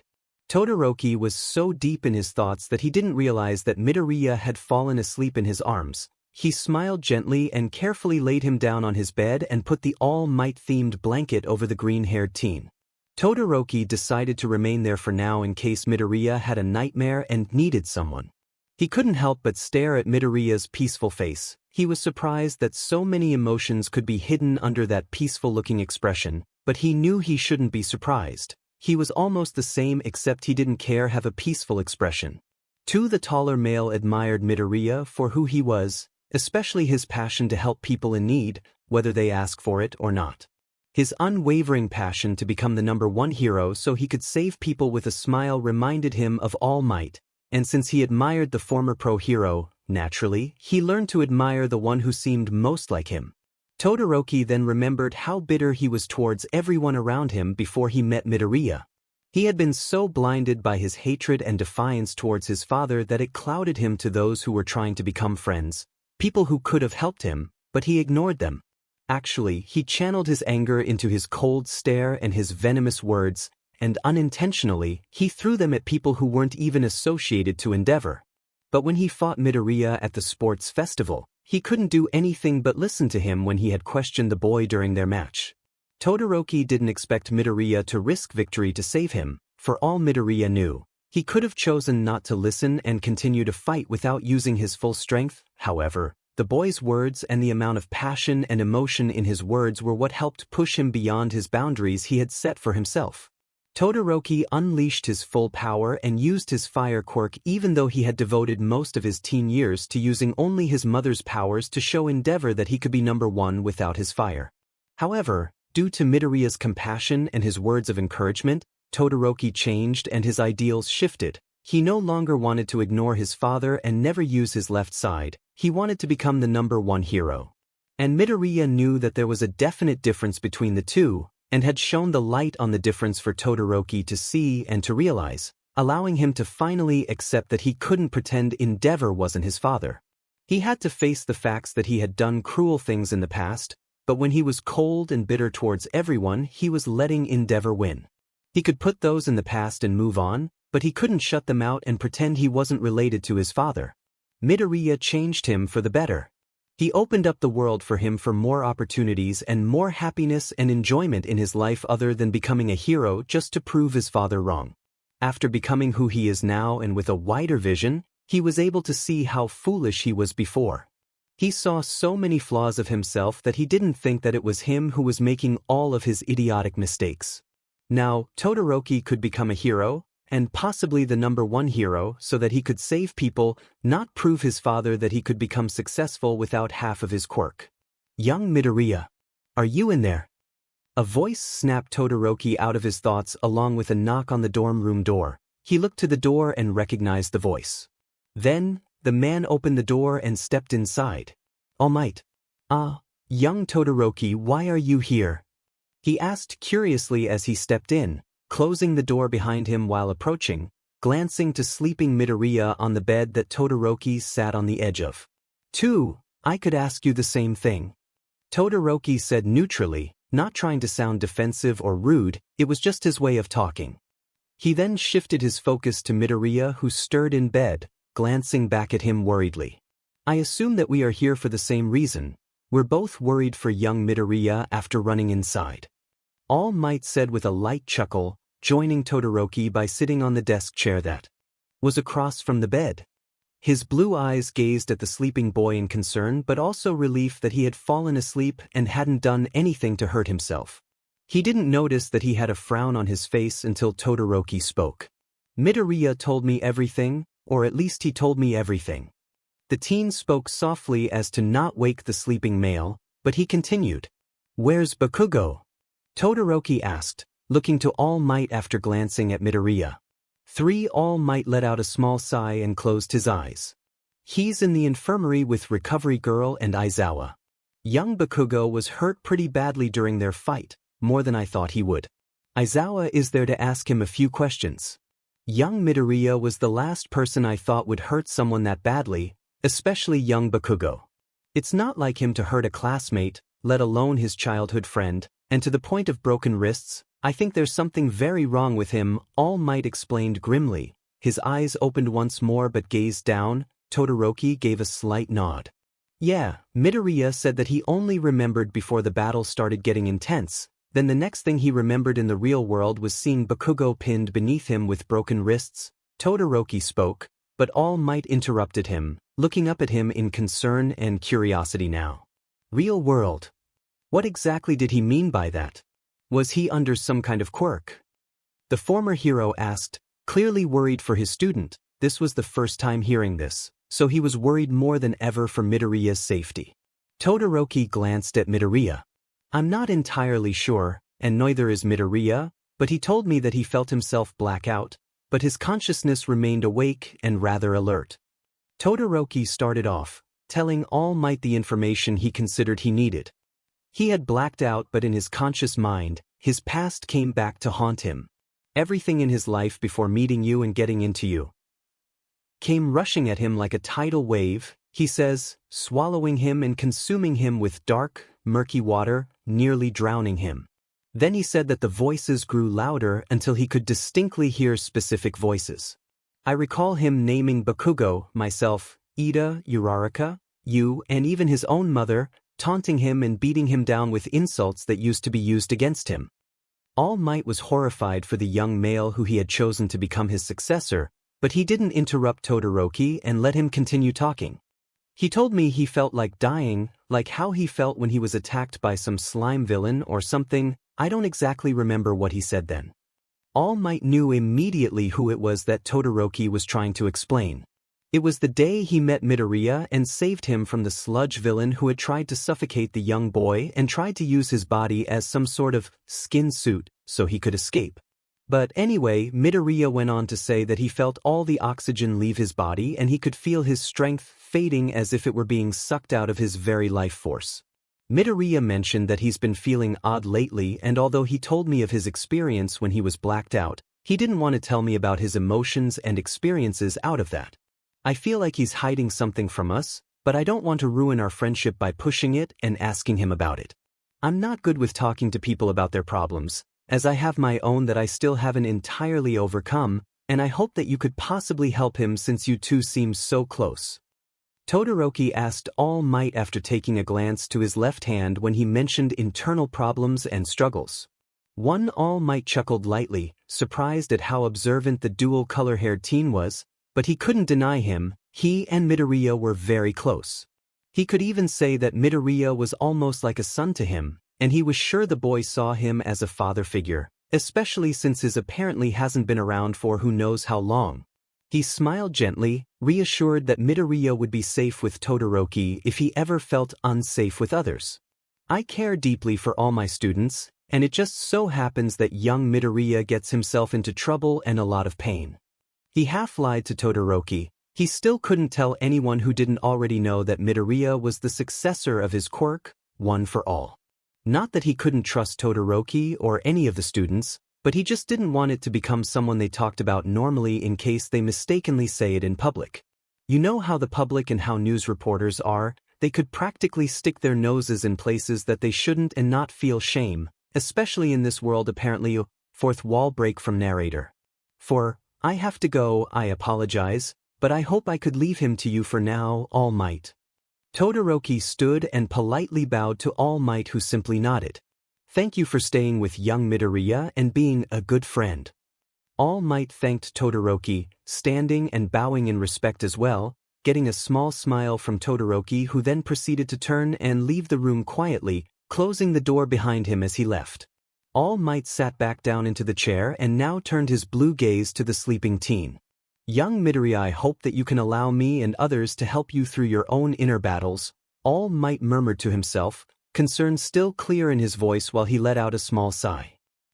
Todoroki was so deep in his thoughts that he didn't realize that Midoriya had fallen asleep in his arms. He smiled gently and carefully laid him down on his bed and put the All Might-themed blanket over the green-haired teen. Todoroki decided to remain there for now in case Midoriya had a nightmare and needed someone. He couldn't help but stare at Midoriya's peaceful face. He was surprised that so many emotions could be hidden under that peaceful-looking expression, but he knew he shouldn't be surprised. He was almost the same except he didn't have a peaceful expression. The taller male admired Midoriya for who he was, especially his passion to help people in need, whether they ask for it or not. His unwavering passion to become the #1 hero so he could save people with a smile reminded him of All Might, and since he admired the former pro hero, naturally, he learned to admire the one who seemed most like him. Todoroki then remembered how bitter he was towards everyone around him before he met Midoriya. He had been so blinded by his hatred and defiance towards his father that it clouded him to those who were trying to become friends, people who could have helped him, but he ignored them. Actually, he channeled his anger into his cold stare and his venomous words, and unintentionally, he threw them at people who weren't even associated to 𝗵𝗃𝗧𝗏. But when he fought Midoriya at the sports festival, he couldn't do anything but listen to him when he had questioned the boy during their match. Todoroki didn't expect Midoriya to risk victory to save him. For all Midoriya knew, he could have chosen not to listen and continue to fight without using his full strength. However, the boy's words and the amount of passion and emotion in his words were what helped push him beyond his boundaries he had set for himself. Todoroki unleashed his full power and used his fire quirk even though he had devoted most of his teen years to using only his mother's powers to show 𝗵𝗃𝗧𝗏 that he could be #1 without his fire. However, due to Midoriya's compassion and his words of encouragement, Todoroki changed and his ideals shifted. He no longer wanted to ignore his father and never use his left side. He wanted to become the #1 hero. And Midoriya knew that there was a definite difference between the two, and had shown the light on the difference for Todoroki to see and to realize, allowing him to finally accept that he couldn't pretend 𝗵𝗃𝗧𝗏 wasn't his father. He had to face the facts that he had done cruel things in the past, but when he was cold and bitter towards everyone, he was letting 𝗵𝗃𝗧𝗏 win. He could put those in the past and move on, but he couldn't shut them out and pretend he wasn't related to his father. Midoriya changed him for the better. He opened up the world for him for more opportunities and more happiness and enjoyment in his life other than becoming a hero just to prove his father wrong. After becoming who he is now and with a wider vision, he was able to see how foolish he was before. He saw so many flaws of himself that he didn't think that it was him who was making all of his idiotic mistakes. Now, Todoroki could become a hero, and possibly the #1 hero so that he could save people, not prove his father that he could become successful without half of his quirk. "Young Midoriya, are you in there?" A voice snapped Todoroki out of his thoughts along with a knock on the dorm room door. He looked to the door and recognized the voice. Then, the man opened the door and stepped inside. "All Might. Young Todoroki, why are you here?" He asked curiously as he stepped in, closing the door behind him while approaching, glancing to sleeping Midoriya on the bed that Todoroki sat on the edge of. I could ask you the same thing." Todoroki said neutrally, not trying to sound defensive or rude, it was just his way of talking. He then shifted his focus to Midoriya who stirred in bed, glancing back at him worriedly. "I assume that we are here for the same reason. We're both worried for young Midoriya after running inside." All Might said with a light chuckle, joining Todoroki by sitting on the desk chair that was across from the bed. His blue eyes gazed at the sleeping boy in concern but also relief that he had fallen asleep and hadn't done anything to hurt himself. He didn't notice that he had a frown on his face until Todoroki spoke. "Midoriya told me everything, or at least he told me everything." The teen spoke softly as to not wake the sleeping male, but he continued. "Where's Bakugo?" Todoroki asked, looking to All Might after glancing at Midoriya. All Might let out a small sigh and closed his eyes. "He's in the infirmary with Recovery Girl and Izuku. Young Bakugo was hurt pretty badly during their fight, more than I thought he would. Izuku is there to ask him a few questions. Young Midoriya was the last person I thought would hurt someone that badly, especially young Bakugo. It's not like him to hurt a classmate, let alone his childhood friend, and to the point of broken wrists. I think there's something very wrong with him," All Might explained grimly. His eyes opened once more but gazed down. Todoroki gave a slight nod. "Yeah, Midoriya said that he only remembered before the battle started getting intense. Then the next thing he remembered in the real world was seeing Bakugo pinned beneath him with broken wrists." Todoroki spoke, but All Might interrupted him, looking up at him in concern and curiosity now. "Real world? What exactly did he mean by that? Was he under some kind of quirk?" The former hero asked, clearly worried for his student. This was the first time hearing this, so he was worried more than ever for Midoriya's safety. Todoroki glanced at Midoriya. I'm not entirely sure, and neither is Midoriya, but he told me that he felt himself black out, but his consciousness remained awake and rather alert. Todoroki started off, telling All Might the information he considered he needed. He had blacked out, but in his conscious mind, his past came back to haunt him. Everything in his life before meeting you and getting into you came rushing at him like a tidal wave, he says, swallowing him and consuming him with dark, murky water, nearly drowning him. Then he said that the voices grew louder until he could distinctly hear specific voices. I recall him naming Bakugo, myself, Ida, Uraraka, you, and even his own mother, taunting him and beating him down with insults that used to be used against him. All Might was horrified for the young male who he had chosen to become his successor, but he didn't interrupt Todoroki and let him continue talking. He told me he felt like dying, like how he felt when he was attacked by some slime villain or something. I don't exactly remember what he said then. All Might knew immediately who it was that Todoroki was trying to explain. It was the day he met Midoriya and saved him from the sludge villain who had tried to suffocate the young boy and tried to use his body as some sort of skin suit so he could escape. But anyway, Midoriya went on to say that he felt all the oxygen leave his body and he could feel his strength fading as if it were being sucked out of his very life force. Midoriya mentioned that he's been feeling odd lately, and although he told me of his experience when he was blacked out, he didn't want to tell me about his emotions and experiences out of that. I feel like he's hiding something from us, but I don't want to ruin our friendship by pushing it and asking him about it. I'm not good with talking to people about their problems, as I have my own that I still haven't entirely overcome, and I hope that you could possibly help him since you two seem so close. Todoroki asked All Might after taking a glance to his left hand when he mentioned internal problems and struggles. One All Might chuckled lightly, surprised at how observant the dual color-haired teen was, but he couldn't deny him, he and Midoriya were very close. He could even say that Midoriya was almost like a son to him, and he was sure the boy saw him as a father figure, especially since his apparently hasn't been around for who knows how long. He smiled gently, reassured that Midoriya would be safe with Todoroki if he ever felt unsafe with others. I care deeply for all my students, and it just so happens that young Midoriya gets himself into trouble and a lot of pain. He half lied to Todoroki. He still couldn't tell anyone who didn't already know that Midoriya was the successor of his quirk, One for All. Not that he couldn't trust Todoroki or any of the students, but he just didn't want it to become someone they talked about normally in case they mistakenly say it in public. You know how the public and how news reporters are, they could practically stick their noses in places that they shouldn't and not feel shame, especially in this world apparently. Fourth wall break from narrator. I have to go, I apologize, but I hope I could leave him to you for now, All Might. Todoroki stood and politely bowed to All Might, who simply nodded. Thank you for staying with young Midoriya and being a good friend. All Might thanked Todoroki, standing and bowing in respect as well, getting a small smile from Todoroki, who then proceeded to turn and leave the room quietly, closing the door behind him as he left. All Might sat back down into the chair and now turned his blue gaze to the sleeping teen. Young Midoriya, I hope that you can allow me and others to help you through your own inner battles, All Might murmured to himself, concern still clear in his voice while he let out a small sigh.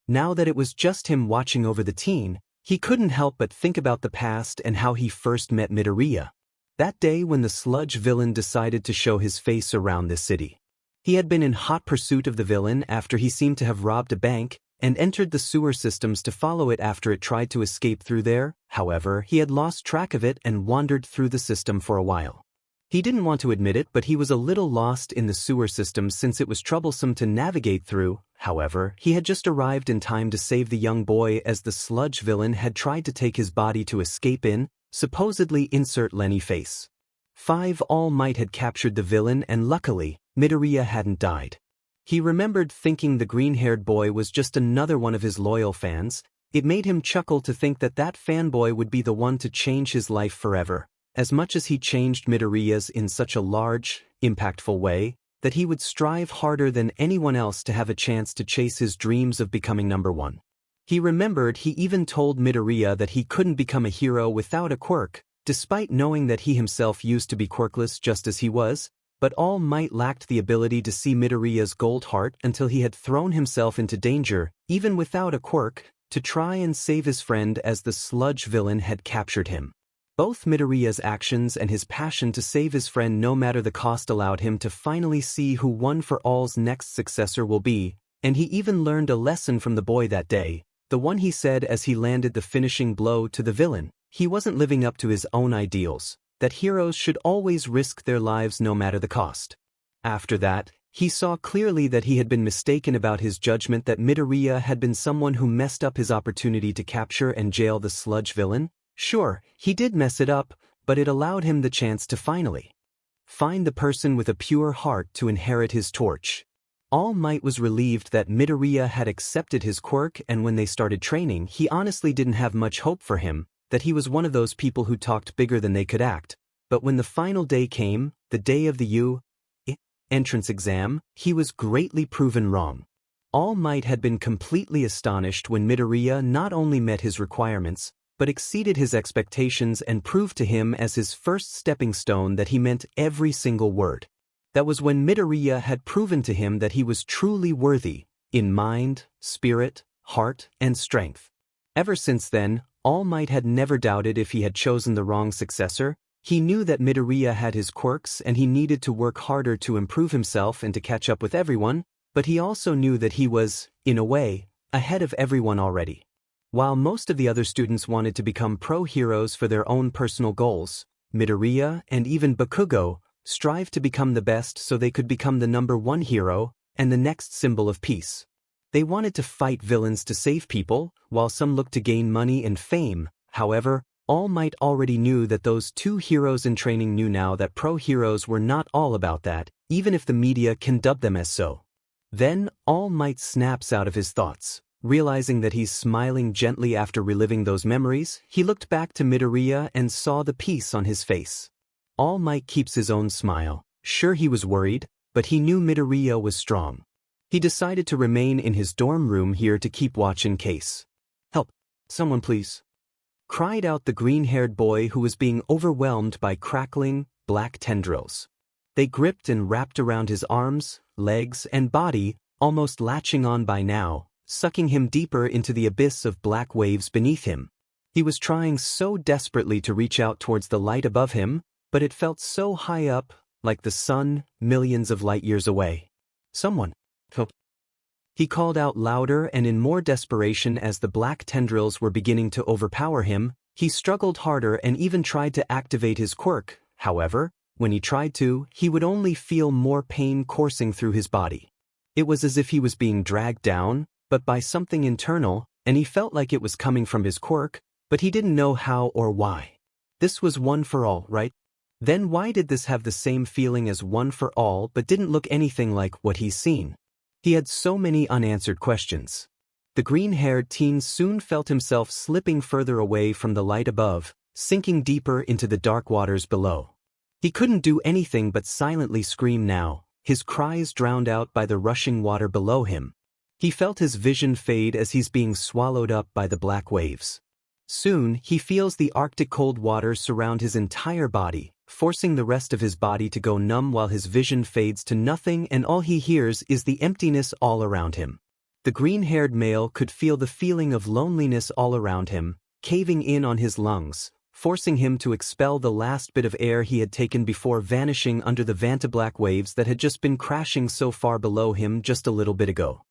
Now that it was just him watching over the teen, he couldn't help but think about the past and how he first met Midoriya. That day when the sludge villain decided to show his face around this city. He had been in hot pursuit of the villain after he seemed to have robbed a bank and entered the sewer systems to follow it after it tried to escape through there. However, he had lost track of it and wandered through the system for a while. He didn't want to admit it, but he was a little lost in the sewer system since it was troublesome to navigate through. However, he had just arrived in time to save the young boy as the sludge villain had tried to take his body to escape in, supposedly insert Lenny face. 5 All Might had captured the villain and luckily, Midoriya hadn't died. He remembered thinking the green-haired boy was just another one of his loyal fans. It made him chuckle to think that that fanboy would be the one to change his life forever, as much as he changed Midoriya's in such a large, impactful way, that he would strive harder than anyone else to have a chance to chase his dreams of becoming number one. He remembered he even told Midoriya that he couldn't become a hero without a quirk, despite knowing that he himself used to be quirkless just as he was, but All Might lacked the ability to see Midoriya's gold heart until he had thrown himself into danger, even without a quirk, to try and save his friend as the sludge villain had captured him. Both Midoriya's actions and his passion to save his friend no matter the cost allowed him to finally see who One for All's next successor will be, and he even learned a lesson from the boy that day, the one he said as he landed the finishing blow to the villain. He wasn't living up to his own ideals, that heroes should always risk their lives no matter the cost. After that, he saw clearly that he had been mistaken about his judgment that Midoriya had been someone who messed up his opportunity to capture and jail the sludge villain. Sure, he did mess it up, but it allowed him the chance to finally find the person with a pure heart to inherit his torch. All Might was relieved that Midoriya had accepted his quirk, and when they started training he honestly didn't have much hope for him, that he was one of those people who talked bigger than they could act. But when the final day came, the day of the 𝗬𝗧𝗵𝗃 entrance exam, he was greatly proven wrong. All Might had been completely astonished when Midoriya not only met his requirements, but exceeded his expectations and proved to him as his first stepping stone that he meant every single word. That was when Midoriya had proven to him that he was truly worthy, in mind, spirit, heart, and strength. Ever since then, All Might had never doubted if he had chosen the wrong successor. He knew that Midoriya had his quirks and he needed to work harder to improve himself and to catch up with everyone, but he also knew that he was, in a way, ahead of everyone already. While most of the other students wanted to become pro-heroes for their own personal goals, Midoriya and even Bakugo strived to become the best so they could become the #1 hero and the next symbol of peace. They wanted to fight villains to save people, while some looked to gain money and fame. However, All Might already knew that those two heroes in training knew now that pro-heroes were not all about that, even if the media can dub them as so. Then, All Might snaps out of his thoughts. Realizing that he's smiling gently after reliving those memories, he looked back to Midoriya and saw the peace on his face. All Might keeps his own smile. Sure, he was worried, but he knew Midoriya was strong. He decided to remain in his dorm room here to keep watch in case. "Help! Someone please!" cried out the green-haired boy who was being overwhelmed by crackling, black tendrils. They gripped and wrapped around his arms, legs, and body, almost latching on by now, sucking him deeper into the abyss of black waves beneath him. He was trying so desperately to reach out towards the light above him, but it felt so high up, like the sun, millions of light years away. "Someone! Help!" He called out louder and in more desperation as the black tendrils were beginning to overpower him. He struggled harder and even tried to activate his quirk. However, when he tried to, he would only feel more pain coursing through his body. It was as if he was being dragged down, but by something internal, and he felt like it was coming from his quirk, but he didn't know how or why. This was One for All, right? Then why did this have the same feeling as One for All but didn't look anything like what he's seen? He had so many unanswered questions. The green-haired teen soon felt himself slipping further away from the light above, sinking deeper into the dark waters below. He couldn't do anything but silently scream now, his cries drowned out by the rushing water below him. He felt his vision fade as he's being swallowed up by the black waves. Soon, he feels the Arctic cold waters surround his entire body, forcing the rest of his body to go numb while his vision fades to nothing and all he hears is the emptiness all around him. The green-haired male could feel the feeling of loneliness all around him, caving in on his lungs, forcing him to expel the last bit of air he had taken before vanishing under the 𝗵𝗃 waves that had just been crashing so far below him just a little bit ago.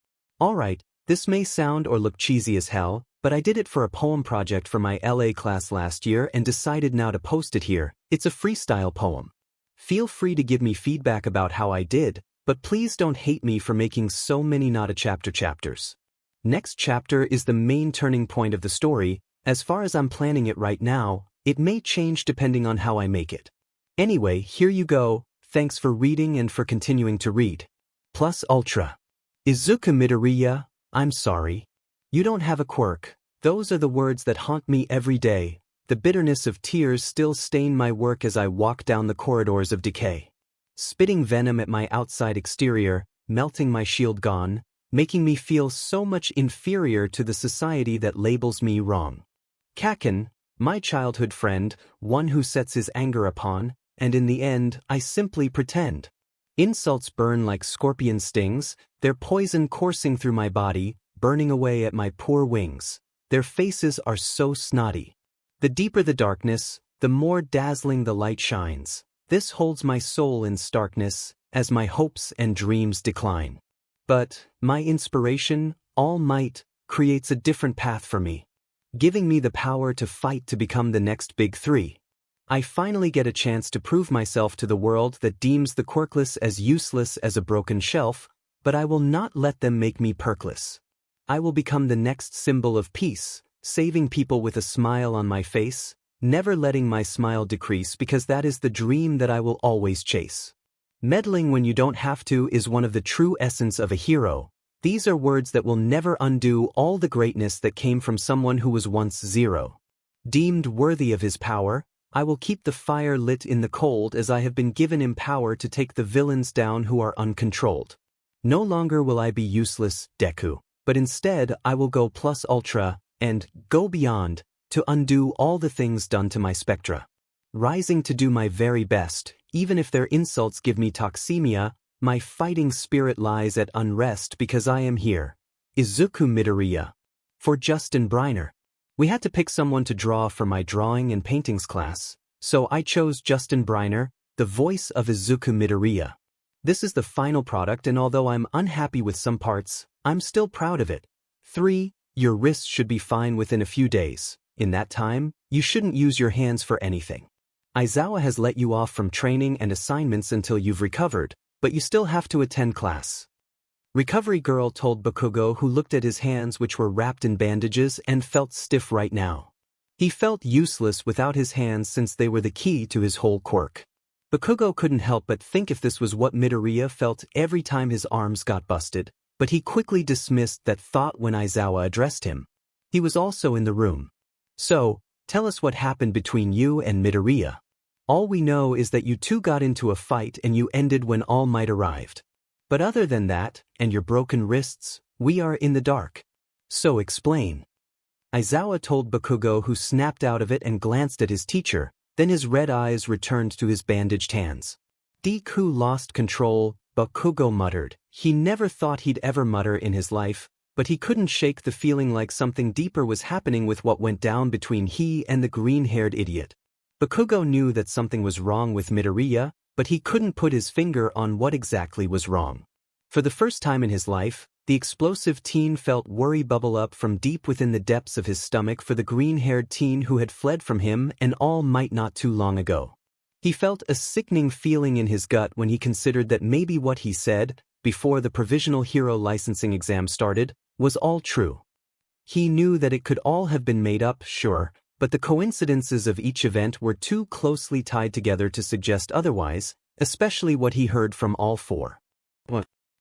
Alright, this may sound or look cheesy as hell, but I did it for a poem project for my LA class last year and decided now to post it here. It's a freestyle poem. Feel free to give me feedback about how I did, but please don't hate me for making so many not a chapter chapters. Next chapter is the main turning point of the story. As far as I'm planning it right now, it may change depending on how I make it. Anyway, here you go. Thanks for reading and for continuing to read. Plus Ultra. Izuku Midoriya, I'm sorry. You don't have a quirk. Those are the words that haunt me every day. The bitterness of tears still stain my work as I walk down the corridors of decay. Spitting venom at my outside exterior, melting my shield gone, making me feel so much inferior to the society that labels me wrong. 𝗂𝗃, my childhood friend, one who sets his anger upon, and in the end, I simply pretend. Insults burn like scorpion stings, their poison coursing through my body, burning away at my poor wings. Their faces are so snotty. The deeper the darkness, the more dazzling the light shines. This holds my soul in starkness, as my hopes and dreams decline. But my inspiration, All Might, creates a different path for me, giving me the power to fight to become the next big three. I finally get a chance to prove myself to the world that deems the quirkless as useless as a broken shelf, but I will not let them make me perkless. I will become the next symbol of peace, saving people with a smile on my face, never letting my smile decrease because that is the dream that I will always chase. Meddling when you don't have to is one of the true essence of a hero. These are words that will never undo all the greatness that came from someone who was once zero. Deemed worthy of his power, I will keep the fire lit in the cold as I have been given in power to take the villains down who are uncontrolled. No longer will I be useless, Deku, but instead I will go plus ultra, and go beyond, to undo all the things done to my spectra. Rising to do my very best, even if their insults give me toxemia, my fighting spirit lies at unrest because I am here. Izuku Midoriya. For Justin Briner. We had to pick someone to draw for my drawing and paintings class, so I chose Justin Briner, the voice of Izuku Midoriya. This is the final product, and although I'm unhappy with some parts, I'm still proud of it. 3. Your wrists should be fine within a few days. In that time, you shouldn't use your hands for anything. Aizawa has let you off from training and assignments until you've recovered, but you still have to attend class. Recovery Girl told Bakugo, who looked at his hands which were wrapped in bandages and felt stiff right now. He felt useless without his hands since they were the key to his whole quirk. Bakugo couldn't help but think if this was what Midoriya felt every time his arms got busted, but he quickly dismissed that thought when Aizawa addressed him. He was also in the room. So, tell us what happened between you and Midoriya. All we know is that you two got into a fight and you ended when All Might arrived. But other than that, and your broken wrists, we are in the dark. So explain. Aizawa told Bakugo, who snapped out of it and glanced at his teacher, then his red eyes returned to his bandaged hands. Deku lost control, Bakugo muttered. He never thought he'd ever mutter in his life, but he couldn't shake the feeling like something deeper was happening with what went down between he and the green-haired idiot. Bakugo knew that something was wrong with Midoriya, but he couldn't put his finger on what exactly was wrong. For the first time in his life, the explosive teen felt worry bubble up from deep within the depths of his stomach for the green-haired teen who had fled from him and All Might not too long ago. He felt a sickening feeling in his gut when he considered that maybe what he said, before the provisional hero licensing exam started, was all true. He knew that it could all have been made up, sure, but the coincidences of each event were too closely tied together to suggest otherwise, especially what he heard from all four.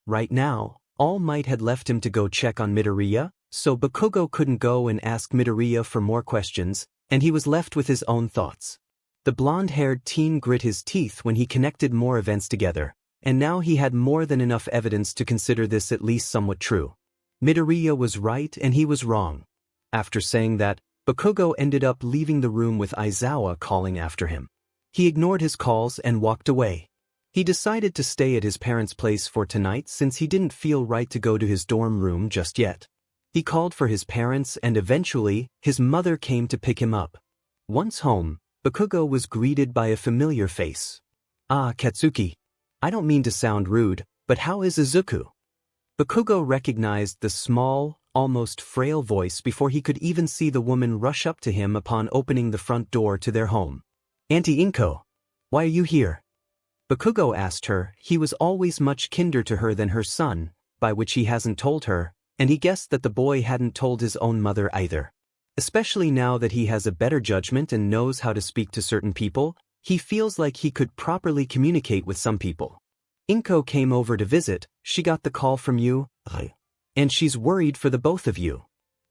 Right now, All Might had left him to go check on Midoriya, so Bakugo couldn't go and ask Midoriya for more questions, and he was left with his own thoughts. The blonde-haired teen grit his teeth when he connected more events together, and now he had more than enough evidence to consider this at least somewhat true. Midoriya was right and he was wrong. After saying that, Bakugo ended up leaving the room with Aizawa calling after him. He ignored his calls and walked away. He decided to stay at his parents' place for tonight since he didn't feel right to go to his dorm room just yet. He called for his parents and eventually, his mother came to pick him up. Once home, Bakugo was greeted by a familiar face. "Ah, Katsuki. I don't mean to sound rude, but how is Izuku?" Bakugo recognized the small, almost frail voice before he could even see the woman rush up to him upon opening the front door to their home. "Auntie Inko, why are you here?" Bakugo asked her. He was always much kinder to her than her son, by which he hasn't told her, and he guessed that the boy hadn't told his own mother either. Especially now that he has a better judgment and knows how to speak to certain people, he feels like he could properly communicate with some people. "Inko came over to visit, she got the call from you, and she's worried for the both of you."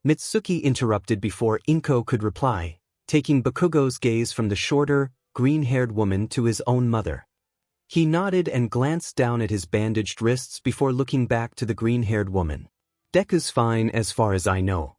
Mitsuki interrupted before Inko could reply, taking Bakugo's gaze from the shorter, green-haired woman to his own mother. He nodded and glanced down at his bandaged wrists before looking back to the green-haired woman. "Deku's fine as far as I know."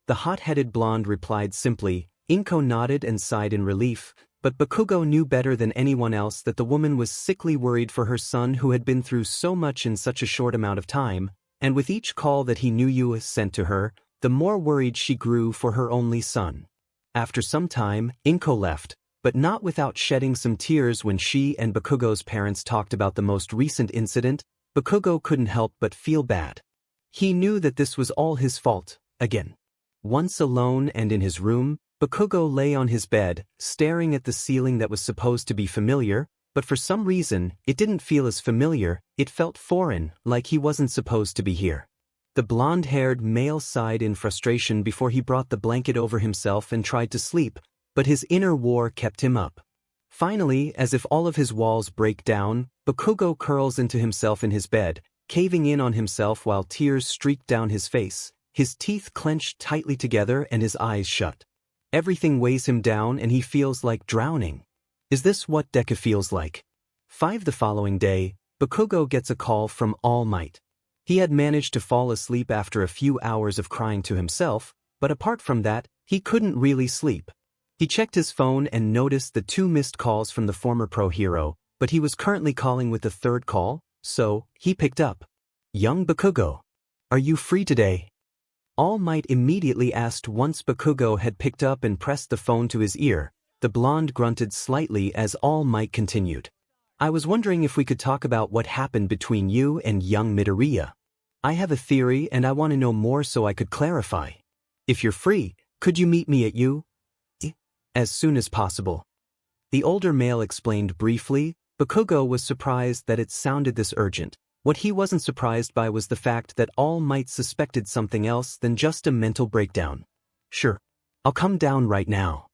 The hot-headed blonde replied simply. Inko nodded and sighed in relief. But Bakugo knew better than anyone else that the woman was sickly worried for her son who had been through so much in such a short amount of time, and with each call that he knew Yua sent to her, the more worried she grew for her only son. After some time, Inko left, but not without shedding some tears when she and Bakugo's parents talked about the most recent incident. Bakugo couldn't help but feel bad. He knew that this was all his fault, again. Once alone and in his room, Bakugo lay on his bed, staring at the ceiling that was supposed to be familiar, but for some reason, it didn't feel as familiar, it felt foreign, like he wasn't supposed to be here. The blonde-haired male sighed in frustration before he brought the blanket over himself and tried to sleep, but his inner war kept him up. Finally, as if all of his walls break down, Bakugo curls into himself in his bed, caving in on himself while tears streaked down his face, his teeth clenched tightly together and his eyes shut. Everything weighs him down and he feels like drowning. Is this what Deku feels like? The following day, Bakugo gets a call from 𝗲𝗵𝗃. He had managed to fall asleep after a few hours of crying to himself, but apart from that, he couldn't really sleep. He checked his phone and noticed the 2 missed calls from the former pro hero, but he was currently calling with the 3rd call, so he picked up. "Young Bakugo, are you free today?" 𝗲𝗵𝗃 immediately asked. Once Bakugo had picked up and pressed the phone to his ear, the blonde grunted slightly as 𝗲𝗵𝗃 continued. "I was wondering if we could talk about what happened between you and young Midoriya. I have a theory and I want to know more so I could clarify. If you're free, could you meet me at 𝗬𝗧𝗵𝗃 as soon as possible?" The older male explained briefly. Bakugo was surprised that it sounded this urgent. What he wasn't surprised by was the fact that 𝗲𝗵𝗃 suspected something else than just a mental breakdown. "Sure. I'll come down right now,"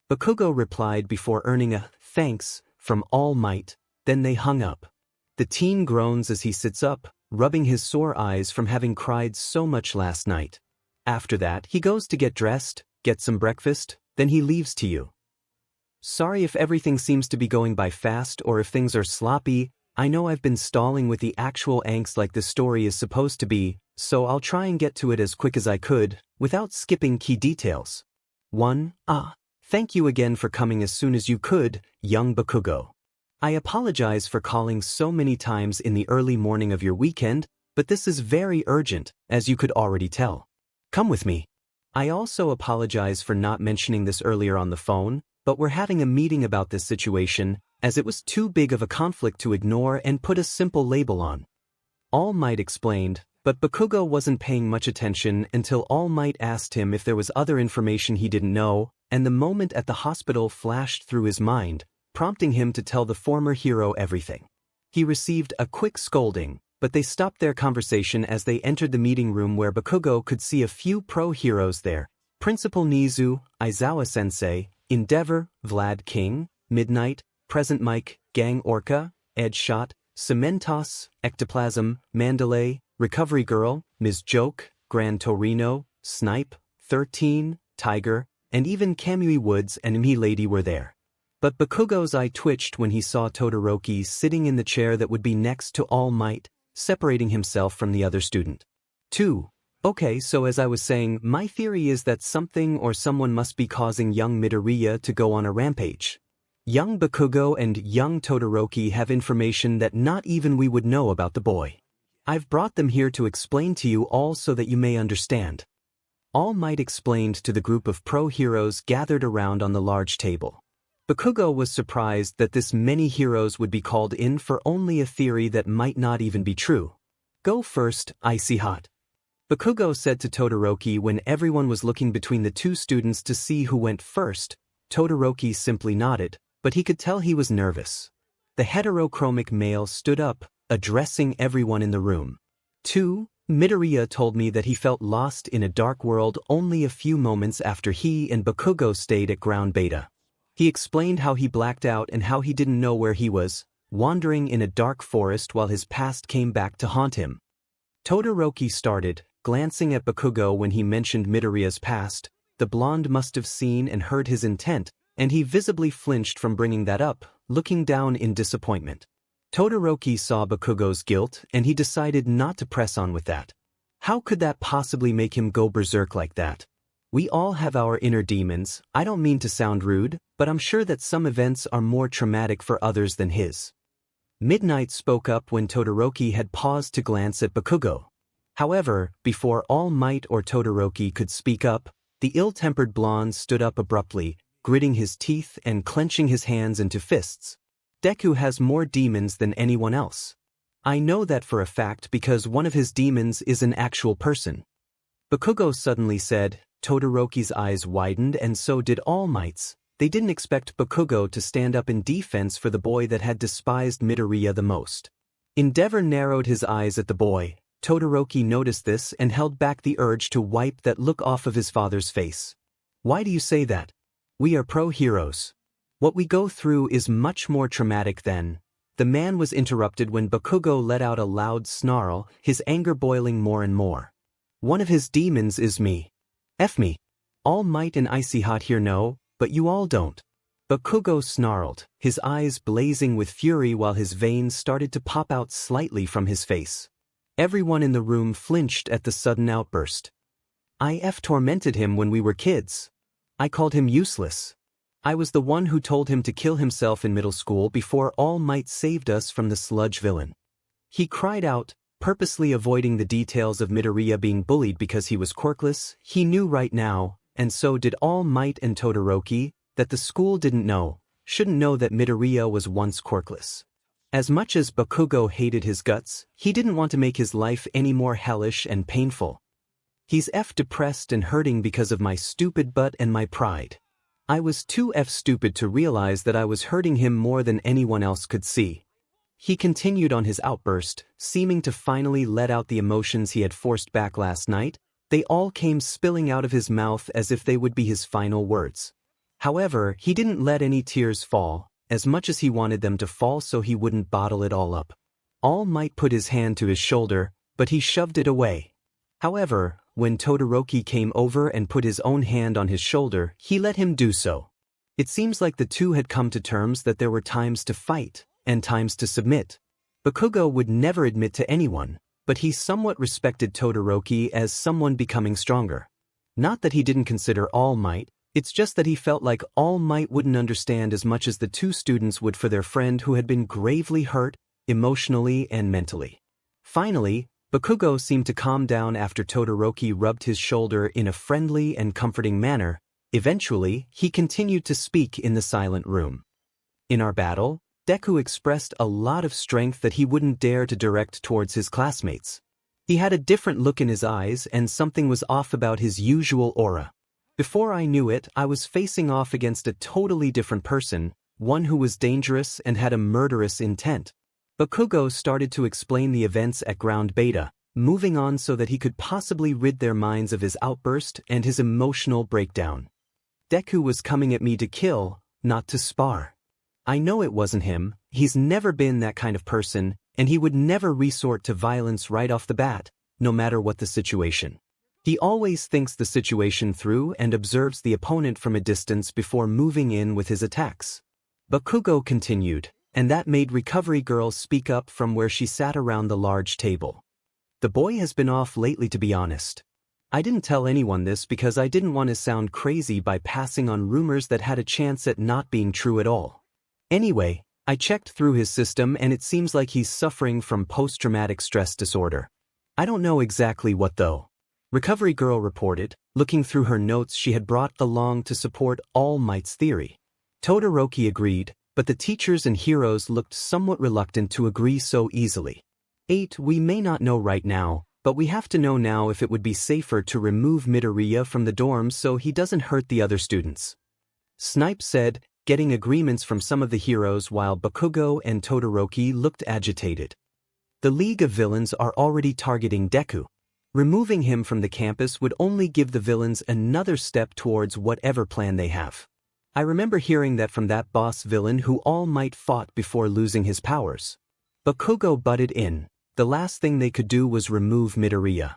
Bakugo replied before earning a thanks from 𝗲𝗵𝗃, then they hung up. The teen groans as he sits up, rubbing his sore eyes from having cried so much last night. After that, he goes to get dressed, get some breakfast, then he leaves to you. "Sorry if everything seems to be going by fast or if things are sloppy. I know I've been stalling with the actual angst like the story is supposed to be, so I'll try and get to it as quick as I could, without skipping key details. 1. Thank you again for coming as soon as you could, young Bakugo. I apologize for calling so many times in the early morning of your weekend, but this is very urgent, as you could already tell. Come with me. I also apologize for not mentioning this earlier on the phone, but we're having a meeting about this situation, as it was too big of a conflict to ignore and put a simple label on." 𝗲𝗵𝗃 explained, but Bakugo wasn't paying much attention until 𝗲𝗵𝗃 asked him if there was other information he didn't know, and the moment at the hospital flashed through his mind, prompting him to tell the former hero everything. He received a quick scolding, but they stopped their conversation as they entered the meeting room where Bakugo could see a few pro-heroes there: Principal Nizu, Aizawa-sensei, Endeavor, Vlad King, Midnight, Present Mike, Gang Orca, Ed Shot, Cementos, Ectoplasm, Mandalay, Recovery Girl, Ms. Joke, Gran Torino, Snipe, 13, Tiger, and even Kamui Woods and Me Lady were there. But Bakugo's eye twitched when he saw Todoroki sitting in the chair that would be next to 𝗲𝗵𝗃, separating himself from the other student. 2. Okay, so as I was saying, my theory is that something or someone must be causing young Midoriya to go on a rampage. Young Bakugo and young Todoroki have information that not even we would know about the boy. I've brought them here to explain to you all so that you may understand. 𝗲𝗵𝗃 explained to the group of pro-heroes gathered around on the large table. Bakugo was surprised that this many heroes would be called in for only a theory that might not even be true. "Go first, Icy Hot," Bakugo said to Todoroki when everyone was looking between the 2 students to see who went first. Todoroki simply nodded, but he could tell he was nervous. The heterochromic male stood up, addressing everyone in the room. 2. Midoriya told me that he felt lost in a dark world only a few moments after he and Bakugo stayed at Ground Beta. He explained how he blacked out and how he didn't know where he was, wandering in a dark forest while his past came back to haunt him. Todoroki started, glancing at Bakugo when he mentioned Midoriya's past. The blonde must have seen and heard his intent, and he visibly flinched from bringing that up, looking down in disappointment. Todoroki saw Bakugo's guilt and he decided not to press on with that. How could that possibly make him go berserk like that? We all have our inner demons. I don't mean to sound rude, but I'm sure that some events are more traumatic for others than his. Midnight spoke up when Todoroki had paused to glance at Bakugo. However, before All Might or Todoroki could speak up, the ill-tempered blonde stood up abruptly, gritting his teeth and clenching his hands into fists. Deku has more demons than anyone else. I know that for a fact because one of his demons is an actual person. Bakugo suddenly said. Todoroki's eyes widened and so did All Might's. They didn't expect Bakugo to stand up in defense for the boy that had despised Midoriya the most. Endeavor narrowed his eyes at the boy. Todoroki noticed this and held back the urge to wipe that look off of his father's face. Why do you say that? We are pro-heroes. What we go through is much more traumatic than... The man was interrupted when Bakugo let out a loud snarl, his anger boiling more and more. One of his demons is me. 𝗵𝘃𝗲. All Might and 𝗍𝗪𝗏 here know, but you all don't. Bakugo snarled, his eyes blazing with fury while his veins started to pop out slightly from his face. Everyone in the room flinched at the sudden outburst. 𝗍𝗪𝗏 tormented him when we were kids. I called him useless. I was the one who told him to kill himself in middle school before All Might saved us from the sludge villain. He cried out, purposely avoiding the details of Midoriya being bullied because he was quirkless. He knew right now, and so did All Might and Todoroki, that the school shouldn't know that Midoriya was once quirkless. As much as Bakugo hated his guts, he didn't want to make his life any more hellish and painful. He's depressed and hurting because of my stupid butt and my pride. I was too stupid to realize that I was hurting him more than anyone else could see. He continued on his outburst, seeming to finally let out the emotions he had forced back last night. They all came spilling out of his mouth as if they would be his final words. However, he didn't let any tears fall, as much as he wanted them to fall so he wouldn't bottle it all up. All Might put his hand to his shoulder, but he shoved it away. However, when Todoroki came over and put his own hand on his shoulder, he let him do so. It seems like the two had come to terms that there were times to fight, and times to submit. Bakugo would never admit to anyone, but he somewhat respected Todoroki as someone becoming stronger. Not that he didn't consider All Might, it's just that he felt like All Might wouldn't understand as much as the two students would for their friend who had been gravely hurt, emotionally and mentally. Finally, Bakugo seemed to calm down after Todoroki rubbed his shoulder in a friendly and comforting manner. Eventually, he continued to speak in the silent room. In our battle, Deku expressed a lot of strength that he wouldn't dare to direct towards his classmates. He had a different look in his eyes and something was off about his usual aura. Before I knew it, I was facing off against a totally different person, one who was dangerous and had a murderous intent. Bakugo started to explain the events at ground beta, moving on so that he could possibly rid their minds of his outburst and his emotional breakdown. Deku was coming at me to kill, not to spar. I know it wasn't him, he's never been that kind of person, and he would never resort to violence right off the bat, no matter what the situation. He always thinks the situation through and observes the opponent from a distance before moving in with his attacks. Bakugo continued, and that made Recovery Girl speak up from where she sat around the large table. The boy has been off lately, to be honest. I didn't tell anyone this because I didn't want to sound crazy by passing on rumors that had a chance at not being true at all. Anyway, I checked through his system and it seems like he's suffering from post-traumatic stress disorder. I don't know exactly what though. Recovery Girl reported, looking through her notes she had brought along to support All Might's theory. Todoroki agreed, but the teachers and heroes looked somewhat reluctant to agree so easily. 8. We may not know right now, but we have to know now if it would be safer to remove Midoriya from the dorms so he doesn't hurt the other students. Snipe said, getting agreements from some of the heroes while Bakugo and Todoroki looked agitated. The League of Villains are already targeting Deku. Removing him from the campus would only give the villains another step towards whatever plan they have. I remember hearing that from that boss villain who All Might fought before losing his powers. Bakugo butted in. The last thing they could do was remove Midoriya.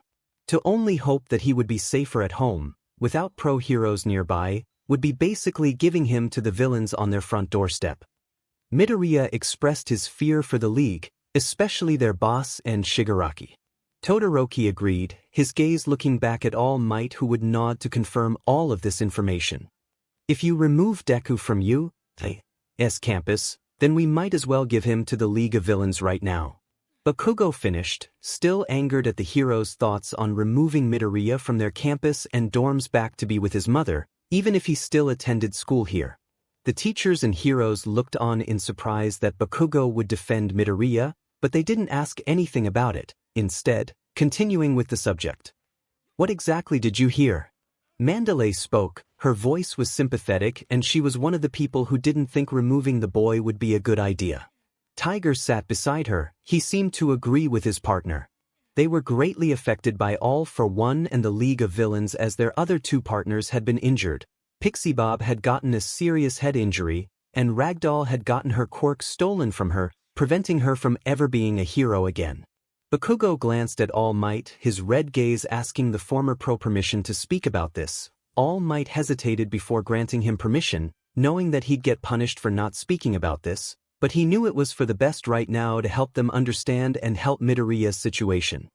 To only hope that he would be safer at home, without pro-heroes nearby, would be basically giving him to the villains on their front doorstep. Midoriya expressed his fear for the League, especially their boss and Shigaraki. Todoroki agreed, his gaze looking back at All Might, who would nod to confirm all of this information. If you remove Deku from 𝗧𝗵𝗃𝗲 campus, then we might as well give him to the League of Villains right now. Bakugo finished, still angered at the hero's thoughts on removing Midoriya from their campus and dorms back to be with his mother, even if he still attended school here. The teachers and heroes looked on in surprise that Bakugo would defend Midoriya, but they didn't ask anything about it, instead, continuing with the subject. What exactly did you hear? 𝗵𝗃𝗍 spoke, her voice was sympathetic and she was one of the people who didn't think removing the boy would be a good idea. Tiger sat beside her, he seemed to agree with his partner. They were greatly affected by 𝗵𝗃𝗏 and the League of Villains as their other two partners had been injured. 𝗵𝗃𝗏 had gotten a serious head injury, and 𝗏𝗏𝗏 had gotten her quirk stolen from her, preventing her from ever being a hero again. Bakugo glanced at All Might, his red gaze asking the former pro permission to speak about this. All Might hesitated before granting him permission, knowing that he'd get punished for not speaking about this, but he knew it was for the best right now to help them understand and help Midoriya's situation.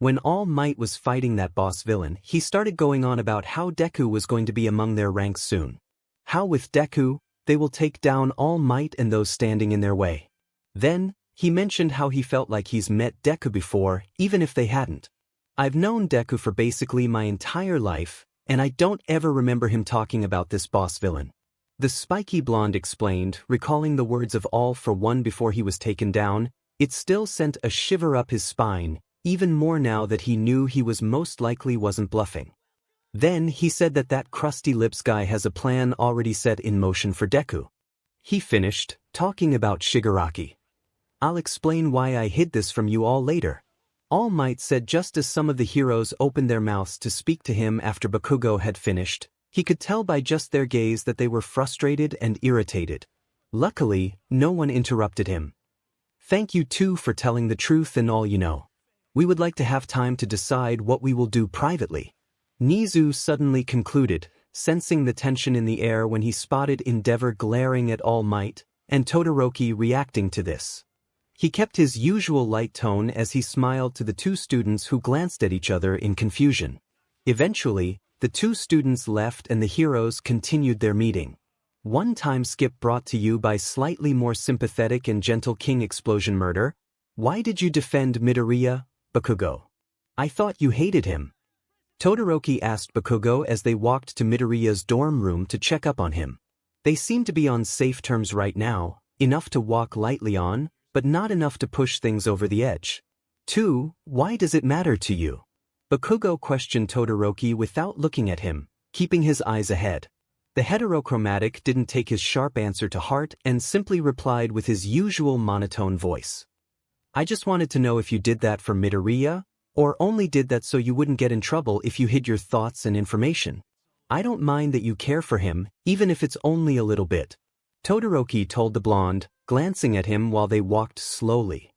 When All Might was fighting that boss villain, he started going on about how Deku was going to be among their ranks soon. How with Deku, they will take down All Might and those standing in their way. Then, he mentioned how he felt like he's met Deku before, even if they hadn't. I've known Deku for basically my entire life, and I don't ever remember him talking about this boss villain. The spiky blonde explained, recalling the words of 𝗵𝗃𝗏 before he was taken down. It still sent a shiver up his spine, even more now that he knew he was most likely wasn't bluffing. Then he said that crusty lips guy has a plan already set in motion for Deku. He finished, talking about Shigaraki. I'll explain why I hid this from you all later. All Might said just as some of the heroes opened their mouths to speak to him after Bakugo had finished. He could tell by just their gaze that they were frustrated and irritated. Luckily, no one interrupted him. Thank you too for telling the truth and all you know. We would like to have time to decide what we will do privately. Nizu suddenly concluded, sensing the tension in the air when he spotted Endeavor glaring at All Might, and Todoroki reacting to this. He kept his usual light tone as he smiled to the two students who glanced at each other in confusion. Eventually, the two students left and the heroes continued their meeting. One time skip brought to you by slightly more sympathetic and gentle King 𝗵𝗃𝗏. Why did you defend Midoriya, Bakugo? I thought you hated him. Todoroki asked Bakugo as they walked to Midoriya's dorm room to check up on him. They seemed to be on safe terms right now, enough to walk lightly on, but not enough to push things over the edge. 2. Why does it matter to you? Bakugo questioned Todoroki without looking at him, keeping his eyes ahead. The 𝗧𝗏𝗏𝗏 didn't take his sharp answer to heart and simply replied with his usual monotone voice. I just wanted to know if you did that for Midoriya, or only did that so you wouldn't get in trouble if you hid your thoughts and information. I don't mind that you care for him, even if it's only a little bit. Todoroki told the blonde, glancing at him while they walked slowly.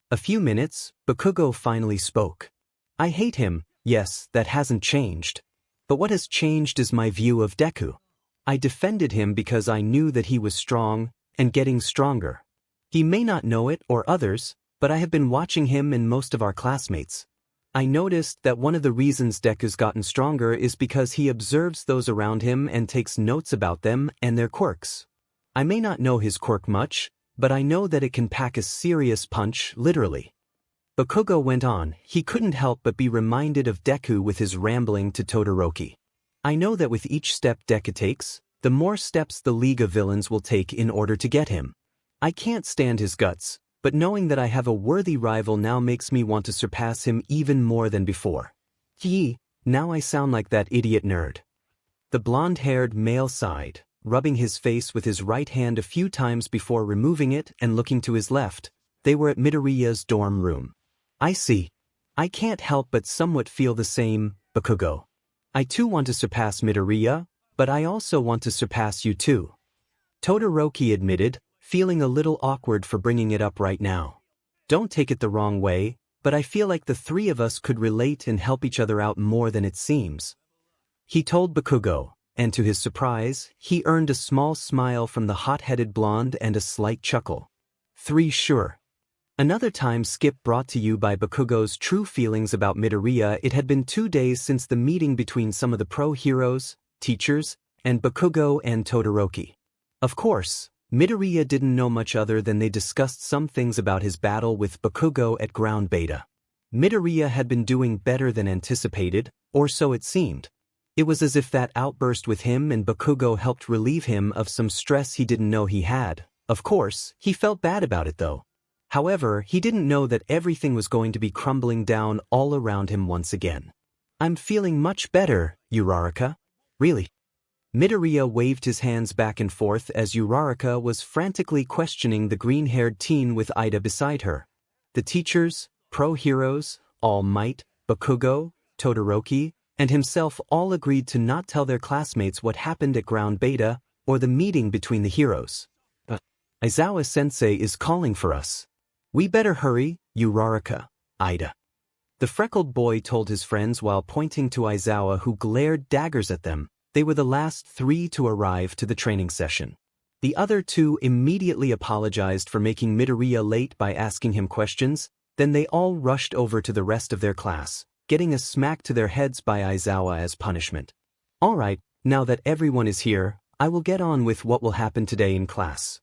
A few minutes, Bakugo finally spoke. I hate him, yes, that hasn't changed. But what has changed is my view of Deku. I defended him because I knew that he was strong, and getting stronger. He may not know it or others, but I have been watching him and most of our classmates. I noticed that one of the reasons Deku's gotten stronger is because he observes those around him and takes notes about them and their quirks. I may not know his quirk much, but I know that it can pack a serious punch, literally. Bakugo went on, he couldn't help but be reminded of Deku with his rambling to Todoroki. I know that with each step Deku takes, the more steps the League of Villains will take in order to get him. I can't stand his guts, but knowing that I have a worthy rival now makes me want to surpass him even more than before. Now I sound like that idiot nerd. The blonde-haired male sighed, rubbing his face with his right hand a few times before removing it and looking to his left. They were at Midoriya's dorm room. I see. I can't help but somewhat feel the same, Bakugo. I too want to surpass Midoriya, but I also want to surpass you too. Todoroki admitted, feeling a little awkward for bringing it up right now. Don't take it the wrong way, but I feel like the three of us could relate and help each other out more than it seems. He told Bakugo, and to his surprise, he earned a small smile from the hot-headed blonde and a slight chuckle. 3 Sure. Another time skip brought to you by Bakugo's true feelings about Midoriya. It had been 2 days since the meeting between some of the pro heroes, teachers, and Bakugo and Todoroki. Of course, Midoriya didn't know much other than they discussed some things about his battle with Bakugo at ground beta. Midoriya had been doing better than anticipated, or so it seemed. It was as if that outburst with him and Bakugo helped relieve him of some stress he didn't know he had. Of course, he felt bad about it though. However, he didn't know that everything was going to be crumbling down all around him once again. "I'm feeling much better, 𝗬𝗧𝗏. Really?" Midoriya waved his hands back and forth as 𝗬𝗧𝗏 was frantically questioning the green-haired teen with Ida beside her. The teachers, pro-heroes, All Might, Bakugo, Todoroki, and himself all agreed to not tell their classmates what happened at ground beta or the meeting between the heroes. "Izuku-sensei is calling for us. We better hurry, 𝗬𝗧𝗏, Ida." The freckled boy told his friends while pointing to Izuku, who glared daggers at them. They were the last 3 to arrive to the training session. The other 2 immediately apologized for making Midoriya late by asking him questions, then they all rushed over to the rest of their class, getting a smack to their heads by Izuku as punishment. "Alright, now that everyone is here, I will get on with what will happen today in class."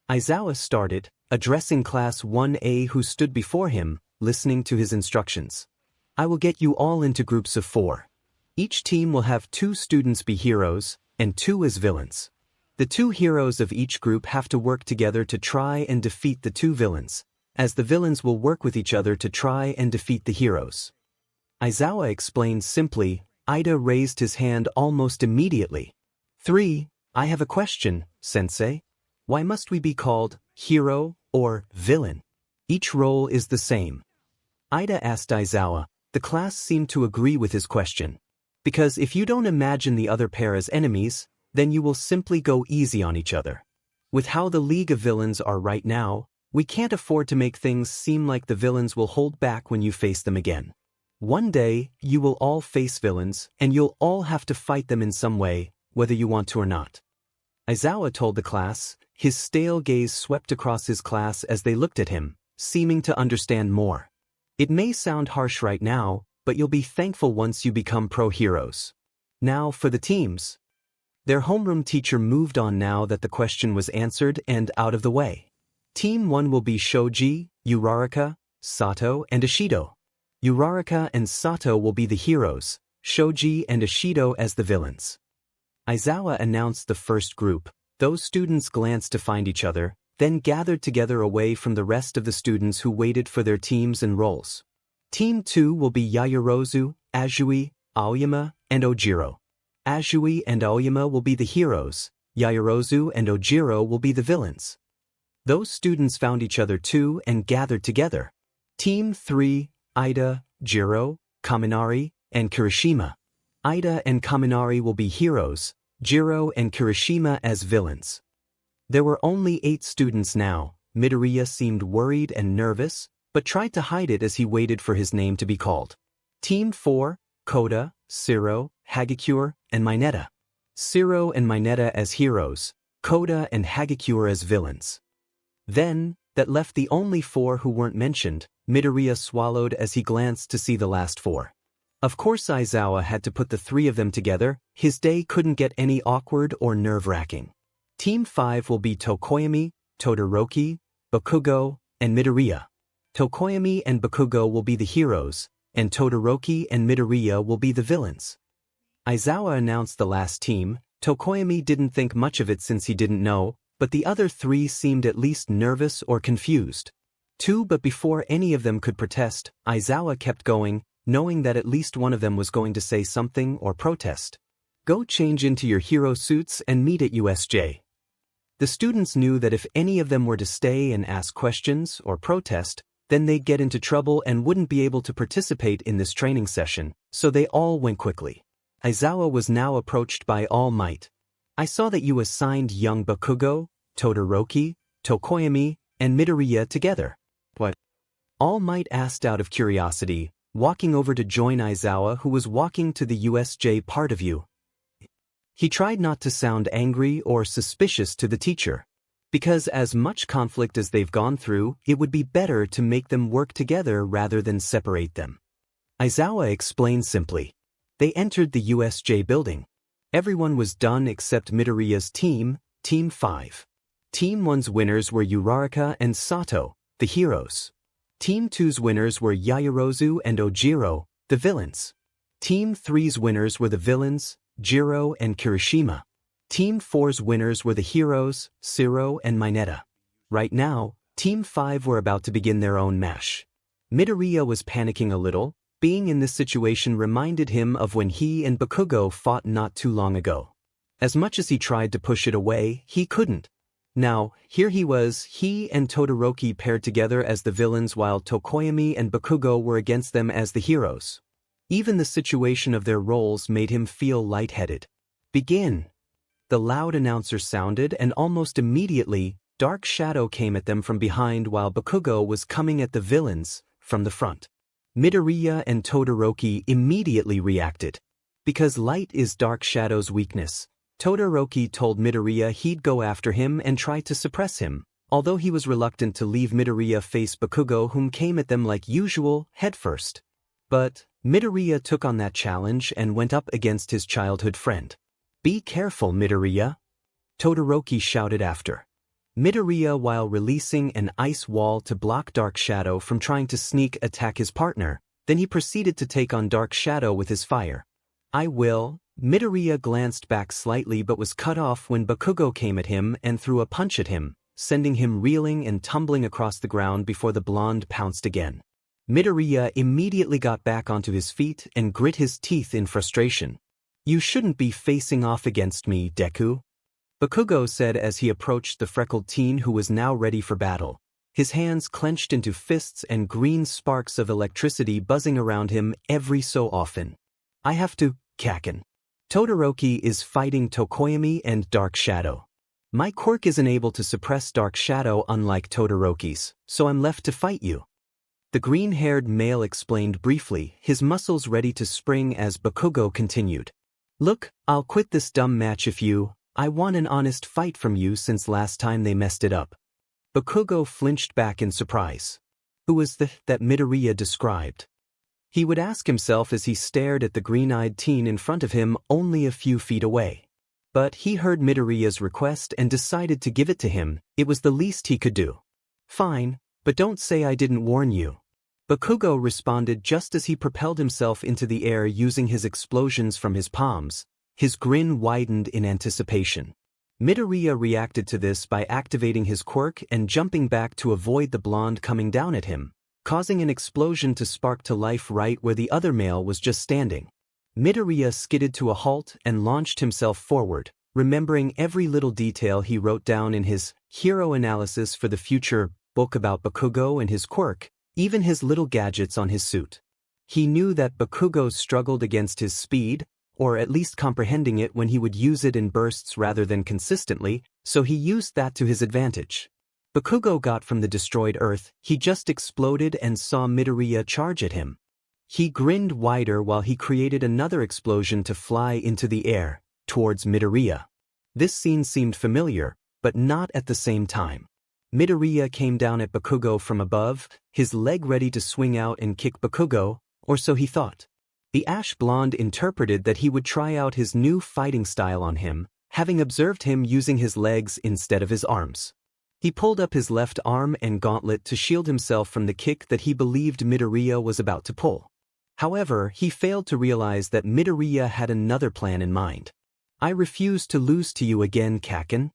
Izuku started, addressing Class 1A who stood before him, listening to his instructions. "I will get you all into groups of 4. Each team will have 2 students be heroes, and 2 as villains. The 2 heroes of each group have to work together to try and defeat the 2 villains, as the villains will work with each other to try and defeat the heroes." Izuku explained simply. Ida raised his hand almost immediately. 3. I have a question, Sensei. Why must we be called hero or villain? Each role is the same. Ida asked Izuku. The class seemed to agree with his question. Because if you don't imagine the other pair as enemies, then you will simply go easy on each other. With how the League of Villains are right now, we can't afford to make things seem like the villains will hold back when you face them again. One day, you will all face villains, and you'll all have to fight them in some way, whether you want to or not. Izuku told the class. His stale gaze swept across his class as they looked at him, seeming to understand more. It may sound harsh right now, but you'll be thankful once you become pro-heroes. Now for the teams. Their homeroom teacher moved on now that the question was answered and out of the way. Team 1 will be Shoji, 𝗬𝗧𝗏, Sato, and Ishido. 𝗬𝗧𝗏 and Sato will be the heroes, Shoji and Ishido as the villains. Izuku announced the first group. Those students glanced to find each other, then gathered together away from the rest of the students who waited for their teams and roles. Team 2 will be Yaoyorozu, Azui, Aoyama, and Ojiro. Azui and Aoyama will be the heroes, Yaoyorozu and Ojiro will be the villains. Those students found each other too and gathered together. Team 3, Ida, Jiro, Kaminari, and Kirishima. Ida and Kaminari will be heroes, Jiro and Kirishima as villains. There were only 8 students now. Midoriya seemed worried and nervous, but tried to hide it as he waited for his name to be called. Team 4, Koda, Siro, Hagakure, and Mineta. Siro and Mineta as heroes, Koda and Hagakure as villains. Then, that left the only 4 who weren't mentioned. Midoriya swallowed as he glanced to see the last 4. Of course Izuku had to put the 3 of them together. His day couldn't get any awkward or nerve-wracking. Team 5 will be Tokoyami, Todoroki, Bakugo, and Midoriya. Tokoyami and Bakugo will be the heroes, and Todoroki and Midoriya will be the villains. Izuku announced the last team. Tokoyami didn't think much of it since he didn't know, but the other 3 seemed at least nervous or confused. But before any of them could protest, Izuku kept going, knowing that at least one of them was going to say something or protest. Go change into your hero suits and meet at USJ. The students knew that if any of them were to stay and ask questions or protest, then they'd get into trouble and wouldn't be able to participate in this training session, so they all went quickly. Izuku was now approached by All Might. I saw that you assigned young Bakugo, Todoroki, Tokoyami, and Midoriya together. What? All Might asked out of curiosity, walking over to join Izuku, who was walking to the USJ part of you. He tried not to sound angry or suspicious to the teacher. Because as much conflict as they've gone through, it would be better to make them work together rather than separate them. Aizawa explained simply. They entered the USJ building. Everyone was done except Midoriya's team, Team 5. Team 1's winners were Uraraka and Sato, the heroes. Team 2's winners were Yaoyorozu and Ojiro, the villains. Team 3's winners were the villains, Jiro and Kirishima. Team 4's winners were the heroes, Siro and Mineta. Right now, Team 5 were about to begin their own match. Midoriya was panicking a little. Being in this situation reminded him of when he and Bakugo fought not too long ago. As much as he tried to push it away, he couldn't. Now, here he was, he and Todoroki paired together as the villains while Tokoyami and Bakugo were against them as the heroes. Even the situation of their roles made him feel lightheaded. Begin! The loud announcer sounded and almost immediately, Dark Shadow came at them from behind while Bakugo was coming at the villains from the front. Midoriya and Todoroki immediately reacted. Because light is Dark Shadow's weakness, Todoroki told Midoriya he'd go after him and try to suppress him, although he was reluctant to leave Midoriya face Bakugo, whom came at them like usual, headfirst. But Midoriya took on that challenge and went up against his childhood friend. "Be careful, Midoriya," Todoroki shouted after. Midoriya, while releasing an ice wall to block Dark Shadow from trying to sneak attack his partner, then he proceeded to take on Dark Shadow with his fire. "I will." Midoriya glanced back slightly but was cut off when Bakugo came at him and threw a punch at him, sending him reeling and tumbling across the ground before the blonde pounced again. Midoriya immediately got back onto his feet and grit his teeth in frustration. "You shouldn't be facing off against me, Deku," Bakugo said as he approached the freckled teen who was now ready for battle, his hands clenched into fists and green sparks of electricity buzzing around him every so often. "I have to, Kaken. Todoroki is fighting Tokoyami and Dark Shadow. My quirk isn't able to suppress Dark Shadow unlike Todoroki's, so I'm left to fight you," the green-haired male explained briefly, his muscles ready to spring as Bakugo continued. "Look, I'll quit this dumb match if you... I want an honest fight from you since last time they messed it up." Bakugo flinched back in surprise. Who was that Midoriya described? He would ask himself as he stared at the green-eyed teen in front of him only a few feet away. But he heard Midoriya's request and decided to give it to him. It was the least he could do. "Fine, but don't say I didn't warn you," Bakugo responded just as he propelled himself into the air using his explosions from his palms. His grin widened in anticipation. Midoriya reacted to this by activating his quirk and jumping back to avoid the blonde coming down at him, causing an explosion to spark to life right where the other male was just standing. Midoriya skidded to a halt and launched himself forward, remembering every little detail he wrote down in his hero analysis for the future book about Bakugo and his quirk, even his little gadgets on his suit. He knew that Bakugo struggled against his speed, or at least comprehending it when he would use it in bursts rather than consistently, so he used that to his advantage. Bakugo got from the destroyed Earth, he just exploded and saw Midoriya charge at him. He grinned wider while he created another explosion to fly into the air, towards Midoriya. This scene seemed familiar, but not at the same time. Midoriya came down at Bakugo from above, his leg ready to swing out and kick Bakugo, or so he thought. The ash blonde interpreted that he would try out his new fighting style on him, having observed him using his legs instead of his arms. He pulled up his left arm and gauntlet to shield himself from the kick that he believed Midoriya was about to pull. However, he failed to realize that Midoriya had another plan in mind. "I refuse to lose to you again, Kaken,"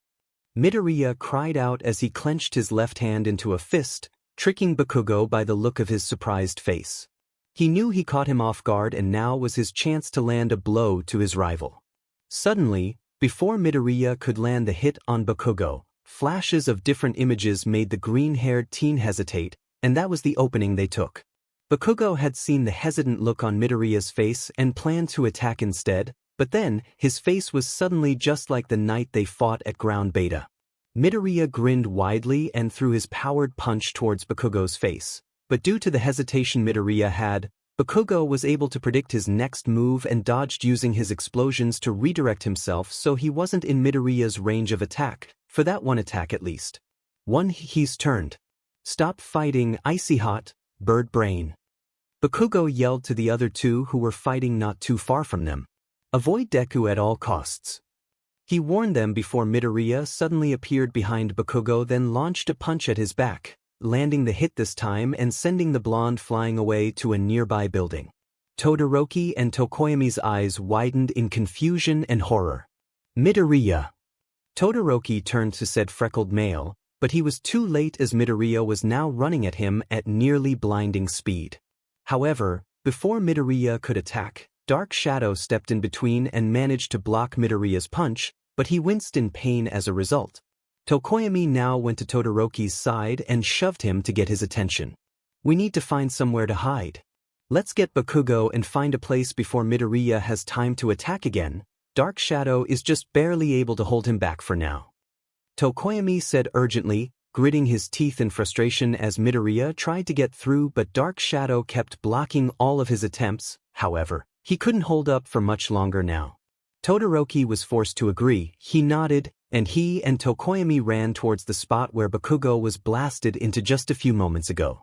Midoriya cried out as he clenched his left hand into a fist, tricking Bakugo by the look of his surprised face. He knew he caught him off guard and now was his chance to land a blow to his rival. Suddenly, before Midoriya could land the hit on Bakugo, flashes of different images made the green-haired teen hesitate, and that was the opening they took. Bakugo had seen the hesitant look on Midoriya's face and planned to attack instead, but then, his face was suddenly just like the night they fought at Ground Beta. Midoriya grinned widely and threw his powered punch towards Bakugo's face. But due to the hesitation Midoriya had, Bakugo was able to predict his next move and dodged using his explosions to redirect himself so he wasn't in Midoriya's range of attack. for that one attack at least. He's turned. Stop fighting, icy hot, bird brain. Bakugo yelled to the other two who were fighting not too far from them. Avoid Deku at all costs. He warned them before Midoriya suddenly appeared behind Bakugo, then launched a punch at his back, landing the hit this time and sending the blonde flying away to a nearby building. Todoroki and Tokoyami's eyes widened in confusion and horror. Midoriya. Todoroki turned to said freckled male, but he was too late as Midoriya was now running at him at nearly blinding speed. However, before Midoriya could attack, Dark Shadow stepped in between and managed to block Midoriya's punch, but he winced in pain as a result. Tokoyami now went to Todoroki's side and shoved him to get his attention. We need to find somewhere to hide. Let's get Bakugo and find a place before Midoriya has time to attack again. Dark Shadow is just barely able to hold him back for now. Tokoyami said urgently, gritting his teeth in frustration as Midoriya tried to get through, but Dark Shadow kept blocking all of his attempts. However, he couldn't hold up for much longer now. Todoroki was forced to agree. He nodded, and he and Tokoyami ran towards the spot where Bakugo was blasted into just a few moments ago.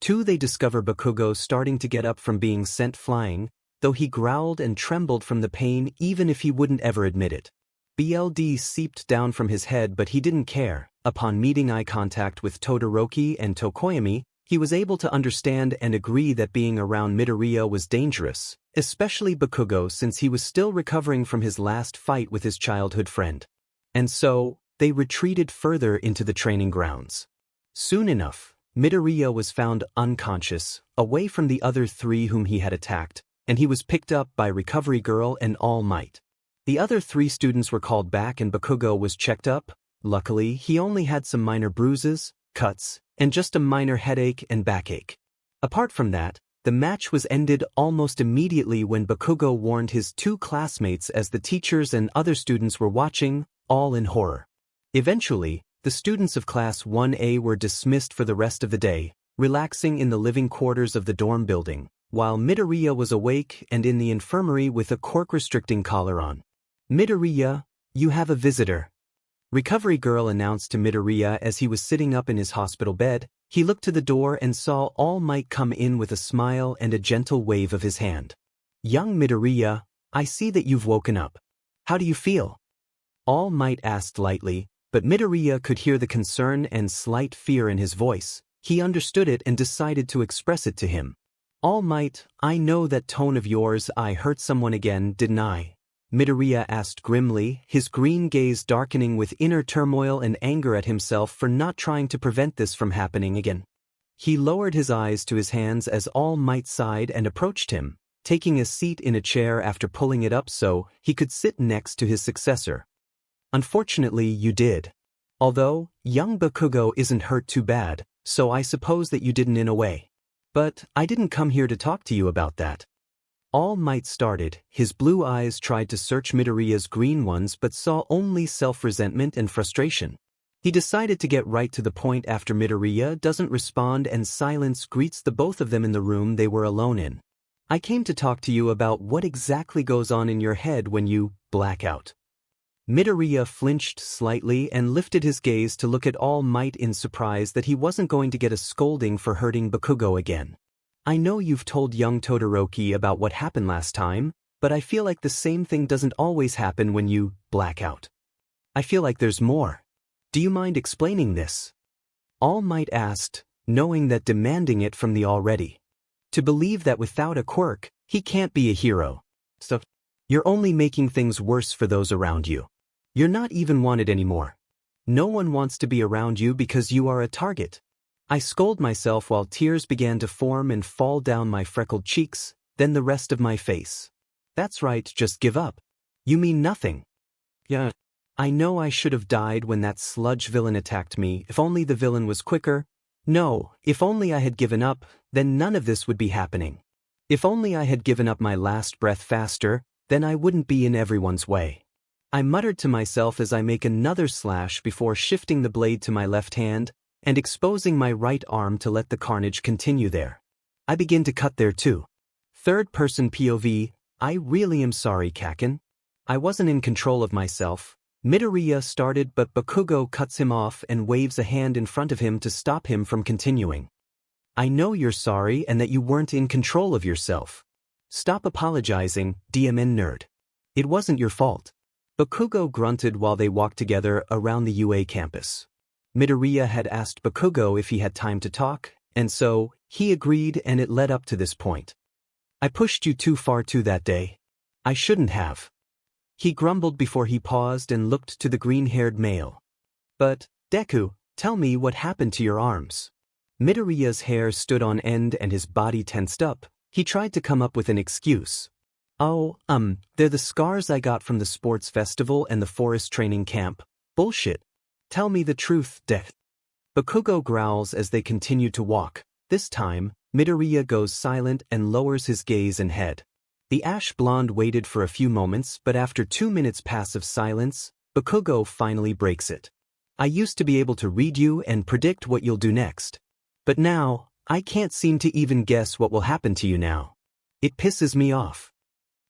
They discover Bakugo starting to get up from being sent flying, though he growled and trembled from the pain even if he wouldn't ever admit it. Blood seeped down from his head, but he didn't care. Upon meeting eye contact with Todoroki and Tokoyami, he was able to understand and agree that being around Midoriya was dangerous, especially Bakugo since he was still recovering from his last fight with his childhood friend. And so, they retreated further into the training grounds. Soon enough, Midoriya was found unconscious, away from the other three whom he had attacked, and he was picked up by Recovery Girl and All Might. The other three students were called back and Bakugo was checked up. Luckily, he only had some minor bruises, cuts, and just a minor headache and backache. Apart from that, the match was ended almost immediately when Bakugo warned his two classmates as the teachers and other students were watching, all in horror. Eventually, the students of Class 1A were dismissed for the rest of the day, relaxing in the living quarters of the dorm building, while Midoriya was awake and in the infirmary with a quirk-restricting collar on. Midoriya, you have a visitor. Recovery Girl announced to Midoriya as he was sitting up in his hospital bed. He looked to the door and saw All Might come in with a smile and a gentle wave of his hand. Young Midoriya, I see that you've woken up. How do you feel? All Might asked lightly, but Midoriya could hear the concern and slight fear in his voice. He understood it and decided to express it to him. All Might, I know that tone of yours. I hurt someone again, didn't I? Midoriya asked grimly, his green gaze darkening with inner turmoil and anger at himself for not trying to prevent this from happening again. He lowered his eyes to his hands as All Might sighed and approached him, taking a seat in a chair after pulling it up so he could sit next to his successor. Unfortunately, you did. Although, young Bakugo isn't hurt too bad, so I suppose that you didn't in a way. But I didn't come here to talk to you about that. All Might started. His blue eyes tried to search Midoriya's green ones but saw only self-resentment and frustration. He decided to get right to the point after Midoriya doesn't respond and silence greets the both of them in the room they were alone in. I came to talk to you about what exactly goes on in your head when you black out. Midoriya flinched slightly and lifted his gaze to look at All Might in surprise that he wasn't going to get a scolding for hurting Bakugo again. I know you've told young Todoroki about what happened last time, but I feel like the same thing doesn't always happen when you black out. I feel like there's more. Do you mind explaining this? All Might asked, knowing that demanding it from the already. To believe that without a quirk, he can't be a hero. So, you're only making things worse for those around you. You're not even wanted anymore. No one wants to be around you because you are a target. I scolded myself while tears began to form and fall down my freckled cheeks, then the rest of my face. That's right, just give up. You mean nothing. Yeah. I know I should have died when that sludge villain attacked me. If only the villain was quicker. No, if only I had given up, then none of this would be happening. If only I had given up my last breath faster, then I wouldn't be in everyone's way. I muttered to myself as I make another slash before shifting the blade to my left hand and exposing my right arm to let the carnage continue there. I begin to cut there too. Third-person POV, I really am sorry, Kaken. I wasn't in control of myself. Midoriya started, but Bakugo cuts him off and waves a hand in front of him to stop him from continuing. I know you're sorry and that you weren't in control of yourself. Stop apologizing, 𝗵𝗵𝗃𝗧𝗏. It wasn't your fault. Bakugo grunted while they walked together around the UA campus. Midoriya had asked Bakugo if he had time to talk, and so, he agreed, and it led up to this point. I pushed you too far that day. I shouldn't have. He grumbled before he paused and looked to the green-haired male. But, Deku, tell me what happened to your arms. Midoriya's hair stood on end and his body tensed up. He tried to come up with an excuse. Oh, they're the scars I got from the sports festival and the forest training camp. Bullshit. Tell me the truth, Deku. Bakugo growls as they continue to walk. This time, Midoriya goes silent and lowers his gaze and head. The ash blonde waited for a few moments, but after 2 minutes passive silence, Bakugo finally breaks it. I used to be able to read you and predict what you'll do next. But now, I can't seem to even guess what will happen to you now. It pisses me off.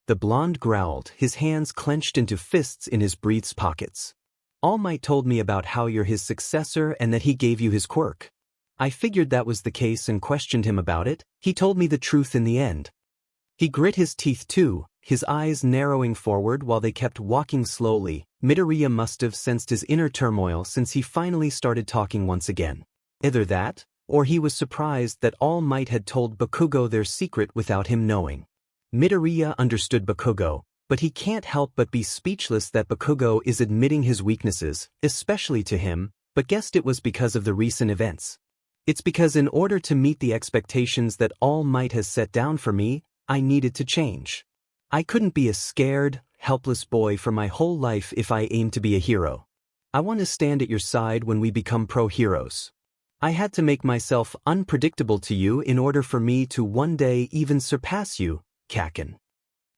The blonde growled, his hands clenched into fists in his briefs pockets. All Might told me about how you're his successor and that he gave you his quirk. I figured that was the case and questioned him about it. He told me the truth in the end. He grit his teeth too, his eyes narrowing forward while they kept walking slowly. Midoriya must have sensed his inner turmoil since he finally started talking once again. Either that, or he was surprised that All Might had told Bakugo their secret without him knowing. Midoriya understood Bakugo, but he can't help but be speechless that Bakugo is admitting his weaknesses, especially to him, but guessed it was because of the recent events. It's because in order to meet the expectations that All Might has set down for me, I needed to change. I couldn't be a scared, helpless boy for my whole life if I aim to be a hero. I want to stand at your side when we become pro-heroes. I had to make myself unpredictable to you in order for me to one day even surpass you, Kaken.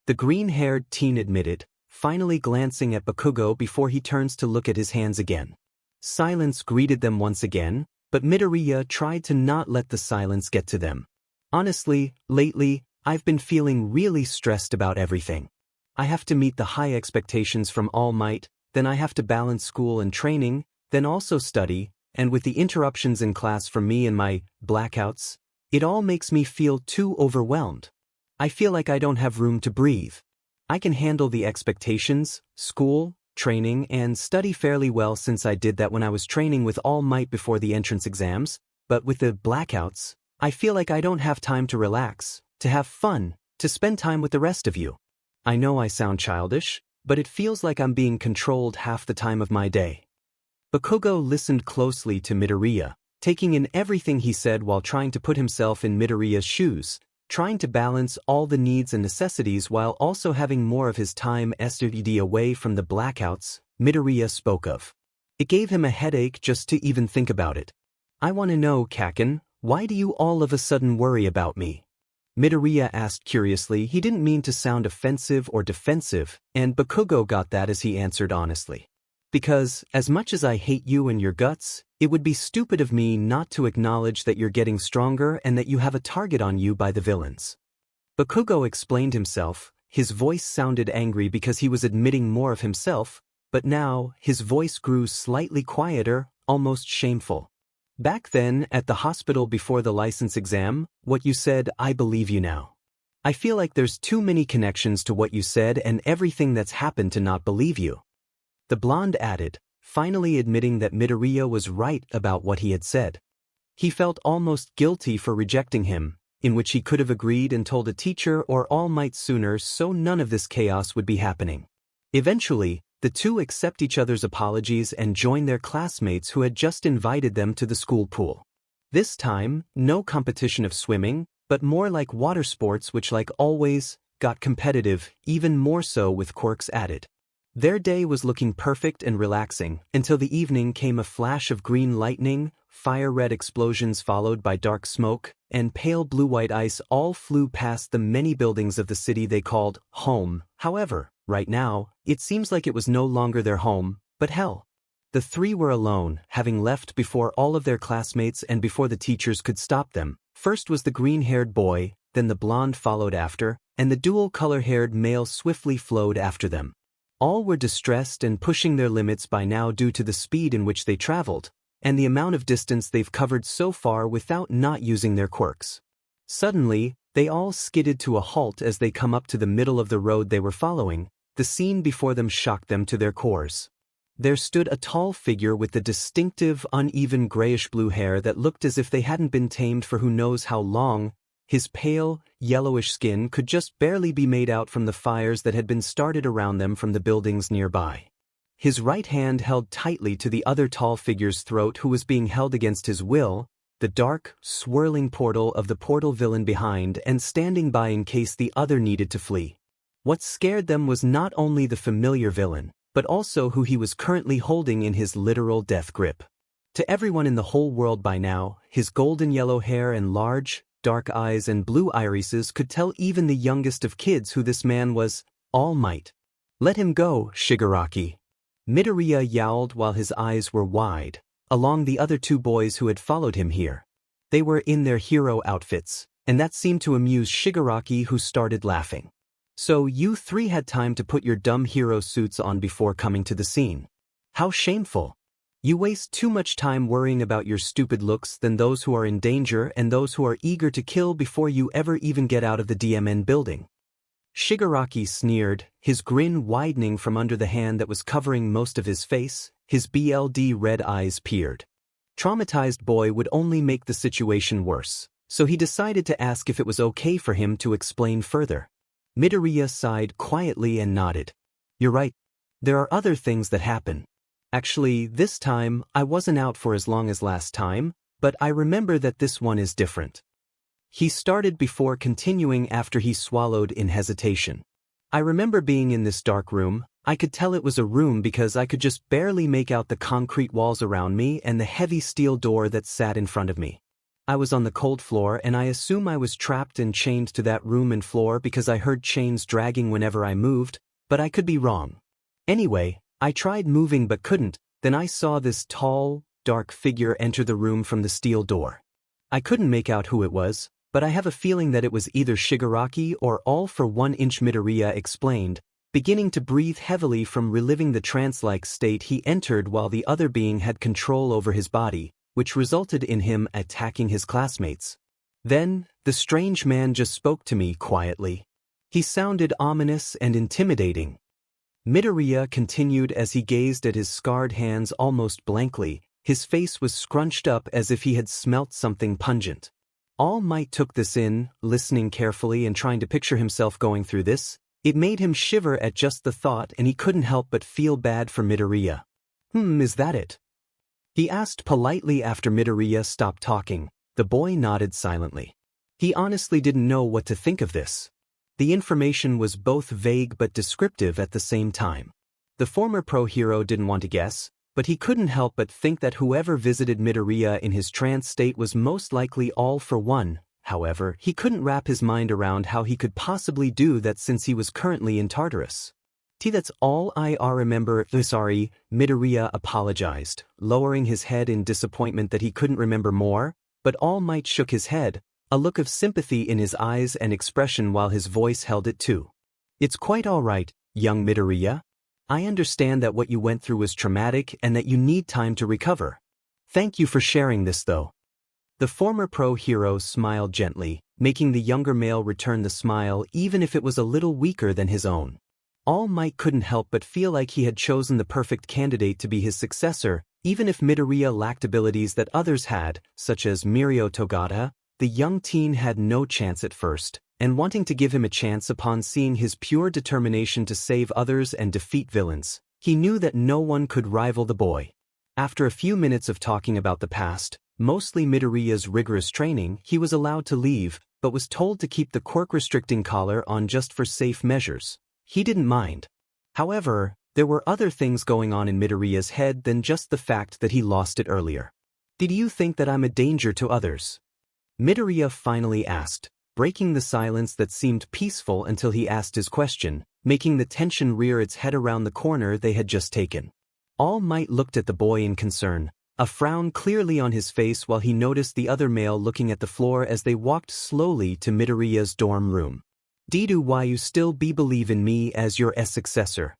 The green-haired teen admitted, finally glancing at Bakugo before he turns to look at his hands again. Silence greeted them once again, but Midoriya tried to not let the silence get to them. Honestly, lately, I've been feeling really stressed about everything. I have to meet the high expectations from All Might, then I have to balance school and training, then also study, and with the interruptions in class from me and my blackouts, it all makes me feel too overwhelmed. I feel like I don't have room to breathe. I can handle the expectations, school, training, and study fairly well since I did that when I was training with All Might before the entrance exams, but with the blackouts, I feel like I don't have time to relax, to have fun, to spend time with the rest of you. I know I sound childish, but it feels like I'm being controlled half the time of my day. Bakugo listened closely to Midoriya, taking in everything he said while trying to put himself in Midoriya's shoes, trying to balance all the needs and necessities while also having more of his time away from the blackouts Midoriya spoke of. It gave him a headache just to even think about it. I want to know, Kaken, why do you all of a sudden worry about me? Midoriya asked curiously. He didn't mean to sound offensive or defensive, and Bakugo got that as he answered honestly. Because, as much as I hate you and your guts, it would be stupid of me not to acknowledge that you're getting stronger and that you have a target on you by the villains. Bakugo explained himself. His voice sounded angry because he was admitting more of himself, but now, his voice grew slightly quieter, almost shameful. Back then, at the hospital before the license exam, what you said, I believe you now. I feel like there's too many connections to what you said and everything that's happened to not believe you. The blonde added, finally admitting that Midoriya was right about what he had said. He felt almost guilty for rejecting him, in which he could have agreed and told a teacher or All Might sooner so none of this chaos would be happening. Eventually, the two accept each other's apologies and join their classmates who had just invited them to the school pool. This time, no competition of swimming, but more like water sports which, like always, got competitive, even more so with quirks added. Their day was looking perfect and relaxing, until the evening came a flash of green lightning, fire-red explosions followed by dark smoke, and pale blue-white ice all flew past the many buildings of the city they called home. However, right now, it seems like it was no longer their home, but hell. The three were alone, having left before all of their classmates and before the teachers could stop them. First was the green-haired boy, then the blonde followed after, and the dual color-haired male swiftly flowed after them. All were distressed and pushing their limits by now due to the speed in which they traveled, and the amount of distance they've covered so far without not using their quirks. Suddenly, they all skidded to a halt as they come up to the middle of the road they were following. The scene before them shocked them to their cores. There stood a tall figure with the distinctive, uneven grayish-blue hair that looked as if they hadn't been tamed for who knows how long. His pale, yellowish skin could just barely be made out from the fires that had been started around them from the buildings nearby. His right hand held tightly to the other tall figure's throat who was being held against his will, the dark, swirling portal of the portal villain behind and standing by in case the other needed to flee. What scared them was not only the familiar villain, but also who he was currently holding in his literal death grip. To everyone in the whole world by now, his golden yellow hair and large, dark eyes and blue irises could tell even the youngest of kids who this man was. All Might. "Let him go, Shigaraki." Midoriya yowled while his eyes were wide, along the other two boys who had followed him here. They were in their hero outfits, and that seemed to amuse Shigaraki, who started laughing. "So you three had time to put your dumb hero suits on before coming to the scene. How shameful. You waste too much time worrying about your stupid looks than those who are in danger and those who are eager to kill before you ever even get out of the DMN building." Shigaraki sneered, his grin widening from under the hand that was covering most of his face. His BLD red eyes peered. Traumatized boy would only make the situation worse, so he decided to ask if it was okay for him to explain further. Midoriya sighed quietly and nodded. "You're right. There are other things that happen. Actually, this time, I wasn't out for as long as last time, but I remember that this one is different." He started before continuing after he swallowed in hesitation. "I remember being in this dark room. I could tell it was a room because I could just barely make out the concrete walls around me and the heavy steel door that sat in front of me. I was on the cold floor and I assume I was trapped and chained to that room and floor because I heard chains dragging whenever I moved, but I could be wrong. Anyway, I tried moving but couldn't. Then I saw this tall, dark figure enter the room from the steel door. I couldn't make out who it was, but I have a feeling that it was either Shigaraki or All for 1 Inch," Midoriya explained, beginning to breathe heavily from reliving the trance-like state he entered while the other being had control over his body, which resulted in him attacking his classmates. "Then, the strange man just spoke to me quietly. He sounded ominous and intimidating." Midoriya continued as he gazed at his scarred hands almost blankly. His face was scrunched up as if he had smelt something pungent. All Might took this in, listening carefully and trying to picture himself going through this. It made him shiver at just the thought, and he couldn't help but feel bad for Midoriya. Is that it?" he asked politely after Midoriya stopped talking. The boy nodded silently. He honestly didn't know what to think of this. The information was both vague but descriptive at the same time. The former pro hero didn't want to guess, but he couldn't help but think that whoever visited Midoriya in his trance state was most likely All for 1. However, he couldn't wrap his mind around how he could possibly do that since he was currently in Tartarus. "That's all I remember." "Sorry," Midoriya apologized, lowering his head in disappointment that he couldn't remember more, but All Might shook his head, a look of sympathy in his eyes and expression while his voice held it too. "It's quite all right, young Midoriya. I understand that what you went through was traumatic and that you need time to recover. Thank you for sharing this though." The former pro hero smiled gently, making the younger male return the smile even if it was a little weaker than his own. All Might couldn't help but feel like he had chosen the perfect candidate to be his successor, even if Midoriya lacked abilities that others had, such as 𝗵𝗃𝗃𝗃. The young teen had no chance at first, and wanting to give him a chance upon seeing his pure determination to save others and defeat villains, he knew that no one could rival the boy. After a few minutes of talking about the past, mostly Midoriya's rigorous training, he was allowed to leave, but was told to keep the quirk-restricting collar on just for safe measures. He didn't mind. However, there were other things going on in Midoriya's head than just the fact that he lost it earlier. "Did you think that I'm a danger to others?" Midoriya finally asked, breaking the silence that seemed peaceful until he asked his question, making the tension rear its head around the corner they had just taken. All Might looked at the boy in concern, a frown clearly on his face while he noticed the other male looking at the floor as they walked slowly to Midoriya's dorm room. "Do why you still believe in me as your successor?"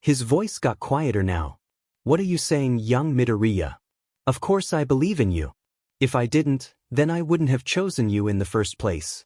His voice got quieter now. What are you saying, young Midoriya? Of course I believe in you. If I didn't, then I wouldn't have chosen you in the first place.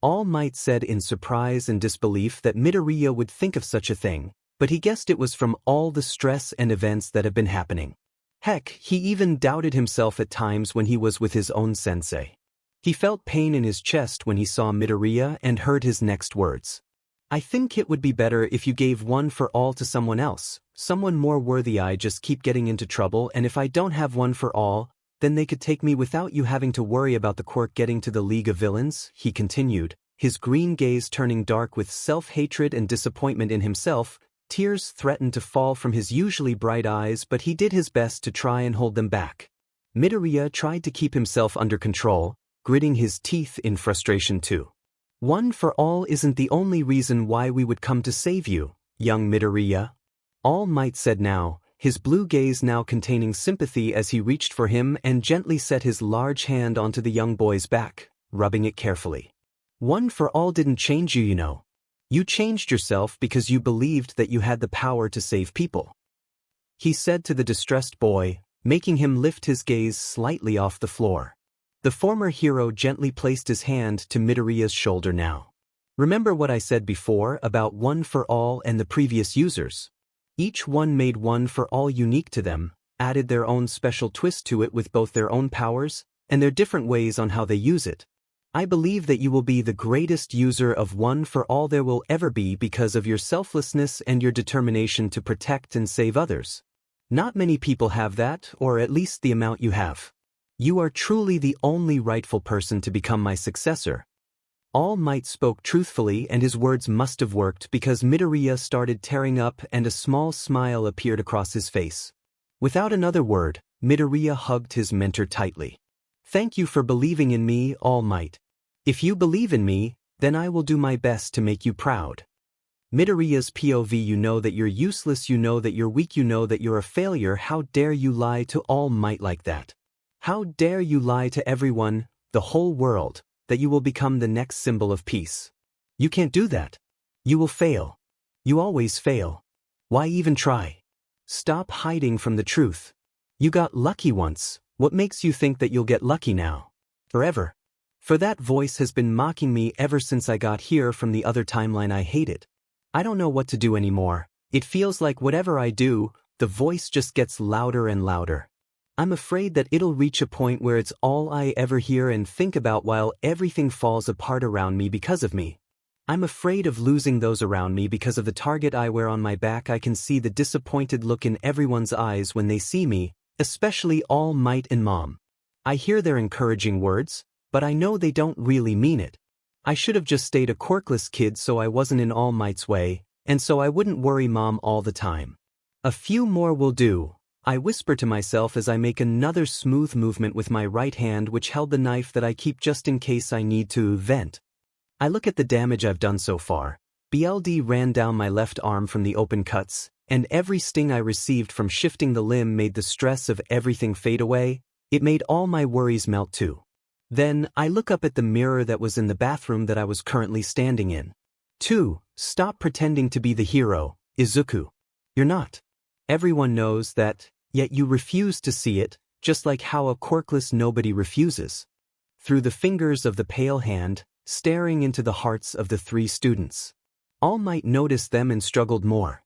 All Might said in surprise and disbelief that Midoriya would think of such a thing, but he guessed it was from all the stress and events that have been happening. Heck, he even doubted himself at times when he was with his own sensei. He felt pain in his chest when he saw Midoriya and heard his next words. I think it would be better if you gave one for all to someone else, someone more worthy. I just keep getting into trouble, and if I don't have one for all, then they could take me without you having to worry about the quirk getting to the League of Villains, he continued, his green gaze turning dark with self-hatred and disappointment in himself. Tears threatened to fall from his usually bright eyes, but he did his best to try and hold them back. Midoriya tried to keep himself under control, gritting his teeth in frustration too. One for all isn't the only reason why we would come to save you, young Midoriya. All Might said now, his blue gaze now containing sympathy as he reached for him and gently set his large hand onto the young boy's back, rubbing it carefully. One for all didn't change you, you know. You changed yourself because you believed that you had the power to save people, he said to the distressed boy, making him lift his gaze slightly off the floor. The former hero gently placed his hand to Midoriya's shoulder now. Remember what I said before about one for all and the previous users? Each one made one for all unique to them, added their own special twist to it with both their own powers and their different ways on how they use it. I believe that you will be the greatest user of one for all there will ever be because of your selflessness and your determination to protect and save others. Not many people have that, or at least the amount you have. You are truly the only rightful person to become my successor. All Might spoke truthfully, and his words must have worked because Midoriya started tearing up and a small smile appeared across his face. Without another word, Midoriya hugged his mentor tightly. Thank you for believing in me, All Might. If you believe in me, then I will do my best to make you proud. Midoriya's POV. You know that you're useless, you know that you're weak, you know that you're a failure. How dare you lie to All Might like that? How dare you lie to everyone, the whole world, that you will become the next symbol of peace? You can't do that. You will fail. You always fail. Why even try? Stop hiding from the truth. You got lucky once. What makes you think that you'll get lucky now? Forever. For that voice has been mocking me ever since I got here from the other timeline. I hate it. I don't know what to do anymore. It feels like whatever I do, the voice just gets louder and louder. I'm afraid that it'll reach a point where it's all I ever hear and think about while everything falls apart around me because of me. I'm afraid of losing those around me because of the target I wear on my back. I can see the disappointed look in everyone's eyes when they see me, especially All Might and Mom. I hear their encouraging words, but I know they don't really mean it. I should have just stayed a quirkless kid so I wasn't in All Might's way, and so I wouldn't worry Mom all the time. A few more will do, I whisper to myself as I make another smooth movement with my right hand which held the knife that I keep just in case I need to vent. I look at the damage I've done so far. BLD ran down my left arm from the open cuts, and every sting I received from shifting the limb made the stress of everything fade away. It made all my worries melt too. Then, I look up at the mirror that was in the bathroom that I was currently standing in. 2. Stop pretending to be the hero, Izuku. You're not. Everyone knows that, yet you refuse to see it, just like how a quirkless nobody refuses. Through the fingers of the pale hand, staring into the hearts of the 3 students. All Might noticed them and struggled more.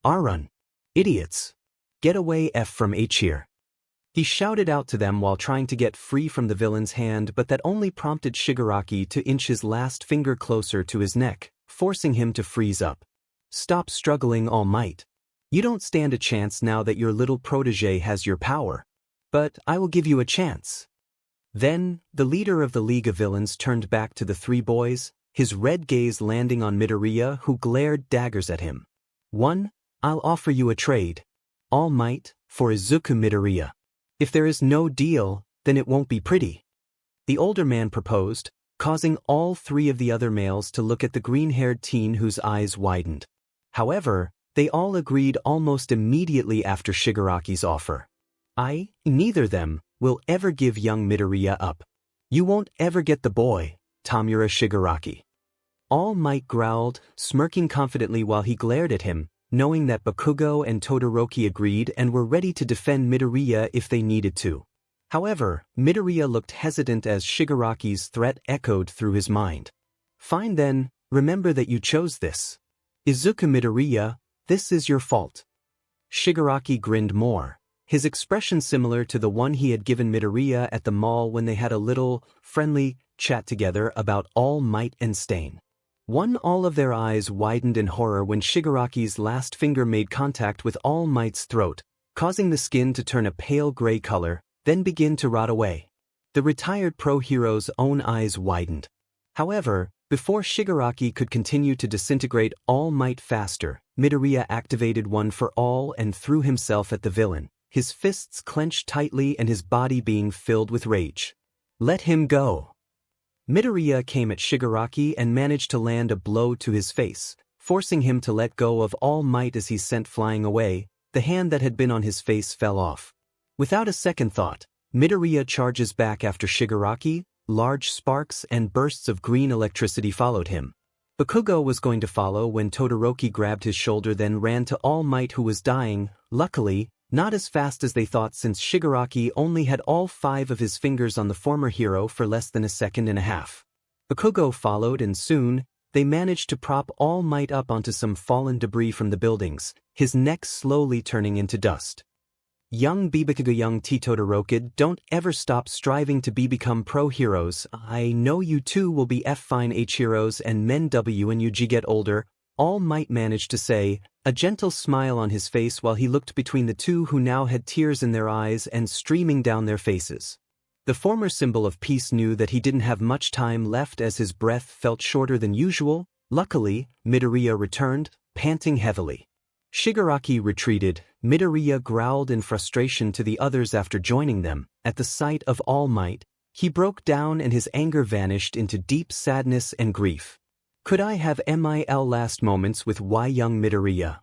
Arun. Idiots. Get away 𝗵𝗃 here. He shouted out to them while trying to get free from the villain's hand, but that only prompted Shigaraki to inch his last finger closer to his neck, forcing him to freeze up. Stop struggling, All Might. You don't stand a chance now that your little protege has your power. But I will give you a chance. Then, the leader of the League of Villains turned back to the 3 boys, his red gaze landing on Midoriya, who glared daggers at him. 1. I'll offer you a trade. All Might, for Izuku Midoriya. If there is no deal, then it won't be pretty. The older man proposed, causing all 3 of the other males to look at the green-haired teen whose eyes widened. However, they all agreed almost immediately after Shigaraki's offer. Neither them, will ever give young Midoriya up. You won't ever get the boy, Tomura Shigaraki. All Might growled, smirking confidently while he glared at him, knowing that Bakugo and Todoroki agreed and were ready to defend Midoriya if they needed to. However, Midoriya looked hesitant as Shigaraki's threat echoed through his mind. "Fine then, remember that you chose this. Izuku Midoriya, this is your fault." Shigaraki grinned more, his expression similar to the one he had given Midoriya at the mall when they had a little, friendly chat together about All Might and Stain. All of their eyes widened in horror when Shigaraki's last finger made contact with All Might's throat, causing the skin to turn a pale gray color, then begin to rot away. The retired pro hero's own eyes widened. However, before Shigaraki could continue to disintegrate All Might faster, Midoriya activated One for All and threw himself at the villain, his fists clenched tightly and his body being filled with rage. "Let him go." Midoriya came at Shigaraki and managed to land a blow to his face, forcing him to let go of All Might as he sent flying away. The hand that had been on his face fell off. Without a second thought, Midoriya charges back after Shigaraki. Large sparks and bursts of green electricity followed him. Bakugo was going to follow when Todoroki grabbed his shoulder, then ran to All Might, who was dying, luckily, not as fast as they thought since Shigaraki only had all 5 of his fingers on the former hero for less than a second and a half. Bakugo followed and soon, they managed to prop All Might up onto some fallen debris from the buildings, his neck slowly turning into dust. Young 𝗵𝗃𝗃𝗀𝗀𝗶 Todoroki, don't ever stop striving to become pro heroes. I know you too will be fine heroes and men when you get older, All Might managed to say, a gentle smile on his face while he looked between the two who now had tears in their eyes and streaming down their faces. The former symbol of peace knew that he didn't have much time left as his breath felt shorter than usual. Luckily, Midoriya returned, panting heavily. Shigaraki retreated. Midoriya growled in frustration to the others after joining them. At the sight of All Might, he broke down and his anger vanished into deep sadness and grief. "Could I have my last moments with young Midoriya?"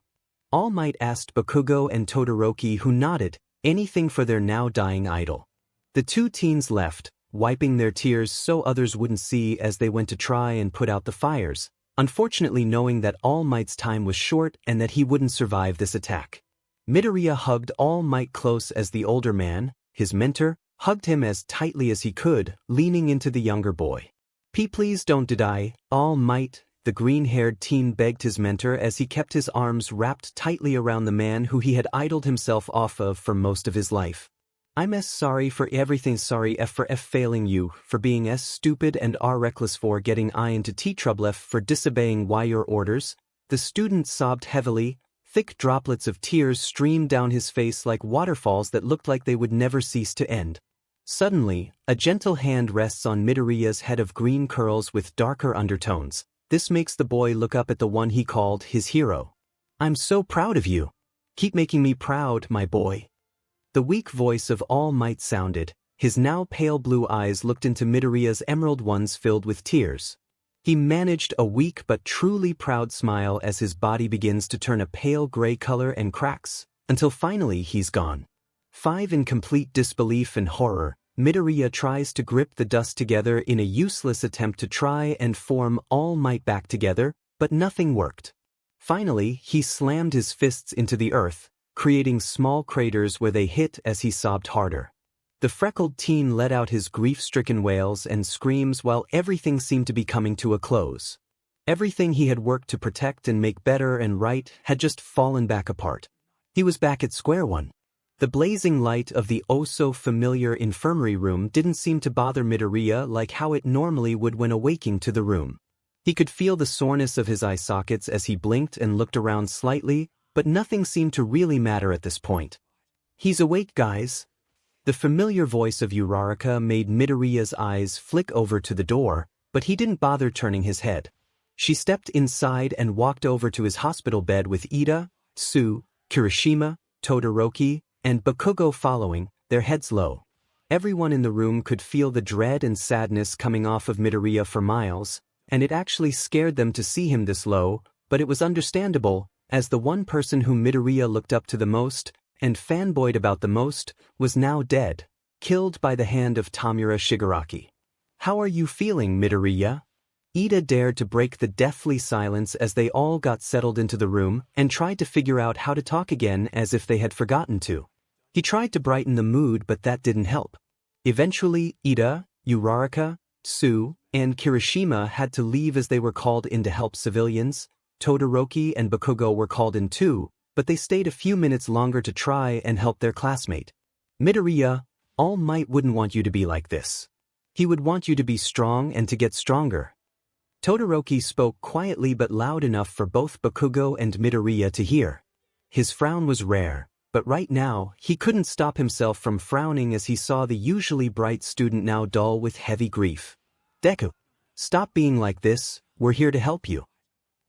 All Might asked Bakugo and Todoroki, who nodded, anything for their now dying idol. The 2 teens left, wiping their tears so others wouldn't see as they went to try and put out the fires, unfortunately knowing that All Might's time was short and that he wouldn't survive this attack. Midoriya hugged All Might close as the older man, his mentor, hugged him as tightly as he could, leaning into the younger boy. Please don't die, All Might," the green-haired teen begged his mentor as he kept his arms wrapped tightly around the man who he had idled himself off of for most of his life. "I'm sorry for everything, sorry for failing you, for being stupid and reckless, for getting into trouble, for disobeying your orders." The student sobbed heavily. Thick droplets of tears streamed down his face like waterfalls that looked like they would never cease to end. Suddenly, a gentle hand rests on Midoriya's head of green curls with darker undertones. This makes the boy look up at the one he called his hero. "I'm so proud of you. Keep making me proud, my boy." The weak voice of All Might sounded. His now pale blue eyes looked into Midoriya's emerald ones filled with tears. He managed a weak but truly proud smile as his body begins to turn a pale gray color and cracks, until finally he's gone. 5 in complete disbelief and horror, Midoriya tries to grip the dust together in a useless attempt to try and form All Might back together, but nothing worked. Finally, he slammed his fists into the earth, creating small craters where they hit as he sobbed harder. The freckled teen let out his grief-stricken wails and screams while everything seemed to be coming to a close. Everything he had worked to protect and make better and right had just fallen back apart. He was back at square one. The blazing light of the oh-so-familiar infirmary room didn't seem to bother Midoriya like how it normally would when awaking to the room. He could feel the soreness of his eye sockets as he blinked and looked around slightly, but nothing seemed to really matter at this point. "He's awake, guys." The familiar voice of Uraraka made Midoriya's eyes flick over to the door, but he didn't bother turning his head. She stepped inside and walked over to his hospital bed with Ida, Tsu, Kirishima, Todoroki, and Bakugo following, their heads low. Everyone in the room could feel the dread and sadness coming off of Midoriya for miles, and it actually scared them to see him this low, but it was understandable, as the one person whom Midoriya looked up to the most, and fanboyed about the most, was now dead, killed by the hand of Tamura Shigaraki. "How are you feeling, Midoriya?" Ida dared to break the deathly silence as they all got settled into the room and tried to figure out how to talk again as if they had forgotten to. He tried to brighten the mood, but that didn't help. Eventually, Ida, 𝗬𝗏𝗧𝗏, 𝗬, and Kirishima had to leave as they were called in to help civilians. Todoroki and Bakugo were called in too, but they stayed a few minutes longer to try and help their classmate. Midoriya, All Might wouldn't want you to be like this. He would want you to be strong and to get stronger. Todoroki spoke quietly but loud enough for both Bakugo and Midoriya to hear. His frown was rare, but right now, he couldn't stop himself from frowning as he saw the usually bright student now dull with heavy grief. Deku, stop being like this, we're here to help you.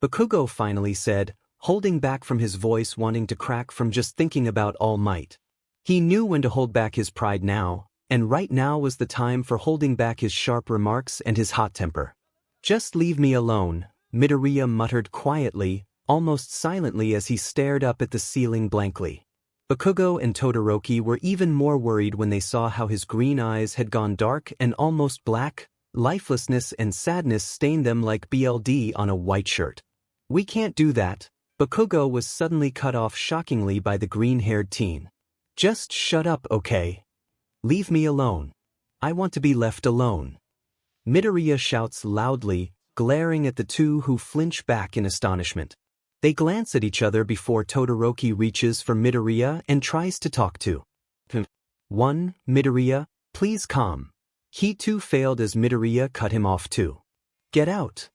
Bakugo finally said, holding back from his voice wanting to crack from just thinking about All Might. He knew when to hold back his pride now, and right now was the time for holding back his sharp remarks and his hot temper. Just leave me alone, Midoriya muttered quietly, almost silently as he stared up at the ceiling blankly. Bakugo and Todoroki were even more worried when they saw how his green eyes had gone dark and almost black. Lifelessness and sadness stained them like BLD on a white shirt. We can't do that. Bakugo was suddenly cut off shockingly by the green-haired teen. Just shut up, okay? Leave me alone. I want to be left alone. Midoriya shouts loudly, glaring at the two who flinch back in astonishment. They glance at each other before Todoroki reaches for Midoriya and tries to talk to. 1. Midoriya, please calm. He too failed as Midoriya cut him off too. Get out.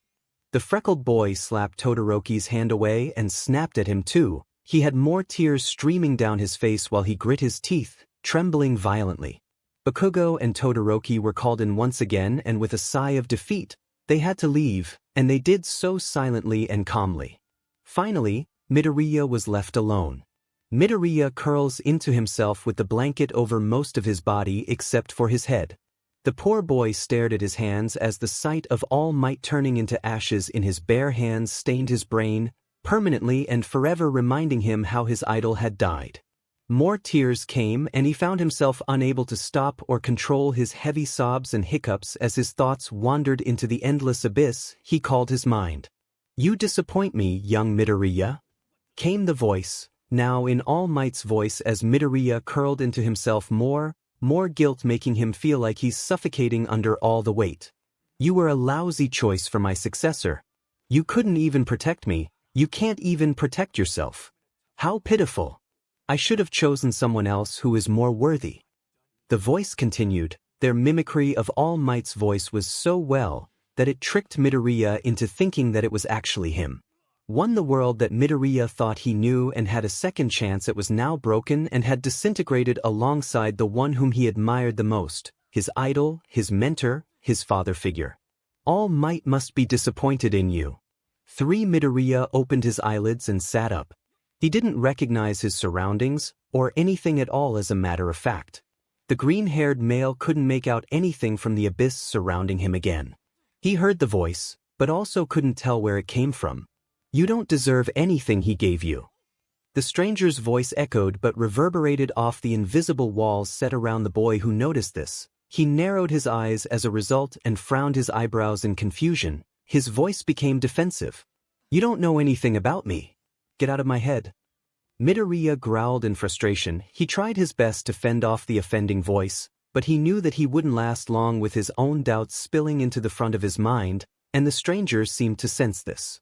The freckled boy slapped Todoroki's hand away and snapped at him too. He had more tears streaming down his face while he grit his teeth, trembling violently. Bakugo and Todoroki were called in once again, and with a sigh of defeat, they had to leave, and they did so silently and calmly. Finally, Midoriya was left alone. Midoriya curls into himself with the blanket over most of his body except for his head. The poor boy stared at his hands as the sight of All Might turning into ashes in his bare hands stained his brain, permanently and forever reminding him how his idol had died. More tears came and he found himself unable to stop or control his heavy sobs and hiccups as his thoughts wandered into the endless abyss he called his mind. You disappoint me, young Midoriya. Came the voice, now in All Might's voice as Midoriya curled into himself more guilt making him feel like he's suffocating under all the weight. You were a lousy choice for my successor. You couldn't even protect me, you can't even protect yourself. How pitiful. I should have chosen someone else who is more worthy. The voice continued. Their mimicry of All Might's voice was so well that it tricked Midoriya into thinking that it was actually him. Won the world that Midoriya thought he knew and had a second chance it was now broken and had disintegrated alongside the one whom he admired the most, his idol, his mentor, his father figure. All Might must be disappointed in you. 3. Midoriya opened his eyelids and sat up. He didn't recognize his surroundings, or anything at all as a matter of fact. The green-haired male couldn't make out anything from the abyss surrounding him again. He heard the voice, but also couldn't tell where it came from. You don't deserve anything he gave you. The stranger's voice echoed but reverberated off the invisible walls set around the boy who noticed this. He narrowed his eyes as a result and frowned his eyebrows in confusion. His voice became defensive. You don't know anything about me. Get out of my head. Midoriya growled in frustration. He tried his best to fend off the offending voice, but he knew that he wouldn't last long with his own doubts spilling into the front of his mind, and the stranger seemed to sense this.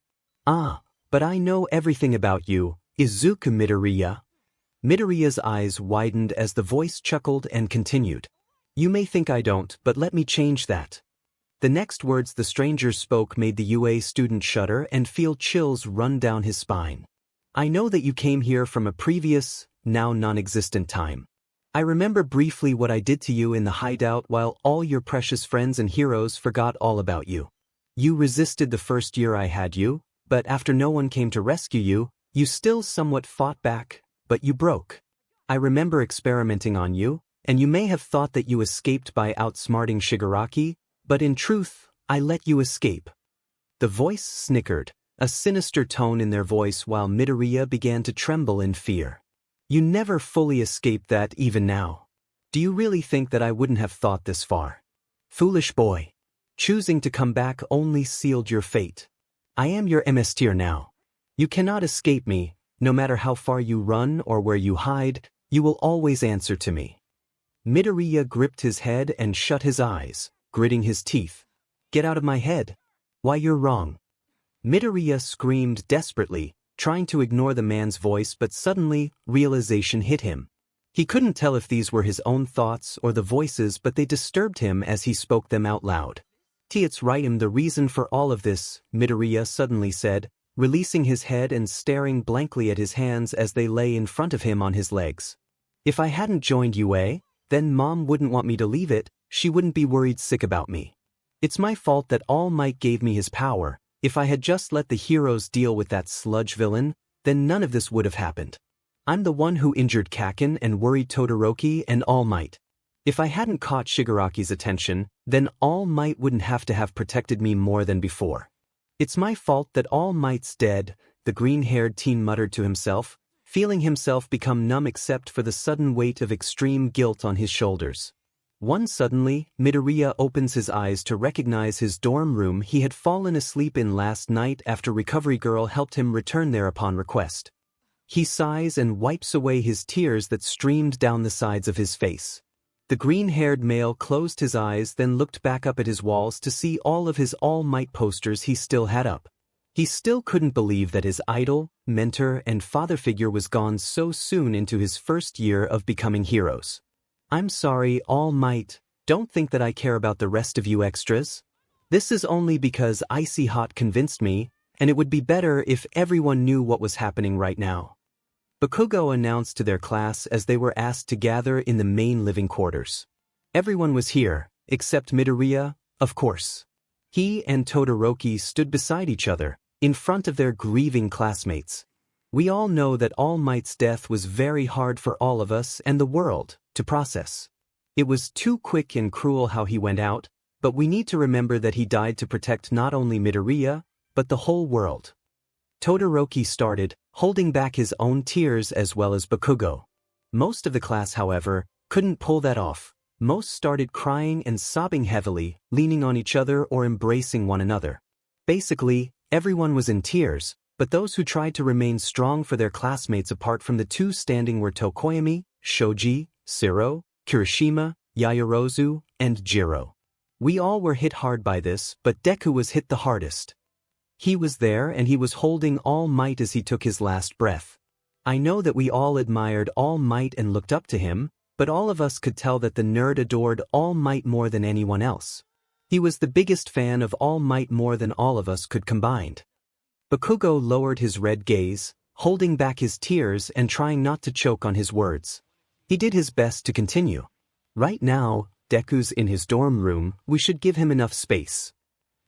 But I know everything about you, Izuku Midoriya. Midoriya's eyes widened as the voice chuckled and continued. You may think I don't, but let me change that. The next words the stranger spoke made the UA student shudder and feel chills run down his spine. I know that you came here from a previous, now non-existent time. I remember briefly what I did to you in the hideout while all your precious friends and heroes forgot all about you. You resisted the first year I had you, but after no one came to rescue you, you still somewhat fought back, but you broke. I remember experimenting on you, and you may have thought that you escaped by outsmarting Shigaraki, but in truth, I let you escape. The voice snickered, a sinister tone in their voice while Midoriya began to tremble in fear. You never fully escaped that even now. Do you really think that I wouldn't have thought this far? Foolish boy. Choosing to come back only sealed your fate. I am your 𝗵𝗃𝗧𝗧 now. You cannot escape me, no matter how far you run or where you hide, you will always answer to me. Midoriya gripped his head and shut his eyes, gritting his teeth. Get out of my head. Why, you're wrong. Midoriya screamed desperately, trying to ignore the man's voice, but suddenly, realization hit him. He couldn't tell if these were his own thoughts or the voices, but they disturbed him as he spoke them out loud. 𝗬𝗧𝗵𝗲 the reason for all of this, Midoriya suddenly said, releasing his head and staring blankly at his hands as they lay in front of him on his legs. If I hadn't joined UA, then Mom wouldn't want me to leave it, she wouldn't be worried sick about me. It's my fault that All Might gave me his power. If I had just let the heroes deal with that sludge villain, then none of this would have happened. I'm the one who injured Kakin and worried Todoroki and All Might. If I hadn't caught Shigaraki's attention, then All Might wouldn't have to have protected me more than before. It's my fault that All Might's dead, the green-haired teen muttered to himself, feeling himself become numb except for the sudden weight of extreme guilt on his shoulders. Suddenly, Midoriya opens his eyes to recognize his dorm room he had fallen asleep in last night after Recovery Girl helped him return there upon request. He sighs and wipes away his tears that streamed down the sides of his face. The green-haired male closed his eyes, then looked back up at his walls to see all of his All Might posters he still had up. He still couldn't believe that his idol, mentor, and father figure was gone so soon into his first year of becoming heroes. I'm sorry, All Might, don't think that I care about the rest of you extras. This is only because Icy Hot convinced me, and it would be better if everyone knew what was happening right now. Bakugo announced to their class as they were asked to gather in the main living quarters. Everyone was here, except Midoriya, of course. He and Todoroki stood beside each other, in front of their grieving classmates. We all know that All Might's death was very hard for all of us and the world to process. It was too quick and cruel how he went out, but we need to remember that he died to protect not only Midoriya, but the whole world. Todoroki started, holding back his own tears as well as Bakugo. Most of the class, however, couldn't pull that off. Most started crying and sobbing heavily, leaning on each other or embracing one another. Basically, everyone was in tears, but those who tried to remain strong for their classmates apart from the two standing were Tokoyami, Shoji, Siro, Kirishima, Yaoyorozu, and Jiro. We all were hit hard by this, but Deku was hit the hardest. He was there and he was holding All Might as he took his last breath. I know that we all admired All Might and looked up to him, but all of us could tell that the nerd adored All Might more than anyone else. He was the biggest fan of All Might more than all of us could combined. Bakugo lowered his red gaze, holding back his tears and trying not to choke on his words. He did his best to continue. Right now, Deku's in his dorm room, we should give him enough space.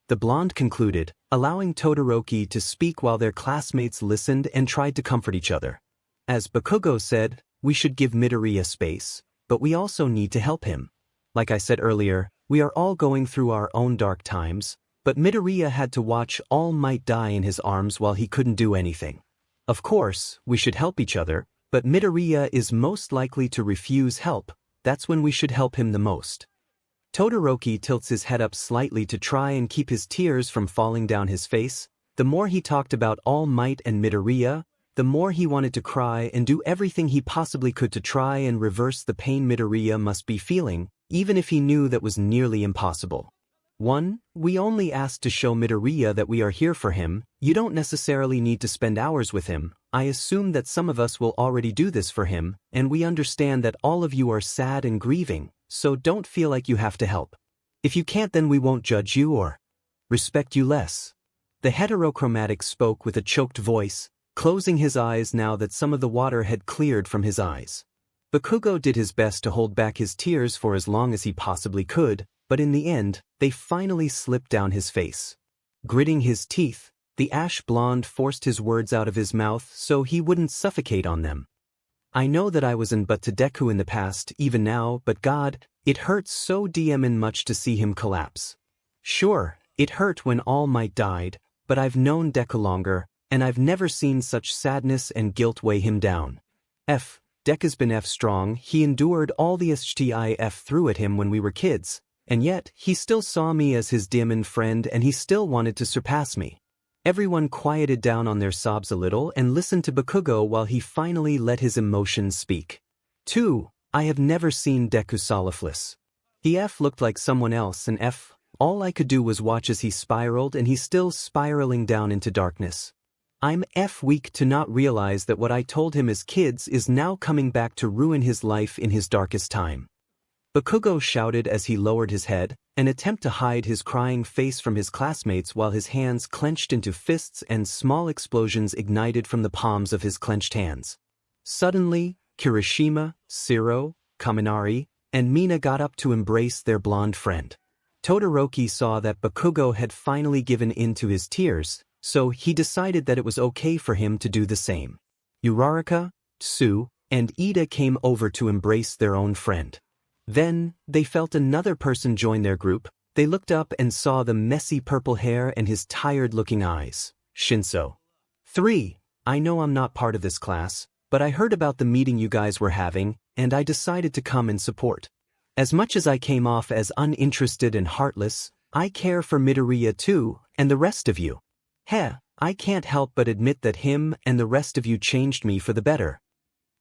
The blonde concluded, allowing Todoroki to speak while their classmates listened and tried to comfort each other. As Bakugo said, we should give Midoriya space, but we also need to help him. Like I said earlier, we are all going through our own dark times, but Midoriya had to watch All Might die in his arms while he couldn't do anything. Of course, we should help each other, but Midoriya is most likely to refuse help. That's when we should help him the most. Todoroki tilts his head up slightly to try and keep his tears from falling down his face. The more he talked about All Might and Midoriya, the more he wanted to cry and do everything he possibly could to try and reverse the pain Midoriya must be feeling, even if he knew that was nearly impossible. 1. We only ask to show Midoriya that we are here for him. You don't necessarily need to spend hours with him. I assume that some of us will already do this for him, and we understand that all of you are sad and grieving, so don't feel like you have to help. If you can't, then we won't judge you or respect you less. The heterochromatic spoke with a choked voice, closing his eyes now that some of the water had cleared from his eyes. Bakugo did his best to hold back his tears for as long as he possibly could, but in the end, they finally slipped down his face. Gritting his teeth, the ash blonde forced his words out of his mouth so he wouldn't suffocate on them. I know that I was in but to Deku in the past, even now, but God, it hurts so damn much to see him collapse. Sure, it hurt when All Might died, but I've known Deku longer, and I've never seen such sadness and guilt weigh him down. Deku's been strong, he endured all the 𝗧𝗵𝗲 threw at him when we were kids, And yet, he still saw me as his demon friend and he still wanted to surpass me. Everyone quieted down on their sobs a little and listened to Bakugo while he finally let his emotions speak. 2. I have never seen Deku solifless. He looked like someone else and all I could do was watch as he spiraled and he's still spiraling down into darkness. I'm weak to not realize that what I told him as kids is now coming back to ruin his life in his darkest time. Bakugo shouted as he lowered his head, an attempt to hide his crying face from his classmates while his hands clenched into fists and small explosions ignited from the palms of his clenched hands. Suddenly, Kirishima, Shiro, Kaminari, and Mina got up to embrace their blonde friend. Todoroki saw that Bakugo had finally given in to his tears, so he decided that it was okay for him to do the same. Uraraka, Tsu, and Ida came over to embrace their own friend. Then, they felt another person join their group. They looked up and saw the messy purple hair and his tired-looking eyes. Shinso. 3. I know I'm not part of this class, but I heard about the meeting you guys were having, and I decided to come and support. As much as I came off as uninterested and heartless, I care for Midoriya too, and the rest of you. I can't help but admit that him and the rest of you changed me for the better.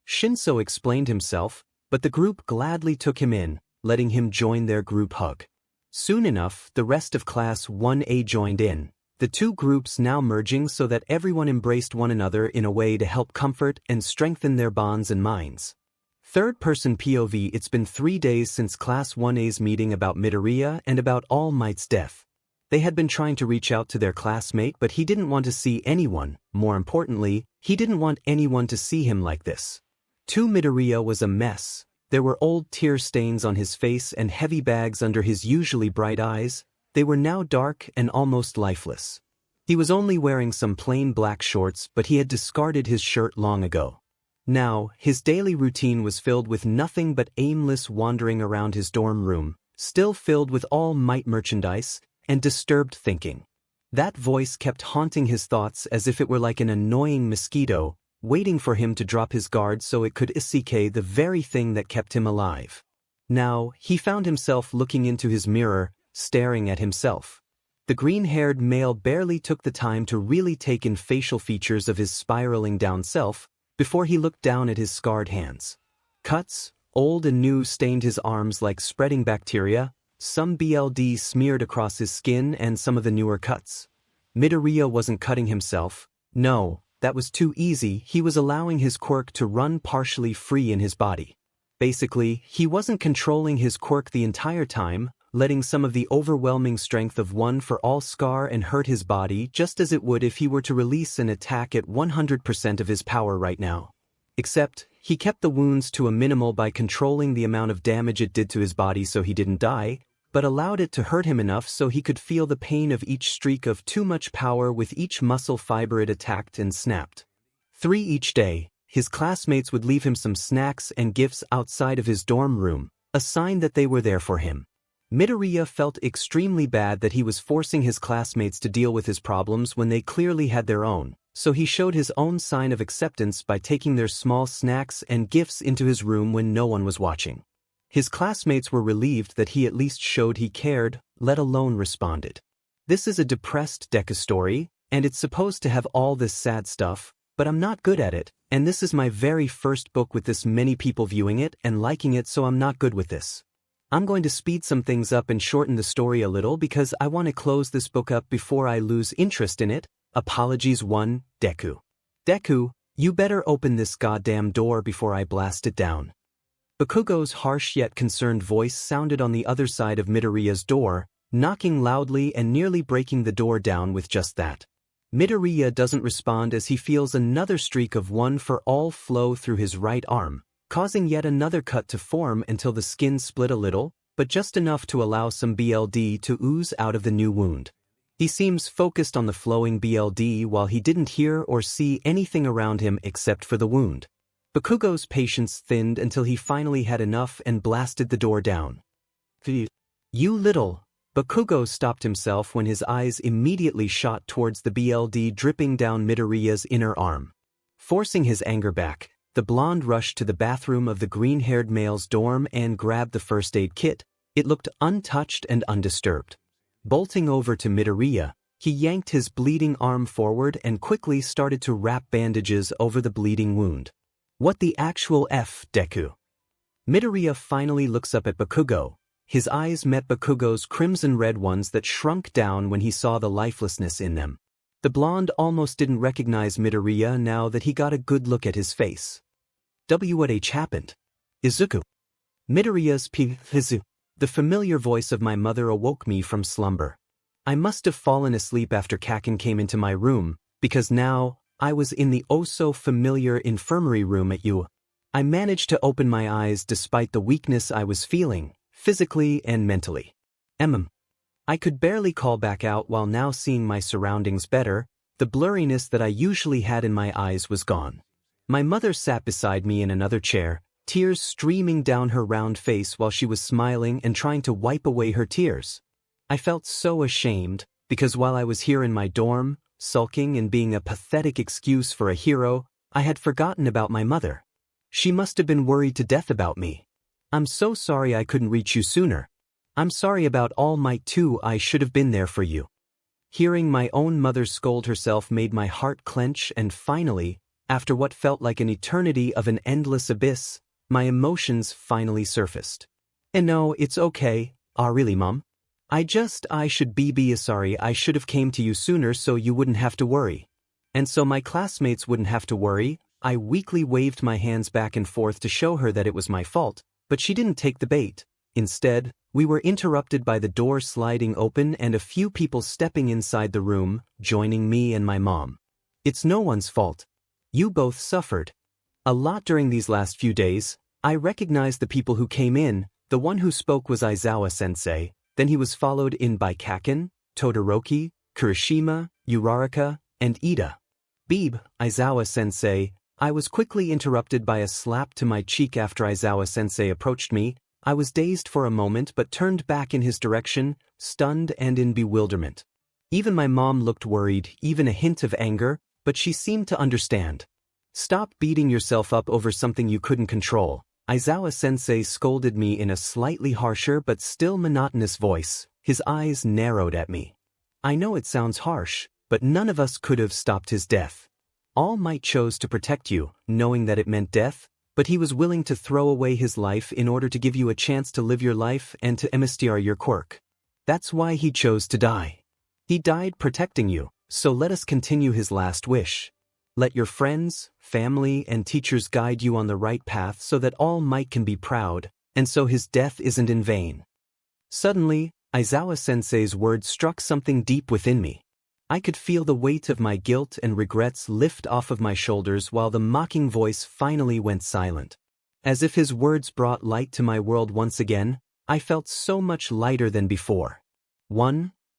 Shinso explained himself, but the group gladly took him in, letting him join their group hug. Soon enough, the rest of Class 1A joined in, the two groups now merging so that everyone embraced one another in a way to help comfort and strengthen their bonds and minds. Third-person POV. It's been 3 days since Class 1A's meeting about Midoriya and about All Might's death. They had been trying to reach out to their classmate, but he didn't want to see anyone. More importantly, he didn't want anyone to see him like this. Midoriya was a mess. There were old tear stains on his face and heavy bags under his usually bright eyes. They were now dark and almost lifeless. He was only wearing some plain black shorts, but he had discarded his shirt long ago. Now, his daily routine was filled with nothing but aimless wandering around his dorm room, still filled with All Might merchandise, and disturbed thinking. That voice kept haunting his thoughts as if it were like an annoying mosquito, waiting for him to drop his guard so it could 𝗧𝗵𝗃 the very thing that kept him alive. Now, he found himself looking into his mirror, staring at himself. The green-haired male barely took the time to really take in facial features of his spiraling down self before he looked down at his scarred hands. Cuts, old and new, stained his arms like spreading bacteria. Some blood smeared across his skin and some of the newer cuts. Midoriya wasn't cutting himself. No, that was too easy. He was allowing his quirk to run partially free in his body. Basically, he wasn't controlling his quirk the entire time, letting some of the overwhelming strength of one for all scar and hurt his body just as it would if he were to release an attack at 100% of his power right now. Except, he kept the wounds to a minimal by controlling the amount of damage it did to his body so he didn't die, but allowed it to hurt him enough so he could feel the pain of each streak of too much power with each muscle fiber it attacked and snapped. 3 each day, his classmates would leave him some snacks and gifts outside of his dorm room, a sign that they were there for him. Midoriya felt extremely bad that he was forcing his classmates to deal with his problems when they clearly had their own, so he showed his own sign of acceptance by taking their small snacks and gifts into his room when no one was watching. His classmates were relieved that he at least showed he cared, let alone responded. This is a depressed Deku story, and it's supposed to have all this sad stuff, but I'm not good at it, and this is my very first book with this many people viewing it and liking it, so I'm not good with this. I'm going to speed some things up and shorten the story a little because I want to close this book up before I lose interest in it. Apologies. 1. Deku. Deku, you better open this goddamn door before I blast it down. Bakugo's harsh yet concerned voice sounded on the other side of Midoriya's door, knocking loudly and nearly breaking the door down with just that. Midoriya doesn't respond as he feels another streak of one for all flow through his right arm, causing yet another cut to form until the skin split a little, but just enough to allow some blood to ooze out of the new wound. He seems focused on the flowing blood while he didn't hear or see anything around him except for the wound. Bakugo's patience thinned until he finally had enough and blasted the door down. You little... Bakugo stopped himself when his eyes immediately shot towards the blood dripping down Midoriya's inner arm. Forcing his anger back, the blonde rushed to the bathroom of the green-haired male's dorm and grabbed the first aid kit, It looked untouched and undisturbed. Bolting over to Midoriya, he yanked his bleeding arm forward and quickly started to wrap bandages over the bleeding wound. What the actual F, Deku? Midoriya finally looks up at Bakugo. His eyes met Bakugo's crimson-red ones that shrunk down when he saw the lifelessness in them. The blonde almost didn't recognize Midoriya now that he got a good look at his face. What happened? Izuku. Midoriya's 𝗵𝗃𝗲. The familiar voice of my mother awoke me from slumber. I must have fallen asleep after 𝗂𝗃 came into my room, because now I was in the oh-so-familiar infirmary room at 𝗬𝗧. I managed to open my eyes despite the weakness I was feeling, physically and mentally. I could barely call back out while now seeing my surroundings better. The blurriness that I usually had in my eyes was gone. My mother sat beside me in another chair, tears streaming down her round face while she was smiling and trying to wipe away her tears. I felt so ashamed, because while I was here in my dorm, sulking and being a pathetic excuse for a hero, I had forgotten about my mother. She must have been worried to death about me. I'm so sorry I couldn't reach you sooner. I'm sorry about All Might too, I should have been there for you. Hearing my own mother scold herself made my heart clench, and finally, after what felt like an eternity of an endless abyss, my emotions finally surfaced. And no, it's okay. Really, Mom? I should be sorry. I should have came to you sooner so you wouldn't have to worry. And so my classmates wouldn't have to worry. I weakly waved my hands back and forth to show her that it was my fault, but she didn't take the bait. Instead, we were interrupted by the door sliding open and a few people stepping inside the room, joining me and my mom. It's no one's fault. You both suffered a lot during these last few days. I recognized the people who came in. The one who spoke was Izuku-sensei, then he was followed in by 𝗂𝗃, Todoroki, Kirishima, Uraraka, and Iida. Izuku-sensei. I was quickly interrupted by a slap to my cheek after Izuku-sensei approached me. I was dazed for a moment but turned back in his direction, stunned and in bewilderment. Even my mom looked worried, even a hint of anger, but she seemed to understand. Stop beating yourself up over something you couldn't control. Izuku-sensei scolded me in a slightly harsher but still monotonous voice. His eyes narrowed at me. I know it sounds harsh, but none of us could have stopped his death. All Might chose to protect you, knowing that it meant death, but he was willing to throw away his life in order to give you a chance to live your life and to 𝗵𝗃𝗲 your quirk. That's why he chose to die. He died protecting you, so let us continue his last wish. Let your friends, family, and teachers guide you on the right path so that All Might can be proud, and so his death isn't in vain. Suddenly, Izuku-sensei's words struck something deep within me. I could feel the weight of my guilt and regrets lift off of my shoulders while the mocking voice finally went silent. As if his words brought light to my world once again, I felt so much lighter than before.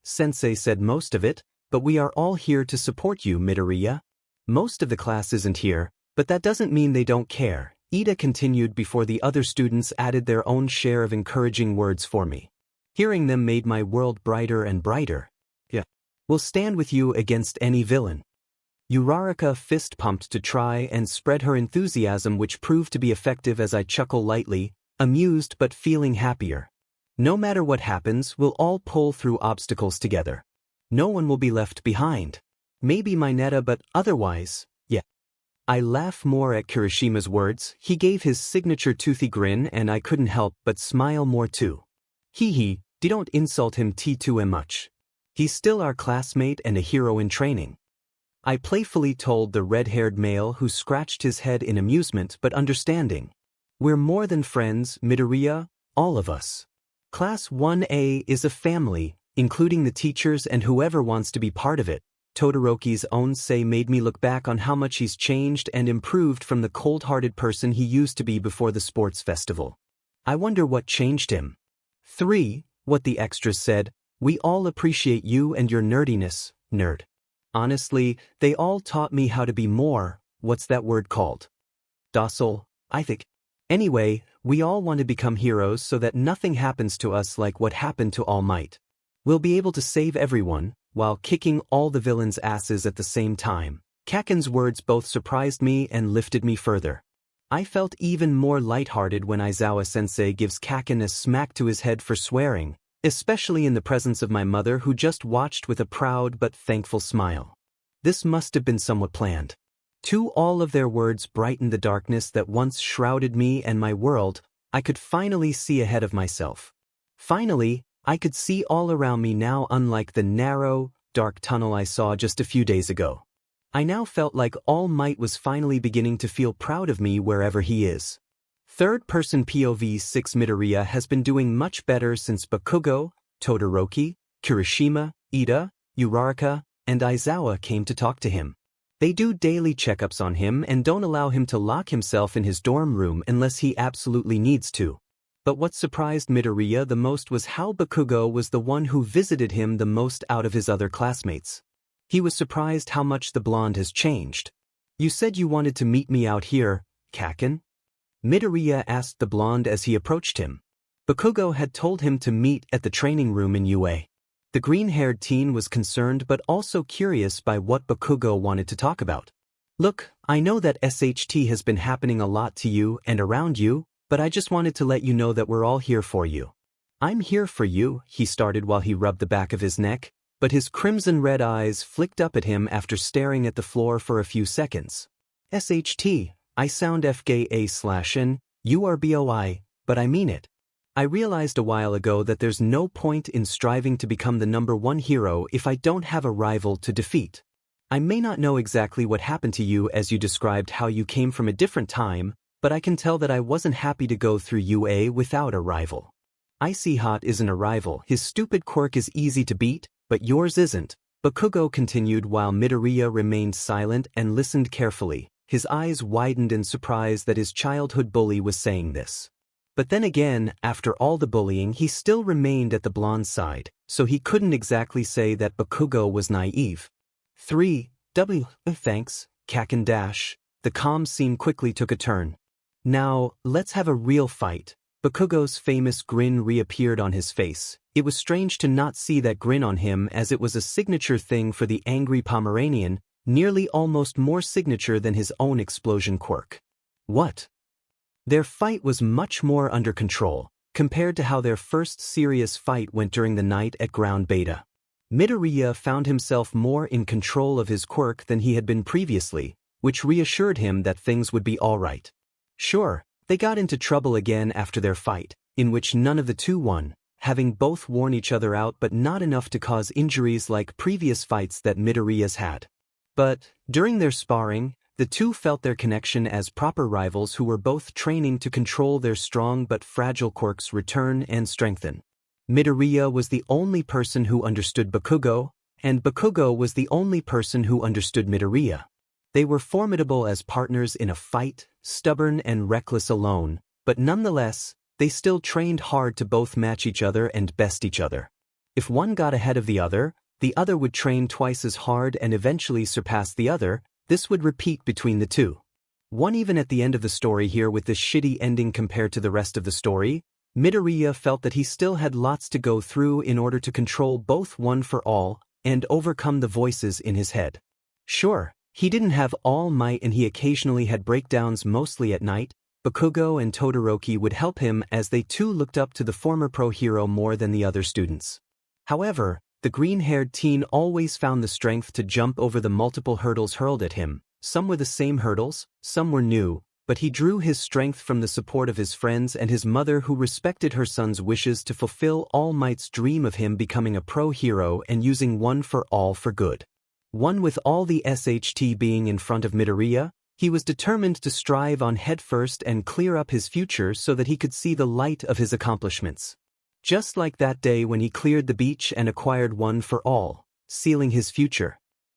Sensei said most of it, but we are all here to support you, Midoriya. Most of the class isn't here, but that doesn't mean they don't care. Iida continued before the other students added their own share of encouraging words for me. Hearing them made my world brighter and brighter. We'll stand with you against any villain. Uraraka fist pumped to try and spread her enthusiasm, which proved to be effective as I chuckle lightly, amused but feeling happier. No matter what happens, we'll all pull through obstacles together. No one will be left behind. Maybe Mineta, but otherwise, yeah. I laugh more at Kirishima's words. He gave his signature toothy grin and I couldn't help but smile more too. Don't insult him too much. He's still our classmate and a hero in training. I playfully told the red-haired male who scratched his head in amusement but understanding. We're more than friends, Midoriya, all of us. Class 1A is a family, including the teachers and whoever wants to be part of it. Todoroki's own say made me look back on how much he's changed and improved from the cold-hearted person he used to be before the sports festival. I wonder what changed him. 3. What the extras said. We all appreciate you and your nerdiness, nerd. Honestly, they all taught me how to be more, what's that word called? Docile, I think. Anyway, we all want to become heroes so that nothing happens to us like what happened to All Might. We'll be able to save everyone, while kicking all the villains' asses at the same time. 𝗂𝗃's words both surprised me and lifted me further. I felt even more lighthearted when Izuku-sensei gives Kaken a smack to his head for swearing, especially in the presence of my mother who just watched with a proud but thankful smile. This must have been somewhat planned. All of their words brightened the darkness that once shrouded me and my world. I could finally see ahead of myself. Finally, I could see all around me now, unlike the narrow, dark tunnel I saw just a few days ago. I now felt like All Might was finally beginning to feel proud of me wherever he is. Third-person POV 6 Midoriya has been doing much better since Bakugo, Todoroki, Kirishima, Ida, Uraraka, and Aizawa came to talk to him. They do daily checkups on him and don't allow him to lock himself in his dorm room unless he absolutely needs to. But what surprised Midoriya the most was how Bakugo was the one who visited him the most out of his other classmates. He was surprised how much the blonde has changed. "You said you wanted to meet me out here, Kaken?" Midoriya asked the blonde as he approached him. Bakugo had told him to meet at the training room in UA. The green-haired teen was concerned but also curious by what Bakugo wanted to talk about. "Look, I know that SHT has been happening a lot to you and around you, but I just wanted to let you know that we're all here for you." "I'm here for you," he started while he rubbed the back of his neck, but his crimson-red eyes flicked up at him after staring at the floor for a few seconds. "SHT, I sound FGA/N, URBOI, but I mean it. I realized a while ago that there's no point in striving to become the #1 hero if I don't have a rival to defeat. I may not know exactly what happened to you as you described how you came from a different time, but I can tell that I wasn't happy to go through UA without a rival. Icy-Hot isn't a rival, his stupid quirk is easy to beat, but yours isn't," Bakugo continued while Midoriya remained silent and listened carefully. His eyes widened in surprise that his childhood bully was saying this. But then again, after all the bullying, he still remained at the blonde's side, so he couldn't exactly say that Bakugo was naive. 3W, thanks, Kaken dash. The calm scene quickly took a turn. "Now, let's have a real fight." Bakugo's famous grin reappeared on his face. It was strange to not see that grin on him as it was a signature thing for the angry Pomeranian, nearly almost more signature than his own explosion quirk. What? Their fight was much more under control, compared to how their first serious fight went during the night at Ground Beta. Midoriya found himself more in control of his quirk than he had been previously, which reassured him that things would be alright. Sure, they got into trouble again after their fight, in which none of the two won, having both worn each other out but not enough to cause injuries like previous fights that Midoriya's had. But, during their sparring, the two felt their connection as proper rivals who were both training to control their strong but fragile quirks return and strengthen. Midoriya was the only person who understood Bakugo, and Bakugo was the only person who understood Midoriya. They were formidable as partners in a fight, stubborn and reckless alone, but nonetheless, they still trained hard to both match each other and best each other. If one got ahead of the other would train twice as hard and eventually surpass the other. This would repeat between the two. One even at the end of the story here with this shitty ending compared to the rest of the story, Midoriya felt that he still had lots to go through in order to control both One for All and overcome the voices in his head. Sure, he didn't have all might and he occasionally had breakdowns mostly at night. Bakugo and Todoroki would help him as they too looked up to the former pro hero more than the other students. However, the green-haired teen always found the strength to jump over the multiple hurdles hurled at him. Some were the same hurdles, some were new, but he drew his strength from the support of his friends and his mother who respected her son's wishes to fulfill All Might's dream of him becoming a pro hero and using One for All for good. One with all the SHT being in front of Midoriya, he was determined to strive on headfirst and clear up his future so that he could see the light of his accomplishments. Just like that day when he cleared the beach and acquired One for All, sealing his future.